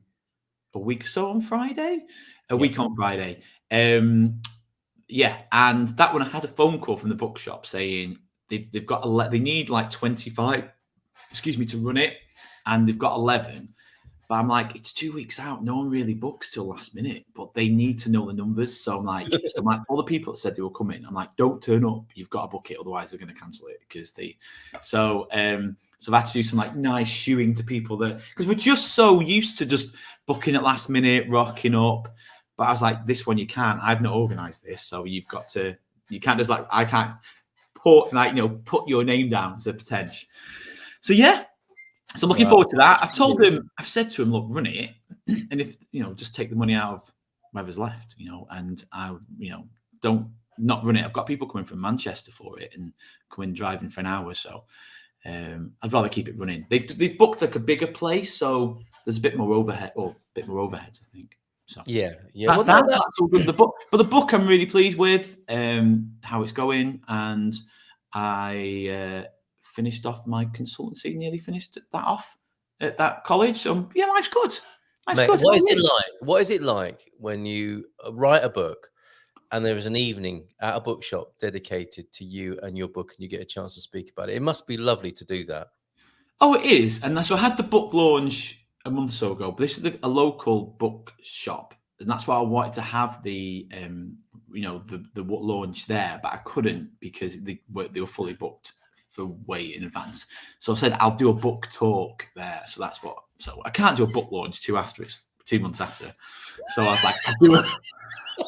Speaker 6: a week or so on Friday, week on Friday. And that one I had a phone call from the bookshop saying they've got they need like 25, to run it, and they've got 11. But I'm like, it's 2 weeks out. No one really books till last minute, but they need to know the numbers. So I'm like, all the people that said they were coming, I'm like, don't turn up. You've got to book it, otherwise they're going to cancel it because So I've had to do some like nice shoeing to people because we're just so used to just booking at last minute, rocking up. But I was like, this one you can't. I've not organised this, so you've got to. You can't just like I can't put your name down as a potential. So so I'm looking forward to that. I've said to him, look, run it, and if just take the money out of whatever's left, and I don't not run it. I've got people coming from Manchester for it and coming driving for an hour, so I'd rather keep it running. They've booked like a bigger place, so there's a bit more overhead overheads, I think. So that's all good. The book I'm really pleased with how it's going, and I finished off my consultancy, nearly finished that off at that college. So life's good.
Speaker 1: Mate, good. What is it like when you write a book and there is an evening at a bookshop dedicated to you and your book, and you get a chance to speak about it? It must be lovely to do that.
Speaker 6: Oh, it is. And so I had the book launch a month or so ago, but this is a local book shop, and that's why I wanted to have the launch there, but I couldn't because they were fully booked for way in advance. So I said I'll do a book talk there. So I can't do a book launch 2 months after. So I was like,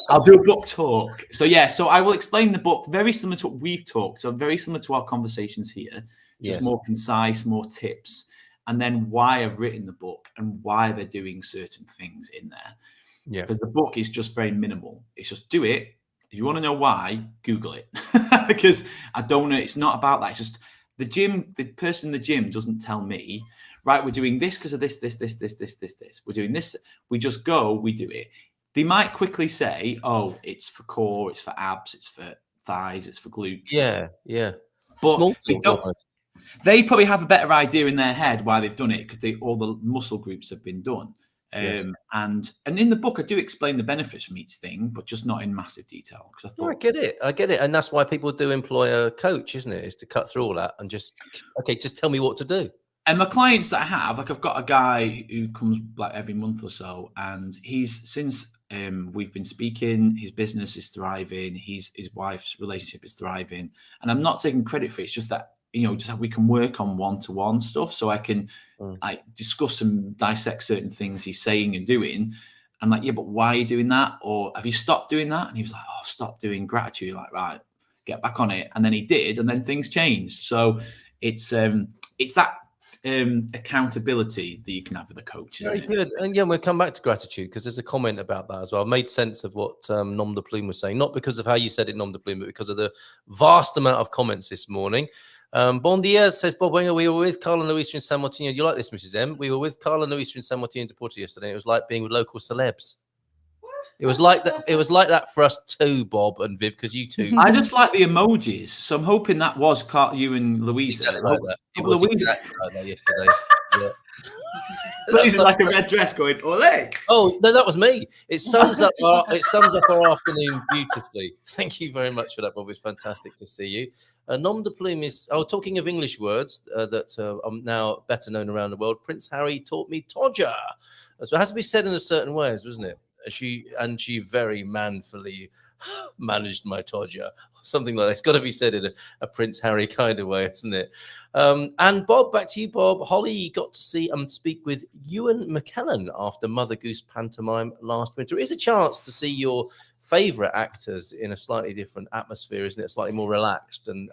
Speaker 6: I'll do a book talk. So I will explain the book very similar to what we've talked. So very similar to our conversations here, just more concise, more tips. And then why I've written the book and why they're doing certain things in there. Yeah. Because the book is just very minimal. It's just do it. If you want to know why, Google it. Because I don't know. It's not about that. It's just the person in the gym doesn't tell me, right, we're doing this because of this. We're doing this. We just go, we do it. They might quickly say, "Oh, it's for core, it's for abs, it's for thighs, it's for glutes."
Speaker 1: Yeah.
Speaker 6: But
Speaker 1: Small
Speaker 6: they
Speaker 1: things,
Speaker 6: don't.
Speaker 1: almost.
Speaker 6: They probably have a better idea in their head why they've done it because all the muscle groups have been done.
Speaker 1: Yes.
Speaker 6: And in the book, I do explain the benefits from each thing, but just not in massive detail. Because
Speaker 1: I get it, and that's why people do employ a coach, isn't it? Is to cut through all that and just tell me what to do.
Speaker 6: And my clients that I have, like I've got a guy who comes like every month or so, and he's since we've been speaking, his business is thriving, his wife's relationship is thriving, and I'm not taking credit for it. It's just that just how we can work on one-to-one stuff, so I can discuss and dissect certain things he's saying and doing. I'm like, yeah, but why are you doing that? Or have you stopped doing that? And he was like, oh, stop doing gratitude. Like, right, get back on it. And then he did, and then things changed. So it's that accountability that you can have with a coach. Isn't
Speaker 1: Very good. And yeah, we'll come back to gratitude because there's a comment about that as well. I made sense of what Nom de Plume was saying, not because of how you said it, Nom de Plume, but because of the vast amount of comments this morning. Bon dia, says Bob Wenger. We were with Carl and Luisa in San Martino. Do you like this, Mrs. M? We were with Carl and Luisa in San Martino de Porto yesterday. It was like being with local celebs. It was like that. It was like that for us too, Bob and Viv, because you two.
Speaker 6: I just like the emojis, so I'm hoping that was you and Louisa.
Speaker 1: Exactly like that. It was exactly like that yesterday. Yeah.
Speaker 6: That's like a red dress going, ole.
Speaker 1: Oh no, that was me. It sums up our afternoon beautifully. Thank you very much for that, Bob. It's fantastic to see you. Nom de plume is talking of English words that are now better known around the world. Prince Harry taught me Todger. So it has to be said in a certain way, wasn't it? She very manfully managed my Todger. Something like that. It's got to be said in a Prince Harry kind of way, isn't it? And Bob, back to you, Bob. Holley got to see and speak with Ewan McKellen after Mother Goose pantomime last winter. It is a chance to see your favourite actors in a slightly different atmosphere, isn't it? Slightly more relaxed and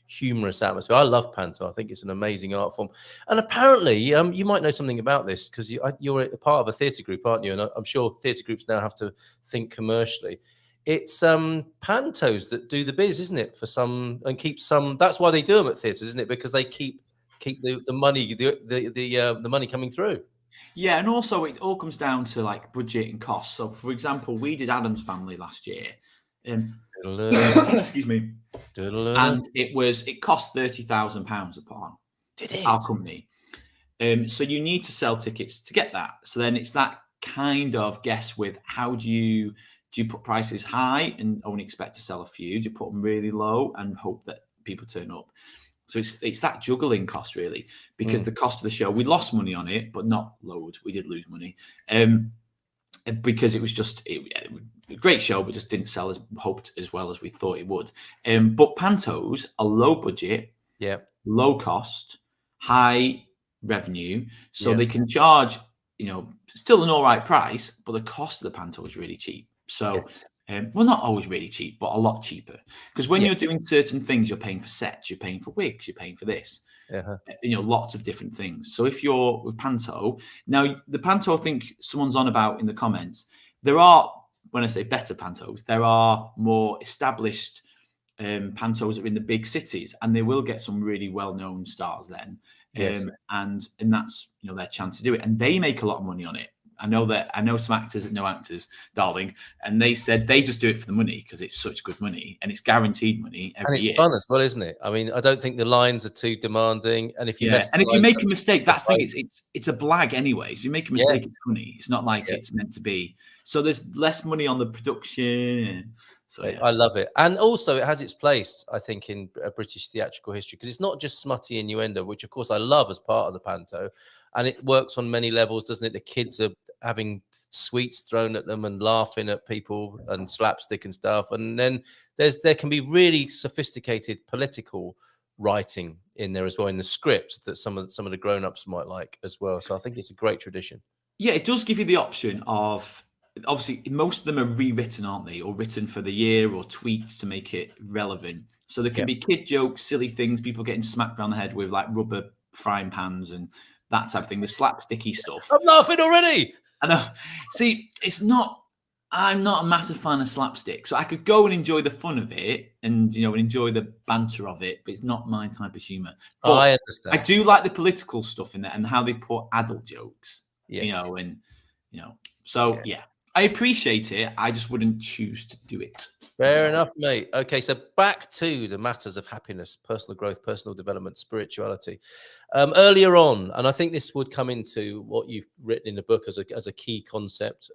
Speaker 1: humorous atmosphere. I love panto. I think it's an amazing art form. And apparently, you might know something about this because you're a part of a theatre group, aren't you? And I'm sure theatre groups now have to think commercially. It's pantos that do the biz, isn't it? For some and keep some. That's why they do them at theatres, isn't it? Because they keep the money the money coming through.
Speaker 6: Yeah, and also it all comes down to like budget and cost. So, for example, we did Adam's Family last year. Excuse me. And it cost £30,000 a put on.
Speaker 1: Did it?
Speaker 6: Our company. So you need to sell tickets to get that. So then it's that kind of guess with how do you put prices high and only expect to sell a few? Do you put them really low and hope that people turn up? So it's that juggling cost really, because the cost of the show, we lost money on it, but not loads. We did lose money. Because it was just a great show, but just didn't sell as hoped as well as we thought it would. But pantos are low budget, low cost, high revenue, so they can charge, still an all right price, but the cost of the panto is really cheap. So, well, not always really cheap, but a lot cheaper. Because when you're doing certain things, you're paying for sets, you're paying for wigs, you're paying for this. Lots of different things. So if you're with panto, now the panto, I think someone's on about in the comments, there are, when I say better pantos, there are more established pantos that are in the big cities, and they will get some really well-known stars then. And that's their chance to do it, and they make a lot of money on it. I know some actors that know actors, darling, and they said they just do it for the money because it's such good money and it's guaranteed money every year.
Speaker 1: And it's fun as well, isn't it? I mean, I don't think the lines are too demanding, and if you
Speaker 6: make a mistake, that's the thing. It's a blag anyway. If you make a mistake, it's funny. It's not like it's meant to be. So there's less money on the production. So
Speaker 1: I love it, and also it has its place, I think, in British theatrical history because it's not just smutty innuendo, which of course I love as part of the panto, and it works on many levels, doesn't it? The kids are having sweets thrown at them and laughing at people and slapstick and stuff, and then there can be really sophisticated political writing in there as well in the script that some of the grown-ups might like as well. So I think it's a great tradition.
Speaker 6: Yeah, it does give you the option of. Obviously, most of them are rewritten, aren't they? Or written for the year or tweaked to make it relevant. So there can be kid jokes, silly things, people getting smacked around the head with like rubber frying pans and that type of thing, the slapsticky stuff.
Speaker 1: I'm laughing already.
Speaker 6: I know. See, I'm not a massive fan of slapstick. So I could go and enjoy the fun of it and, enjoy the banter of it, but it's not my type of humour. But
Speaker 1: I understand.
Speaker 6: I do like the political stuff in there and how they put adult jokes, So, yeah. I appreciate it. I just wouldn't choose to do it.
Speaker 1: Fair enough, mate. Okay, so back to the matters of happiness, personal growth, personal development, spirituality. Earlier on, and I think this would come into what you've written in the book as a key concept.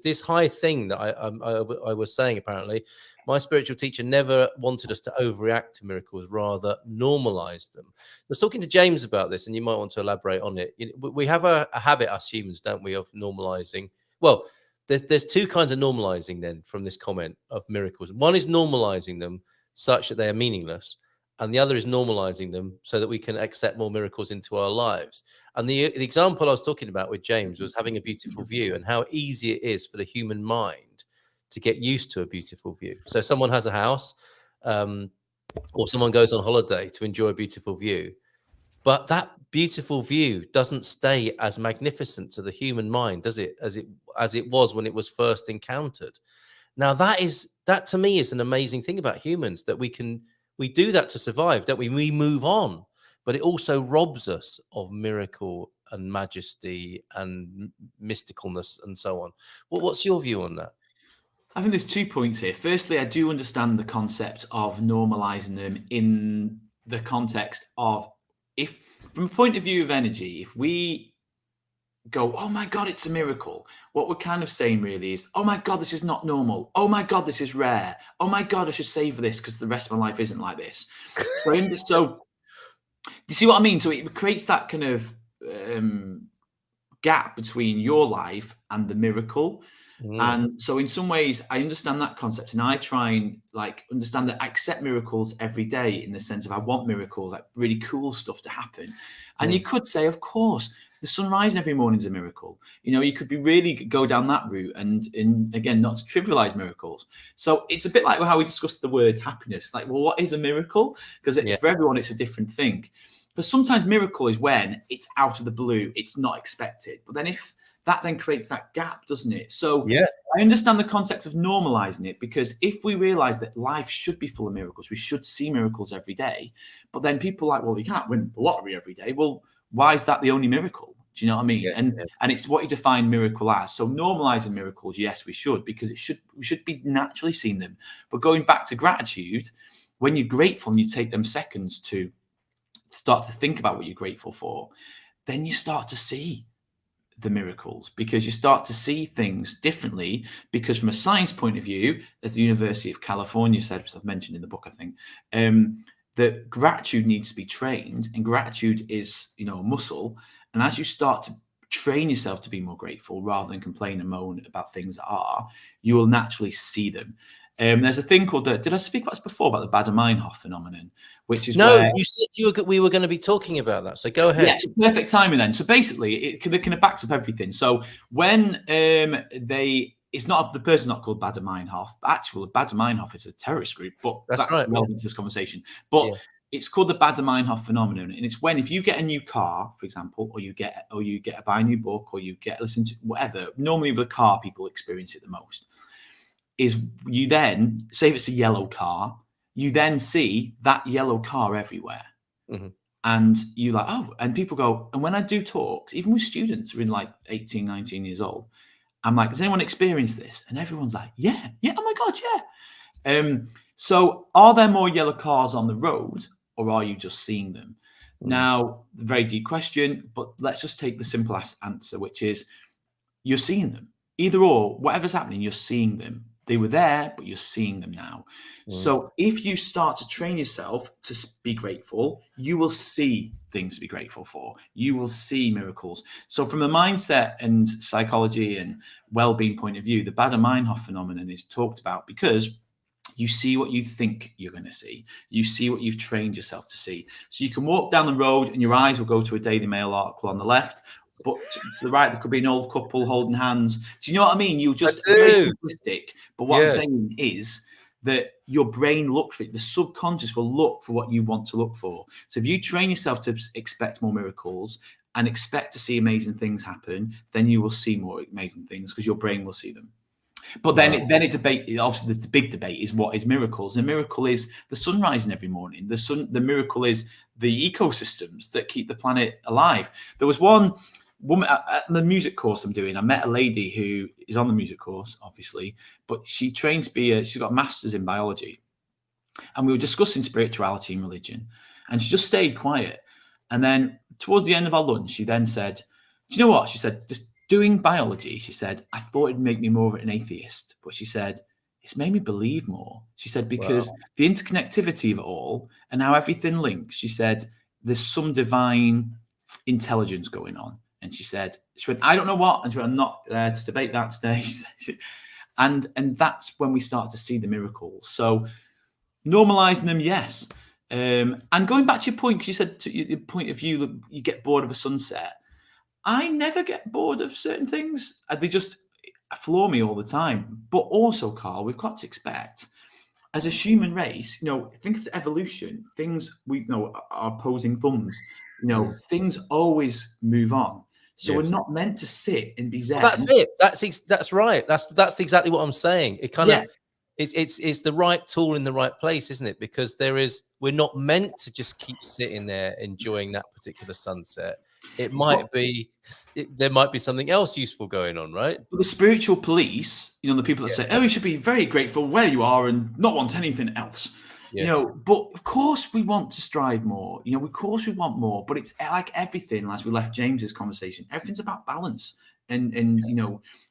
Speaker 1: This high thing that I was saying, apparently, my spiritual teacher never wanted us to overreact to miracles, rather normalize them. I was talking to James about this, and you might want to elaborate on it. We have a habit, us humans, don't we, of normalizing. Well, there's two kinds of normalizing then from this comment of miracles. One is normalizing them such that they are meaningless, and the other is normalizing them so that we can accept more miracles into our lives. And the example I was talking about with James was having a beautiful view and how easy it is for the human mind to get used to a beautiful view. So someone has a house, or someone goes on holiday to enjoy a beautiful view, but that beautiful view doesn't stay as magnificent to the human mind, does it? As it was when it was first encountered. Now that to me is an amazing thing about humans, that we do that to survive, don't we? We move on, but it also robs us of miracle and majesty and mysticalness and so on. What's your view on that?
Speaker 6: I think there's 2 points here. Firstly, I do understand the concept of normalizing them in the context of, if from a point of view of energy, if we go, oh my God, it's a miracle, what we're kind of saying really is, oh my God, this is not normal. Oh my God, this is rare. Oh my God, I should savor this because the rest of my life isn't like this. So you see what I mean? So it creates that kind of gap between your life and the miracle. And so in some ways, I understand that concept, and I try and understand that I accept miracles every day, in the sense of I want miracles, like really cool stuff to happen. And you could say, of course, the sun rising every morning is a miracle. You could really go down that route, and again, not to trivialize miracles. So it's a bit like how we discussed the word happiness. Like, well, what is a miracle? Because for everyone, it's a different thing. But sometimes miracle is when it's out of the blue, it's not expected. But then that then creates that gap, doesn't it? So I understand the context of normalizing it, because if we realize that life should be full of miracles, we should see miracles every day. But then people are like, well, you can't win the lottery every day. Well, why is that the only miracle? Do you know what I mean?
Speaker 1: Yes,
Speaker 6: and it's what you define miracle as. So normalizing miracles, yes, we should, because we should be naturally seeing them. But going back to gratitude, when you're grateful and you take them seconds to start to think about what you're grateful for, then you start to see the miracles, because you start to see things differently. Because from a science point of view, as the University of California said, which I've mentioned in the book, I think, that gratitude needs to be trained, and gratitude is, a muscle. And as you start to train yourself to be more grateful rather than complain and moan about things that are, you will naturally see them. There's a thing called did I speak about this before, about the Baader-Meinhof phenomenon, which is
Speaker 1: you said we were going to be talking about that. So go ahead.
Speaker 6: Yeah, perfect timing then. So basically, it kind of backs up everything. So when it's not, the person's not called Baader-Meinhof. Actually, Baader-Meinhof is a terrorist group, but that's right, relevant to this conversation. But it's called the Baader-Meinhof phenomenon, and it's when, if you get a new car, for example, or you buy a new book, or you listen to whatever. Normally with a car, people experience it the most. Is you then, say if it's a yellow car, you then see that yellow car everywhere. And you like, oh, and people go, and when I do talks, even with students who are in 18, 19 years old, I'm like, has anyone experienced this? And everyone's like, yeah, oh my God, yeah. So are there more yellow cars on the road, or are you just seeing them? Now, very deep question, but let's just take the simple answer, which is you're seeing them. Either or, whatever's happening, you're seeing them. They were there, but you're seeing them now. So if you start to train yourself to be grateful, you will see things to be grateful for. You will see miracles. So from a mindset and psychology and well-being point of view, the Baader-Meinhof phenomenon is talked about because you see what you think you're going to see. You see what you've trained yourself to see. So you can walk down the road and your eyes will go to a Daily Mail article on the left, but to the right, there could be an old couple holding hands. Do you know what I mean? You just very simplistic. But what I'm saying is that your brain looks for it. The subconscious will look for what you want to look for. So if you train yourself to expect more miracles and expect to see amazing things happen, then you will see more amazing things because your brain will see them. But then it debate. Obviously, the big debate is what is miracles. And a miracle is the sun rising every morning. The miracle is the ecosystems that keep the planet alive. There was one woman at the music course I'm doing. I met a lady who is on the music course, obviously, but she trained to be she's got a master's in biology. And we were discussing spirituality and religion, and she just stayed quiet. And then towards the end of our lunch, she then said, do you know what? She said, just doing biology, she said, I thought it'd make me more of an atheist. But she said, it's made me believe more. She said, because the interconnectivity of it all and how everything links, she said, there's some divine intelligence going on. And she went, I don't know what. And she went, I'm not there to debate that today. And that's when we start to see the miracles. So normalizing them, yes. And going back to your point, because you said to your point of view that you get bored of a sunset. I never get bored of certain things. They just floor me all the time. But also, Carl, we've got to expect, as a human race, think of the evolution. Things we are opposing thumbs. Things always move on. So we're not meant to sit and be zen.
Speaker 1: Well, that's it. That's right. That's exactly what I'm saying. It kind of. It's the right tool in the right place, isn't it? Because we're not meant to just keep sitting there enjoying that particular sunset. It might be there might be something else useful going on, right?
Speaker 6: But the spiritual police, the people that say, "Oh, you should be very grateful where you are and not want anything else."
Speaker 1: Yes.
Speaker 6: But of course we want to strive more. Of course we want more. But it's like everything. As we left James's conversation, everything's about balance, and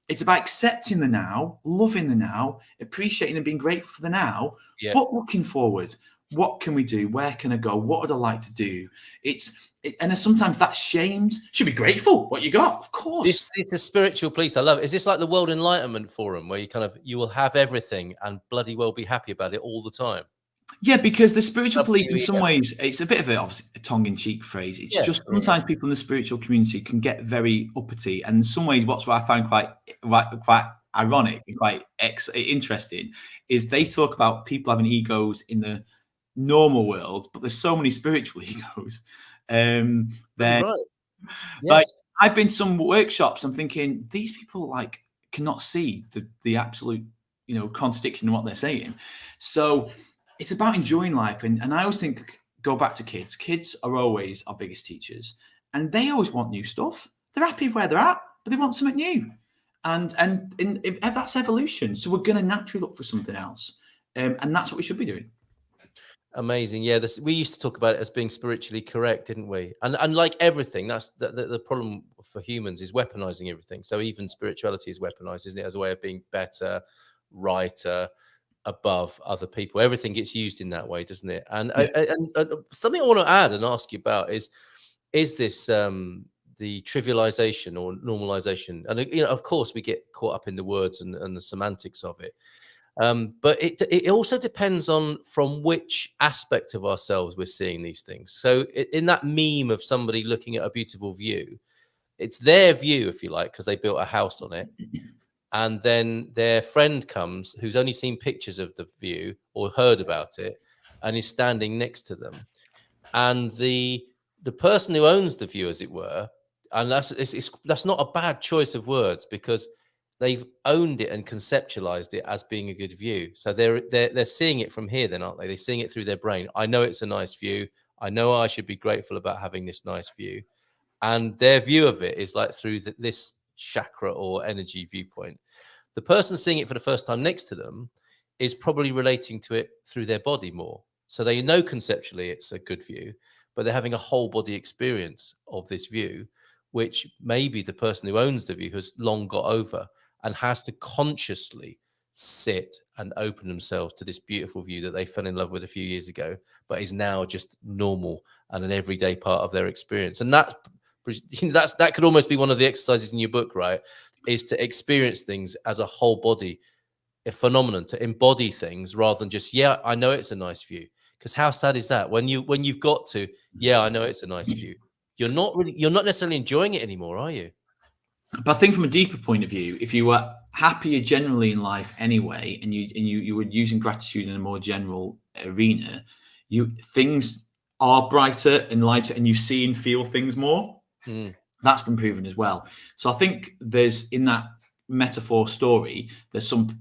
Speaker 6: it's about accepting the now, loving the now, appreciating and being grateful for the now, but looking forward. What can we do? Where can I go? What would I like to do? And sometimes that's shamed. Should be grateful what you got, of course.
Speaker 1: It's a spiritual police. I love it. Is this like the World Enlightenment Forum where you will have everything and bloody well be happy about it all the time?
Speaker 6: Yeah, because the spiritual police, in some ways, it's a bit of obviously a tongue-in-cheek phrase. It's just sometimes people in the spiritual community can get very uppity, and in some ways, what I find quite ironic and quite interesting is they talk about people having egos in the normal world, but there's so many spiritual egos. Like I've been to some workshops. I'm thinking these people cannot see the absolute contradiction in what they're saying. So it's about enjoying life. And I always think, go back to kids. Kids are always our biggest teachers. And they always want new stuff. They're happy where they're at, but they want something new. And that's evolution. So we're going to naturally look for something else. And that's what we should be doing.
Speaker 1: Amazing. Yeah, we used to talk about it as being spiritually correct, didn't we? And like everything, that's the problem for humans is weaponizing everything. So even spirituality is weaponized, isn't it, as a way of being better, righter, above other people. Everything gets used in that way, doesn't it? And something I want to add and ask you about is this the trivialization or normalization? And of course, we get caught up in the words and the semantics of it. But it also depends on from which aspect of ourselves we're seeing these things. So in that meme of somebody looking at a beautiful view, it's their view, if you like, because they built a house on it. And then their friend comes who's only seen pictures of the view or heard about it and is standing next to them. And the person who owns the view, as it were, and that's not a bad choice of words because they've owned it and conceptualized it as being a good view. So they're seeing it from here then, aren't they? They're seeing it through their brain. I know it's a nice view. I know I should be grateful about having this nice view. And their view of it is like through this chakra or energy viewpoint. The person seeing it for the first time next to them is probably relating to it through their body more. So they know conceptually it's a good view, but they're having a whole body experience of this view, which maybe the person who owns the view has long got over and has to consciously sit and open themselves to this beautiful view that they fell in love with a few years ago, but is now just normal and an everyday part of their experience. And that could almost be one of the exercises in your book, right? Is to experience things as a whole body, a phenomenon, to embody things rather than just, yeah, I know it's a nice view. Because how sad is that when you've got to, yeah, I know it's a nice view. You're not necessarily enjoying it anymore, are you?
Speaker 6: But I think from a deeper point of view, if you were happier generally in life anyway, and you were using gratitude in a more general arena, things are brighter and lighter, and you see and feel things more. That's been proven as well. So I think there's in that metaphor story, there's some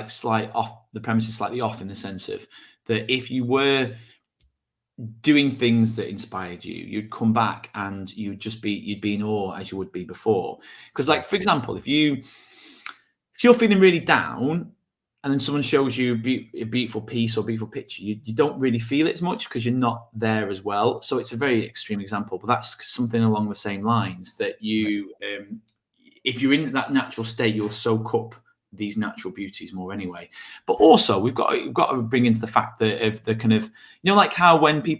Speaker 6: slight off. The premise is slightly off in the sense of that if you were doing things that inspired you, you'd come back and you'd be in awe as you would be before. Because, like, for example, if you're feeling really down and then someone shows you a beautiful piece or beautiful picture, you don't really feel it as much because you're not there as well. So it's a very extreme example, but that's something along the same lines, that you, if you're in that natural state, you'll soak up these natural beauties more anyway. But also we've got to bring into the fact that of the kind of, you know, like how when a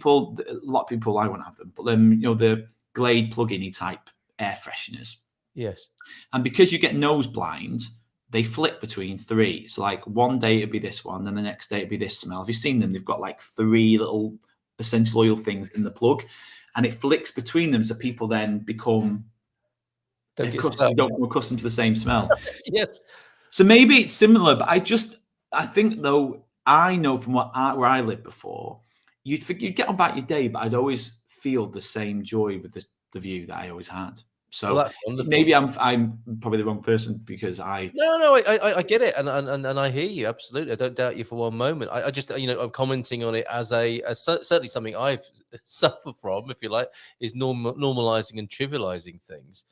Speaker 6: lot of people, I won't have them, but then, you know, the Glade plug-in type air fresheners.
Speaker 1: Yes.
Speaker 6: And because you get nose blind, they flip between three. So like one day it'd be this one, then the next day it'd be this smell. Have you seen them? They've got like 3 little essential oil things in the plug, and it flicks between them, so people then become don't become accustomed to the same smell.
Speaker 1: Yes.
Speaker 6: So maybe it's similar, but I think though, I know from where I lived before, you'd get on about your day, but I'd always feel the same joy with the view that I always had. So maybe I'm probably the wrong person because I
Speaker 1: get it, and I hear you absolutely. I don't doubt you for one moment. I just, you know, I'm commenting on it as certainly something I've suffered from, if you like, is normalizing and trivializing things,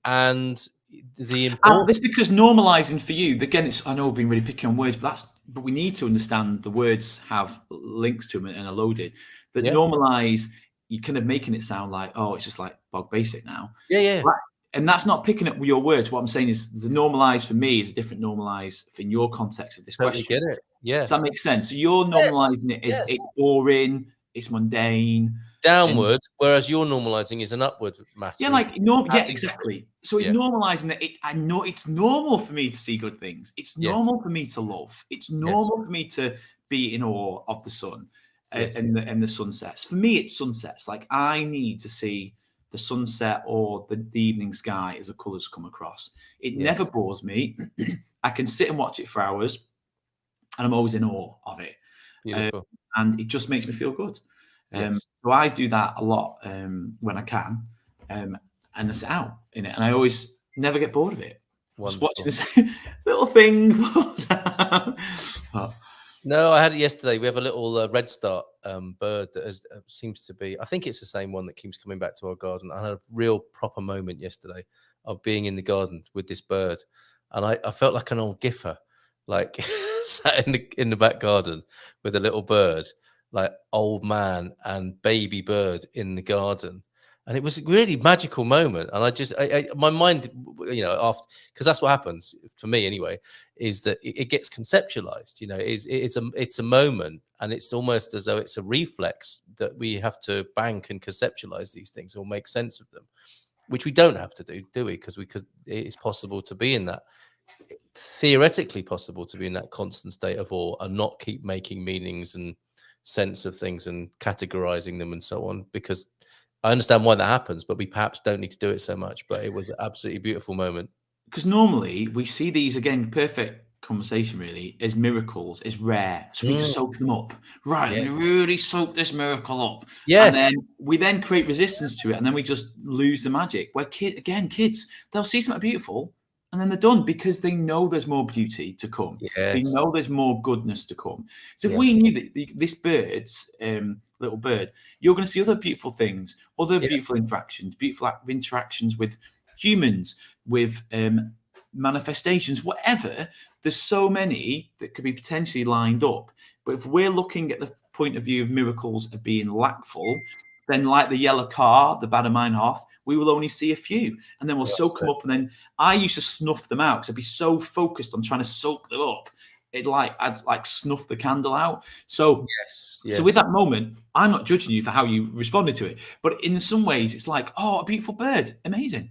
Speaker 1: and the important.
Speaker 6: It's because normalizing for you, again, I know we've been really picking on words, but we need to understand the words have links to them and are loaded. That normalize, you're kind of making it sound like, oh, it's just like bog basic now.
Speaker 1: Yeah.
Speaker 6: And that's not picking up your words. What I'm saying is the normalize for me is a different normalize in your context of this question.
Speaker 1: Get it? Yeah.
Speaker 6: Does that make sense? So you're normalizing it as it's boring, it's mundane.
Speaker 1: Downward, whereas you're normalizing is an upward matter.
Speaker 6: Yeah, like exactly. So it's normalizing that I know it's normal for me to see good things. It's normal for me to love. It's normal for me to be in awe of the sun and the sunsets. For me, it's sunsets. Like, I need to see the sunset or the evening sky as the colours come across. It never bores me. I can sit and watch it for hours, and I'm always in awe of it.
Speaker 1: Beautiful.
Speaker 6: And it just makes me feel good. So I do that a lot when I can, and I sit out in it, and I always never get bored of it.
Speaker 1: Wonderful.
Speaker 6: Just watch this little thing.
Speaker 1: No, I had it yesterday. We have a little red start bird that seems to be, I think it's the same one that keeps coming back to our garden. I had a real proper moment yesterday of being in the garden with this bird, and I felt like an old giffer, like sat in the back garden with a little bird, like old man and baby bird in the garden. And it was a really magical moment. And my mind, you know, after, because that's what happens for me anyway, is that it gets conceptualized. You know, it's a moment, and it's almost as though it's a reflex that we have to bank and conceptualize these things or make sense of them, which we don't have to do we? Because it's possible to be in that, theoretically possible to be in that constant state of awe and not keep making meanings and sense of things and categorizing them and so on, because I understand why that happens, but we perhaps don't need to do it so much. But it was an absolutely beautiful moment.
Speaker 6: Because normally we see these, again, perfect conversation really, as miracles, as rare. So we just soak them up. Right, we really soak this miracle up.
Speaker 1: Yes.
Speaker 6: And then we create resistance to it, and then we just lose the magic. Where kids, they'll see something beautiful, and then they're done because they know there's more beauty to come.
Speaker 1: Yes.
Speaker 6: They know there's more goodness to come. So if we knew that this bird's little bird, you're going to see other beautiful things, other beautiful interactions with humans, with manifestations, whatever. There's so many that could be potentially lined up. But if we're looking at the point of view of miracles of being lackful, then like the yellow car, the bad of mine half, we will only see a few, and then we'll soak them up. And then I used to snuff them out because I'd be so focused on trying to soak them up. I'd like snuff the candle out. So so with that moment, I'm not judging you for how you responded to it, but in some ways, it's like, oh, a beautiful bird, amazing.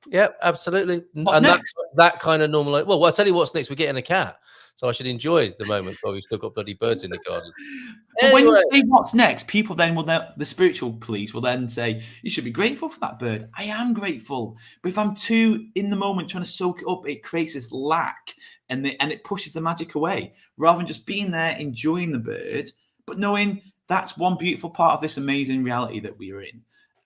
Speaker 1: Yeah, absolutely.
Speaker 6: What's next?
Speaker 1: That kind of normal. Well, I'll tell you what's next. We're getting a cat, so I should enjoy the moment while we've still got bloody birds in the garden.
Speaker 6: But when you say what's next, people then the spiritual police will then say, you should be grateful for that bird. I am grateful. But if I'm too in the moment trying to soak it up, it creates this lack, and it pushes the magic away, rather than just being there, enjoying the bird, but knowing that's one beautiful part of this amazing reality that we are in,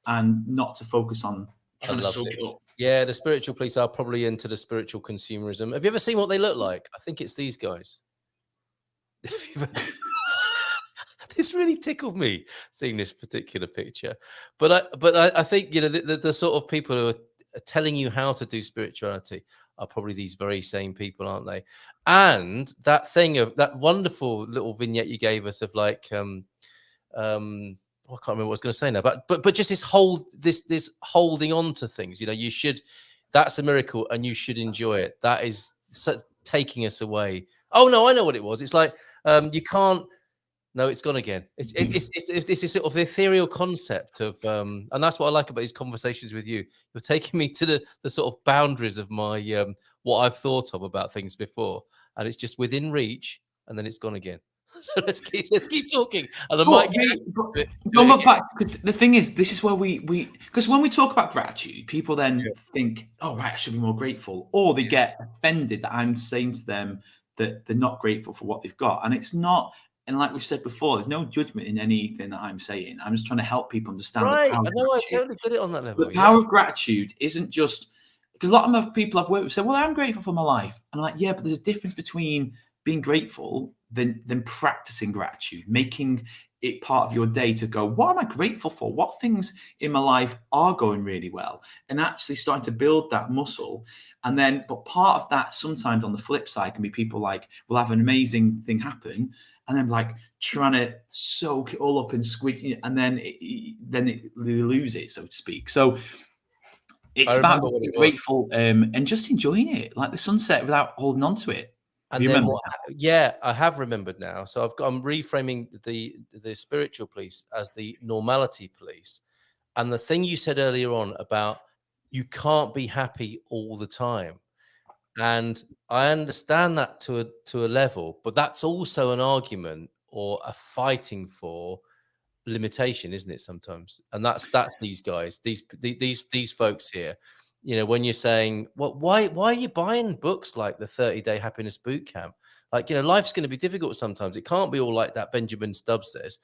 Speaker 6: and not to focus on trying to soak it up.
Speaker 1: Yeah, the spiritual police are probably into the spiritual consumerism. Have you ever seen what they look like? I think it's these guys. this really tickled me seeing this particular picture. But I think, you know, the sort of people who are telling you how to do spirituality are probably these very same people, aren't they? And that thing of that wonderful little vignette you gave us of like, I can't remember what I was going to say now, but just this holding on to things, you know, you should, that's a miracle and you should enjoy it. That is taking us away. Oh no, I know what it was. It's like, you can't, no, it's gone again. It's this is sort of the ethereal concept of, and that's what I like about these conversations with you. You're taking me to the sort of boundaries of my, what I've thought of about things before, and it's just within reach, and then it's gone again. So let's keep talking. And I might
Speaker 6: go back, because the thing is, this is where we because when we talk about gratitude, people then think, oh right, I should be more grateful, or they get offended that I'm saying to them that they're not grateful for what they've got, and it's not. And like we've said before, there's no judgment in anything that I'm saying. I'm just trying to help people understand.
Speaker 1: Right,
Speaker 6: the power
Speaker 1: I know, I totally get it on that level.
Speaker 6: The power of gratitude isn't just because a lot of people I've worked with say, "Well, I'm grateful for my life," and I'm like, "Yeah, but there's a difference between being grateful than practicing gratitude, making it part of your day to go, what am I grateful for? What things in my life are going really well?" And actually starting to build that muscle. And then, but part of that sometimes on the flip side can be people like will have an amazing thing happen, and then like trying to soak it all up and squid it, and then they lose it, so to speak. So it's about being grateful and just enjoying it, like the sunset, without holding on to it.
Speaker 1: And then I have remembered now. So I'm reframing the spiritual police as the normality police. And the thing you said earlier on about you can't be happy all the time. And I understand that to a level, but that's also an argument or a fighting for limitation, isn't it? Sometimes, and that's these guys, these folks here. You know, when you're saying, well, why are you buying books like the 30-day Happiness Bootcamp? Like, you know, life's going to be difficult sometimes. It can't be all like that. Benjamin Stubbs says.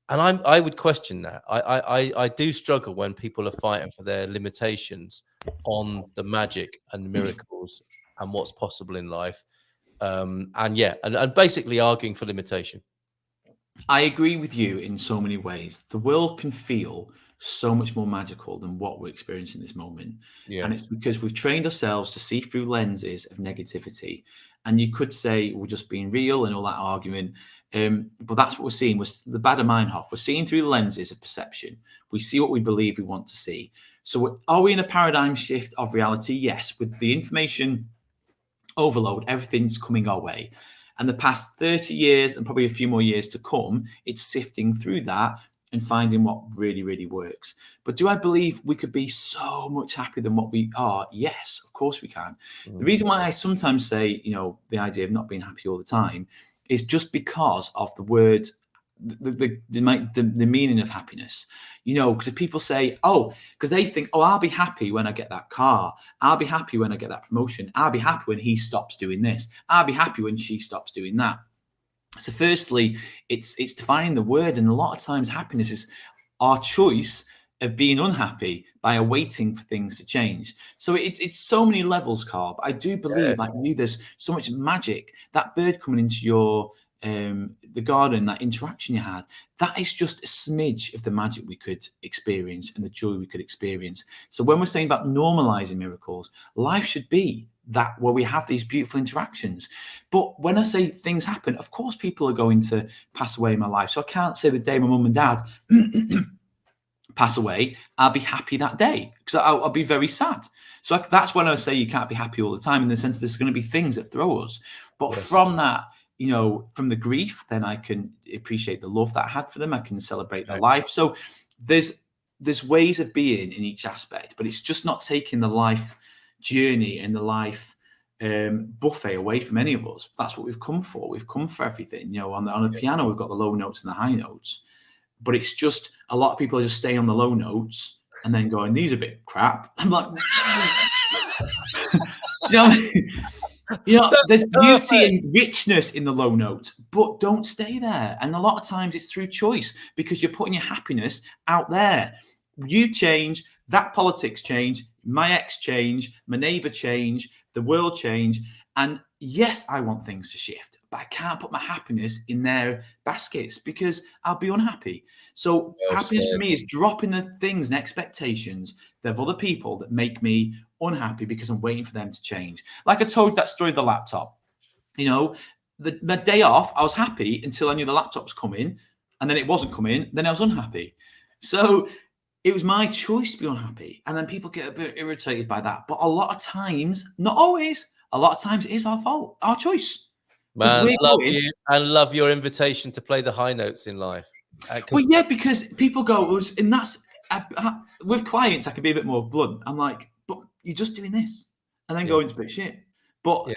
Speaker 1: And I would question that. I do struggle when people are fighting for their limitations on the magic and miracles and what's possible in life. And basically arguing for limitation.
Speaker 6: I agree with you in so many ways. The world can feel so much more magical than what we're experiencing this moment. Yeah. And it's because we've trained ourselves to see through lenses of negativity. And you could say we're just being real and all that argument. But that's what we're seeing. The Bader Meinhof. We're seeing through the lenses of perception. We see what we believe we want to see. So are we in a paradigm shift of reality? Yes. With the information overload, everything's coming our way. And the past 30 years and probably a few more years to come, it's sifting through that and finding what really, really works. But do I believe we could be so much happier than what we are? Yes, of course we can. Mm-hmm. The reason why I sometimes say, you know, the idea of not being happy all the time is just because of the word, the meaning of happiness. You know, because if people say, oh, because they think, oh, I'll be happy when I get that car. I'll be happy when I get that promotion. I'll be happy when he stops doing this. I'll be happy when she stops doing that. So firstly, it's defining the word. And a lot of times happiness is our choice of being unhappy by awaiting for things to change. So it's so many levels, Carl. I do believe, like you, there's so much magic. That bird coming into your the garden, that interaction you had, that is just a smidge of the magic we could experience and the joy we could experience. So when we're saying about normalizing miracles, life should be that where we have these beautiful interactions. But when I say things happen, of course people are going to pass away in my life. So I can't say the day my mum and dad pass away, I'll be happy that day, because I'll be very sad. So that's when I say you can't be happy all the time, in the sense there's going to be things that throw us. But from that, you know, from the grief, then I can appreciate the love that I had for them. I can celebrate their life. So there's ways of being in each aspect, but it's just not taking the life journey and the life buffet away from any of us. That's what we've come for. We've come for everything. You know, on a piano, we've got the low notes and the high notes, but it's just a lot of people are just staying on the low notes and then going, these are a bit crap. I'm like, you know, there's beauty and richness in the low notes, but don't stay there. And a lot of times it's through choice, because you're putting your happiness out there. You change, that politics change, my ex change, my neighbor change, the world change. And yes, I want things to shift, but I can't put my happiness in their baskets because I'll be unhappy. So happiness for me is dropping the things and expectations of other people that make me unhappy because I'm waiting for them to change. Like I told you that story of the laptop. You know, the day off, I was happy until I knew the laptop was coming, and then it wasn't coming. Then I was unhappy. So it was my choice to be unhappy. And then people get a bit irritated by that. But a lot of times, not always, a lot of times it is our fault, our choice.
Speaker 1: Man, you and love your invitation to play the high notes in life.
Speaker 6: Well, yeah, because people go, and that's with clients, I can be a bit more blunt. I'm like, but you're just doing this, and then go into a bit shit. But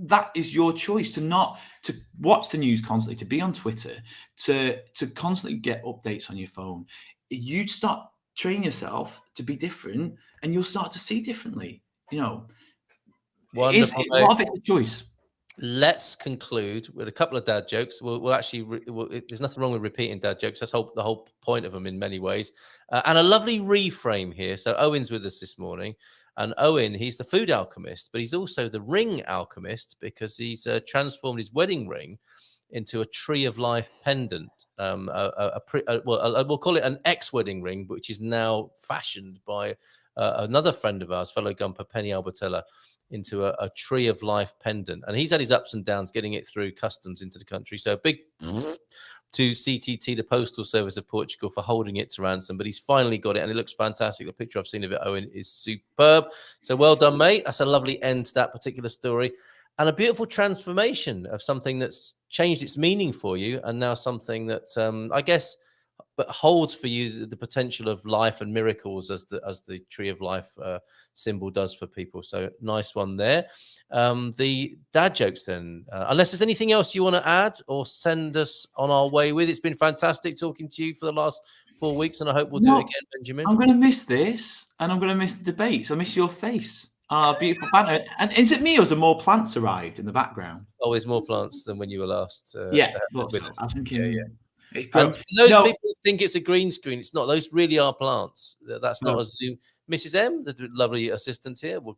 Speaker 6: that is your choice to watch the news constantly, to be on Twitter, to constantly get updates on your phone. You start training yourself to be different, and you'll start to see differently. You know, a lot of it's a choice.
Speaker 1: Let's conclude with a couple of dad jokes. We'll actually, there's nothing wrong with repeating dad jokes. That's the whole point of them in many ways. And a lovely reframe here. So Owen's with us this morning. And Owen, he's the food alchemist, but he's also the ring alchemist because he's transformed his wedding ring into a tree of life pendant. We'll call it an ex-wedding ring, which is now fashioned by another friend of ours, fellow GuMPer, Penny Albertella, into a tree of life pendant. And he's had his ups and downs getting it through customs into the country. So big to CTT, the Postal Service of Portugal, for holding it to ransom. But he's finally got it, and it looks fantastic. The picture I've seen of it, Owen, is superb. So well done, mate. That's a lovely end to that particular story. And a beautiful transformation of something that's changed its meaning for you, and now something that I guess holds for you the potential of life and miracles as the tree of life symbol does for people. So nice one there. The dad jokes then, unless there's anything else you want to add or send us on our way with. It's been fantastic talking to you for the last 4 weeks, and I hope we'll do it again, Benjamin.
Speaker 6: I'm going to miss this, and I'm going to miss the debates. I miss your face. Beautiful banter. And is it me, or has more plants arrived in the background?
Speaker 1: Oh, there's more plants than when you were last with us.
Speaker 6: I think yeah.
Speaker 1: And for those people who think it's a green screen, it's not. Those really are plants. That's not a Zoom. Mrs. M, the lovely assistant here, will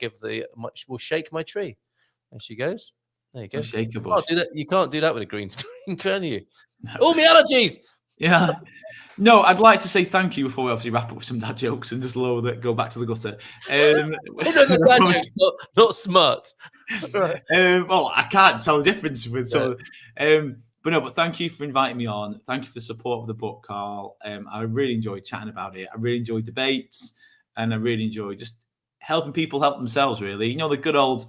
Speaker 1: shake my tree. There she goes. There you go.
Speaker 6: Shake a bush.
Speaker 1: You can't do that with a green screen, can you? No. All my allergies.
Speaker 6: Yeah. No, I'd like to say thank you before we obviously wrap up with some dad jokes and just go back to the gutter.
Speaker 1: The dad jokes, not smart.
Speaker 6: Well, I can't tell the difference with some. But thank you for inviting me on. Thank you for the support of the book, Carl. I really enjoyed chatting about it. I really enjoyed debates, and I really enjoyed just helping people help themselves, really. You know, the good old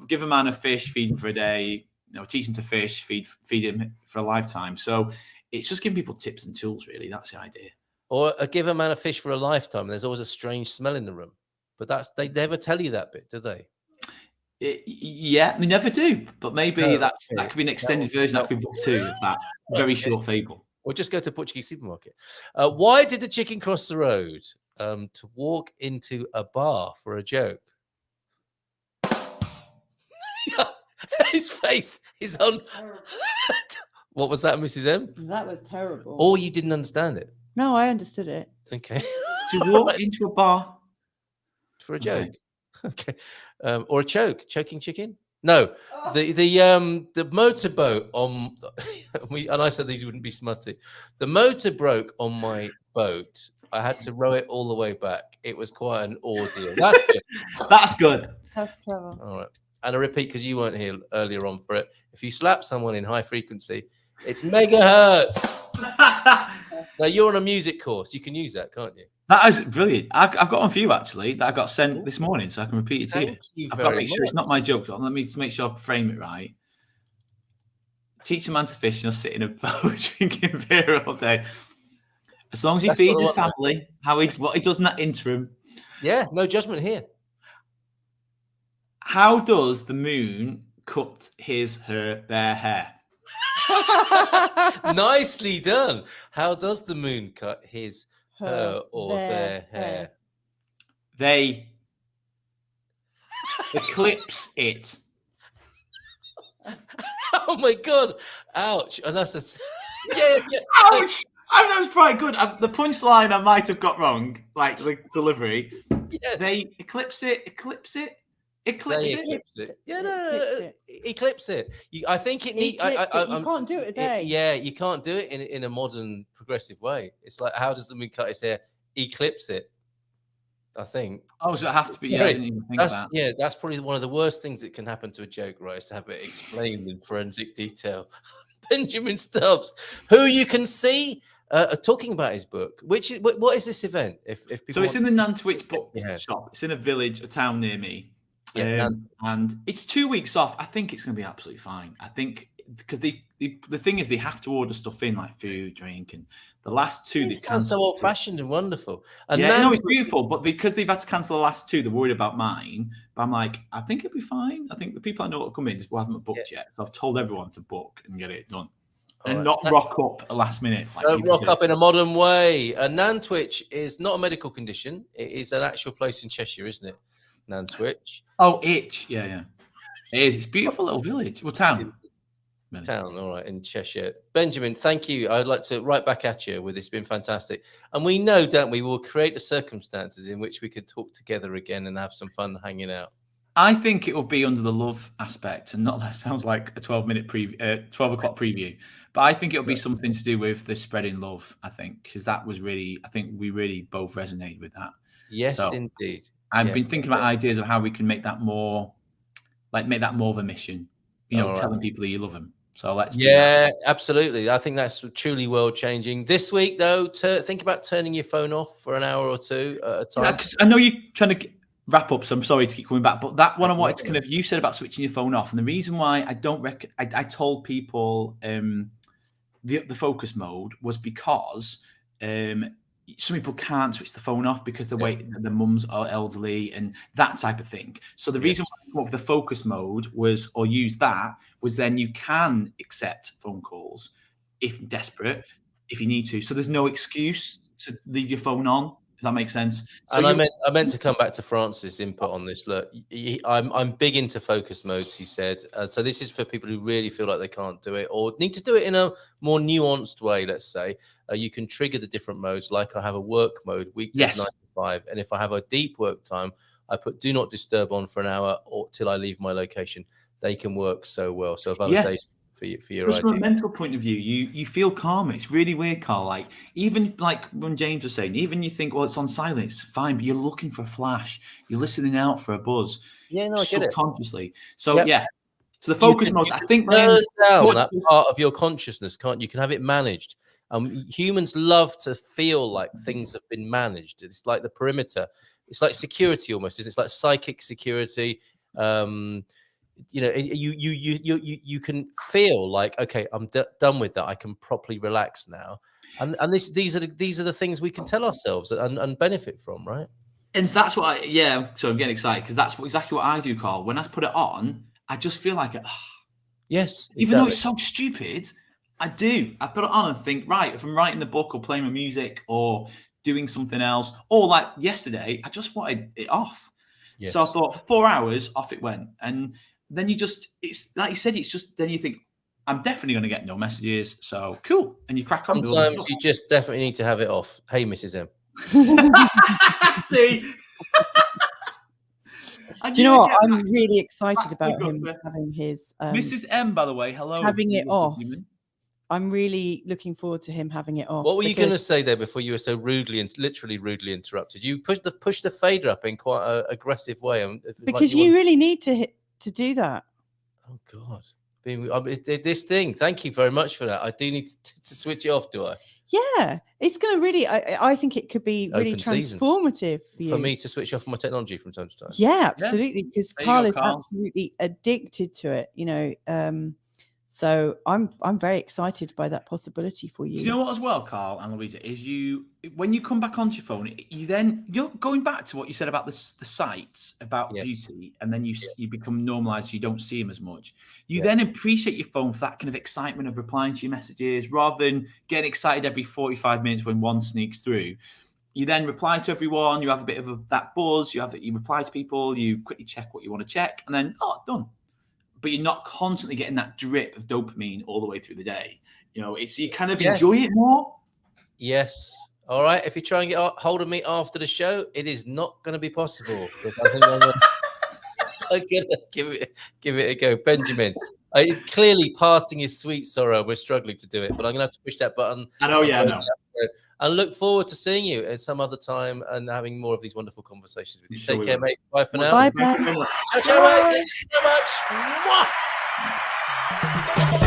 Speaker 6: give a man a fish, feed him for a day, teach him to fish, feed him for a lifetime. So it's just giving people tips and tools, really. That's the idea.
Speaker 1: Or give a man a fish for a lifetime. There's always a strange smell in the room. But they never tell you that bit, do they?
Speaker 6: Yeah, they never do. But maybe that could be an extended version. That could be book 2 of that very short fable.
Speaker 1: Or just go to a Portuguese supermarket. Why did the chicken cross the road? To walk into a bar for a joke. His face is on. What was that, Mrs. M?
Speaker 3: That was terrible.
Speaker 1: Or you didn't understand it?
Speaker 3: No, I understood it.
Speaker 1: Okay.
Speaker 6: To walk into a bar
Speaker 1: for a joke. Okay. Or a choking chicken? No. The motorboat on and I said these wouldn't be smutty. The motor broke on my boat. I had to row it all the way back. It was quite an ordeal. That's good.
Speaker 6: That's good.
Speaker 3: That's clever.
Speaker 1: All right. And I repeat, because you weren't here earlier on for it, if you slap someone in high frequency, it's megahertz. Now, you're on a music course. You can use that, can't you?
Speaker 6: That is brilliant. I've got one for you, actually, that I got sent this morning, so I can repeat it to you. I've got to make sure it's not my joke. Let me make sure I frame it right. Teach a man to fish and he'll sit in a boat drinking beer all day. As long as he feeds his family, what he does in that interim.
Speaker 1: Yeah, no judgment here.
Speaker 6: How does the moon cut their hair?
Speaker 1: Nicely done. How does the moon cut her or their hair?
Speaker 6: They eclipse it.
Speaker 1: Oh my God! Ouch! And that's yeah.
Speaker 6: Ouch! That was quite good. The punchline I might have got wrong, like the delivery.
Speaker 1: Yeah.
Speaker 6: They eclipse it. Eclipse it.
Speaker 1: Eclipse it. Yeah,
Speaker 3: Eclipse it.
Speaker 1: I think it needs.
Speaker 3: You can't do it a day.
Speaker 1: Yeah, you can't do it in a modern progressive way. It's like, how does the moon cut his hair? Eclipse it. I think.
Speaker 6: Oh, does it have to be? Yeah, I didn't even think of that.
Speaker 1: Yeah, that's probably one of the worst things that can happen to a joke, right? Is to have it explained in forensic detail. Benjamin Stubbs, who you can see talking about his book. What is this event? If people
Speaker 6: so it's in the Nantwich book
Speaker 1: Yeah.
Speaker 6: shop. It's in a village, a town near me.
Speaker 1: Yeah,
Speaker 6: and it's 2 weeks off. I think it's going to be absolutely fine. I think because the thing is they have to order stuff in like food, drink, and the last two they
Speaker 1: sounds so old-fashioned and wonderful. And
Speaker 6: yeah, no, it's beautiful. But because they've had to cancel the last two, they're worried about mine. But I'm like, I think it'll be fine. I think the people I know will come in just haven't booked yet. So I've told everyone to book and get it done. And not rock up at the last minute.
Speaker 1: Like rock up in a modern way. Nantwich is not a medical condition. It is an actual place in Cheshire, isn't it? Nantwich.
Speaker 6: Oh, Itch. Yeah. It is. It's a beautiful little village. Well, town.
Speaker 1: Town, all right, in Cheshire. Benjamin, thank you. I'd like to write back at you with this. It's been fantastic. And we know, don't we, we'll create the circumstances in which we could talk together again and have some fun hanging out.
Speaker 6: I think it will be under the love aspect, and not that sounds like a 12 o'clock preview, but I think it'll be something to do with the spreading love. I think because that was really, I think we really both resonated with that.
Speaker 1: Yes, indeed.
Speaker 6: I've been thinking about ideas of how we can make that more of a mission. You know, telling people that you love them. So let's.
Speaker 1: Yeah, absolutely. I think that's truly world changing. This week, though, think about turning your phone off for an hour or two at a time.
Speaker 6: Yeah, I know you're trying to wrap up, so I'm sorry to keep coming back, but that one I wanted to kind of, you said about switching your phone off, and the reason why I don't I told people the focus mode was because some people can't switch the phone off because the mums are elderly and that type of thing. So the reason why I came up with the focus mode was then you can accept phone calls if desperate, if you need to. So there's no excuse to leave your phone on. Does that make sense? So
Speaker 1: and I meant to come back to Francis' input on this. Look, I'm big into focus modes, he said. So this is for people who really feel like they can't do it or need to do it in a more nuanced way, let's say. You can trigger the different modes. Like I have a work mode, weekdays 9 to 5. And if I have a deep work time, I put do not disturb on for an hour or till I leave my location. They can work so well. So validation for your
Speaker 6: from a mental point of view, you feel calmer. It's really weird, Carl. Like even like when James was saying, even you think, well, it's on silent, it's fine, but you're looking for a flash, you're listening out for a buzz.
Speaker 1: Yeah, no, I get it.
Speaker 6: Subconsciously. So so the focus mode, I think
Speaker 1: turn down that part of your consciousness, can't you? Can have it managed. Humans love to feel like things have been managed. It's like the perimeter. It's like security almost. It's like psychic security. You know, you can feel like, okay, I'm done with that. I can properly relax now. And these are the things we can tell ourselves and benefit from, right?
Speaker 6: And that's what so I'm getting excited because that's exactly what I do, Carl. When I put it on, I just feel like
Speaker 1: yes,
Speaker 6: even though it's so stupid, I do. I put it on and think, right, if I'm writing the book or playing my music or doing something else, or like yesterday, I just wanted it off. Yes. So I thought for 4 hours, off it went. And then it's like you said, it's just, then you think, I'm definitely going to get no messages. So cool. And you crack on.
Speaker 1: Sometimes you just definitely need to have it off. Hey, Mrs. M.
Speaker 6: See?
Speaker 3: Do you know what? I'm really excited about him having his...
Speaker 6: Mrs. M, by the way, hello.
Speaker 3: Having it off. I'm really looking forward to him having it off.
Speaker 1: What were you going to say there before you were so literally rudely interrupted? You push the fader up in quite an aggressive way.
Speaker 3: Because you really need to do that.
Speaker 1: Oh, God. This thing, thank you very much for that. I do need to switch it off, do I?
Speaker 3: Yeah, it's going to really, I think it could be really transformative for you.
Speaker 1: For me to switch off my technology from time to time.
Speaker 3: Yeah, absolutely. Because Carl is absolutely addicted to it, you know. So I'm very excited by that possibility for you.
Speaker 6: Do you know what as well, Carl and Louisa, is when you come back onto your phone, you're going back to what you said about the sites, about beauty, and then you become normalized, you don't see them as much. You then appreciate your phone for that kind of excitement of replying to your messages, rather than getting excited every 45 minutes when one sneaks through. You then reply to everyone, you have a bit of that buzz, you reply to people, you quickly check what you want to check, and then, done. But you're not constantly getting that drip of dopamine all the way through the day. You know, you kind of enjoy it more.
Speaker 1: Yes. All right. If you try and get hold of me after the show, it is not going to be possible. I think I'm gonna give it a go. Benjamin, clearly parting is sweet sorrow. We're struggling to do it, but I'm gonna have to push that button.
Speaker 7: I know, yeah, I know.
Speaker 1: And look forward to seeing you at some other time and having more of these wonderful conversations with you.
Speaker 7: Sure
Speaker 1: Take care,
Speaker 7: will.
Speaker 1: mate. Bye for now.
Speaker 3: Bye.
Speaker 1: Ciao, ciao, mate. Thanks so much. Mwah!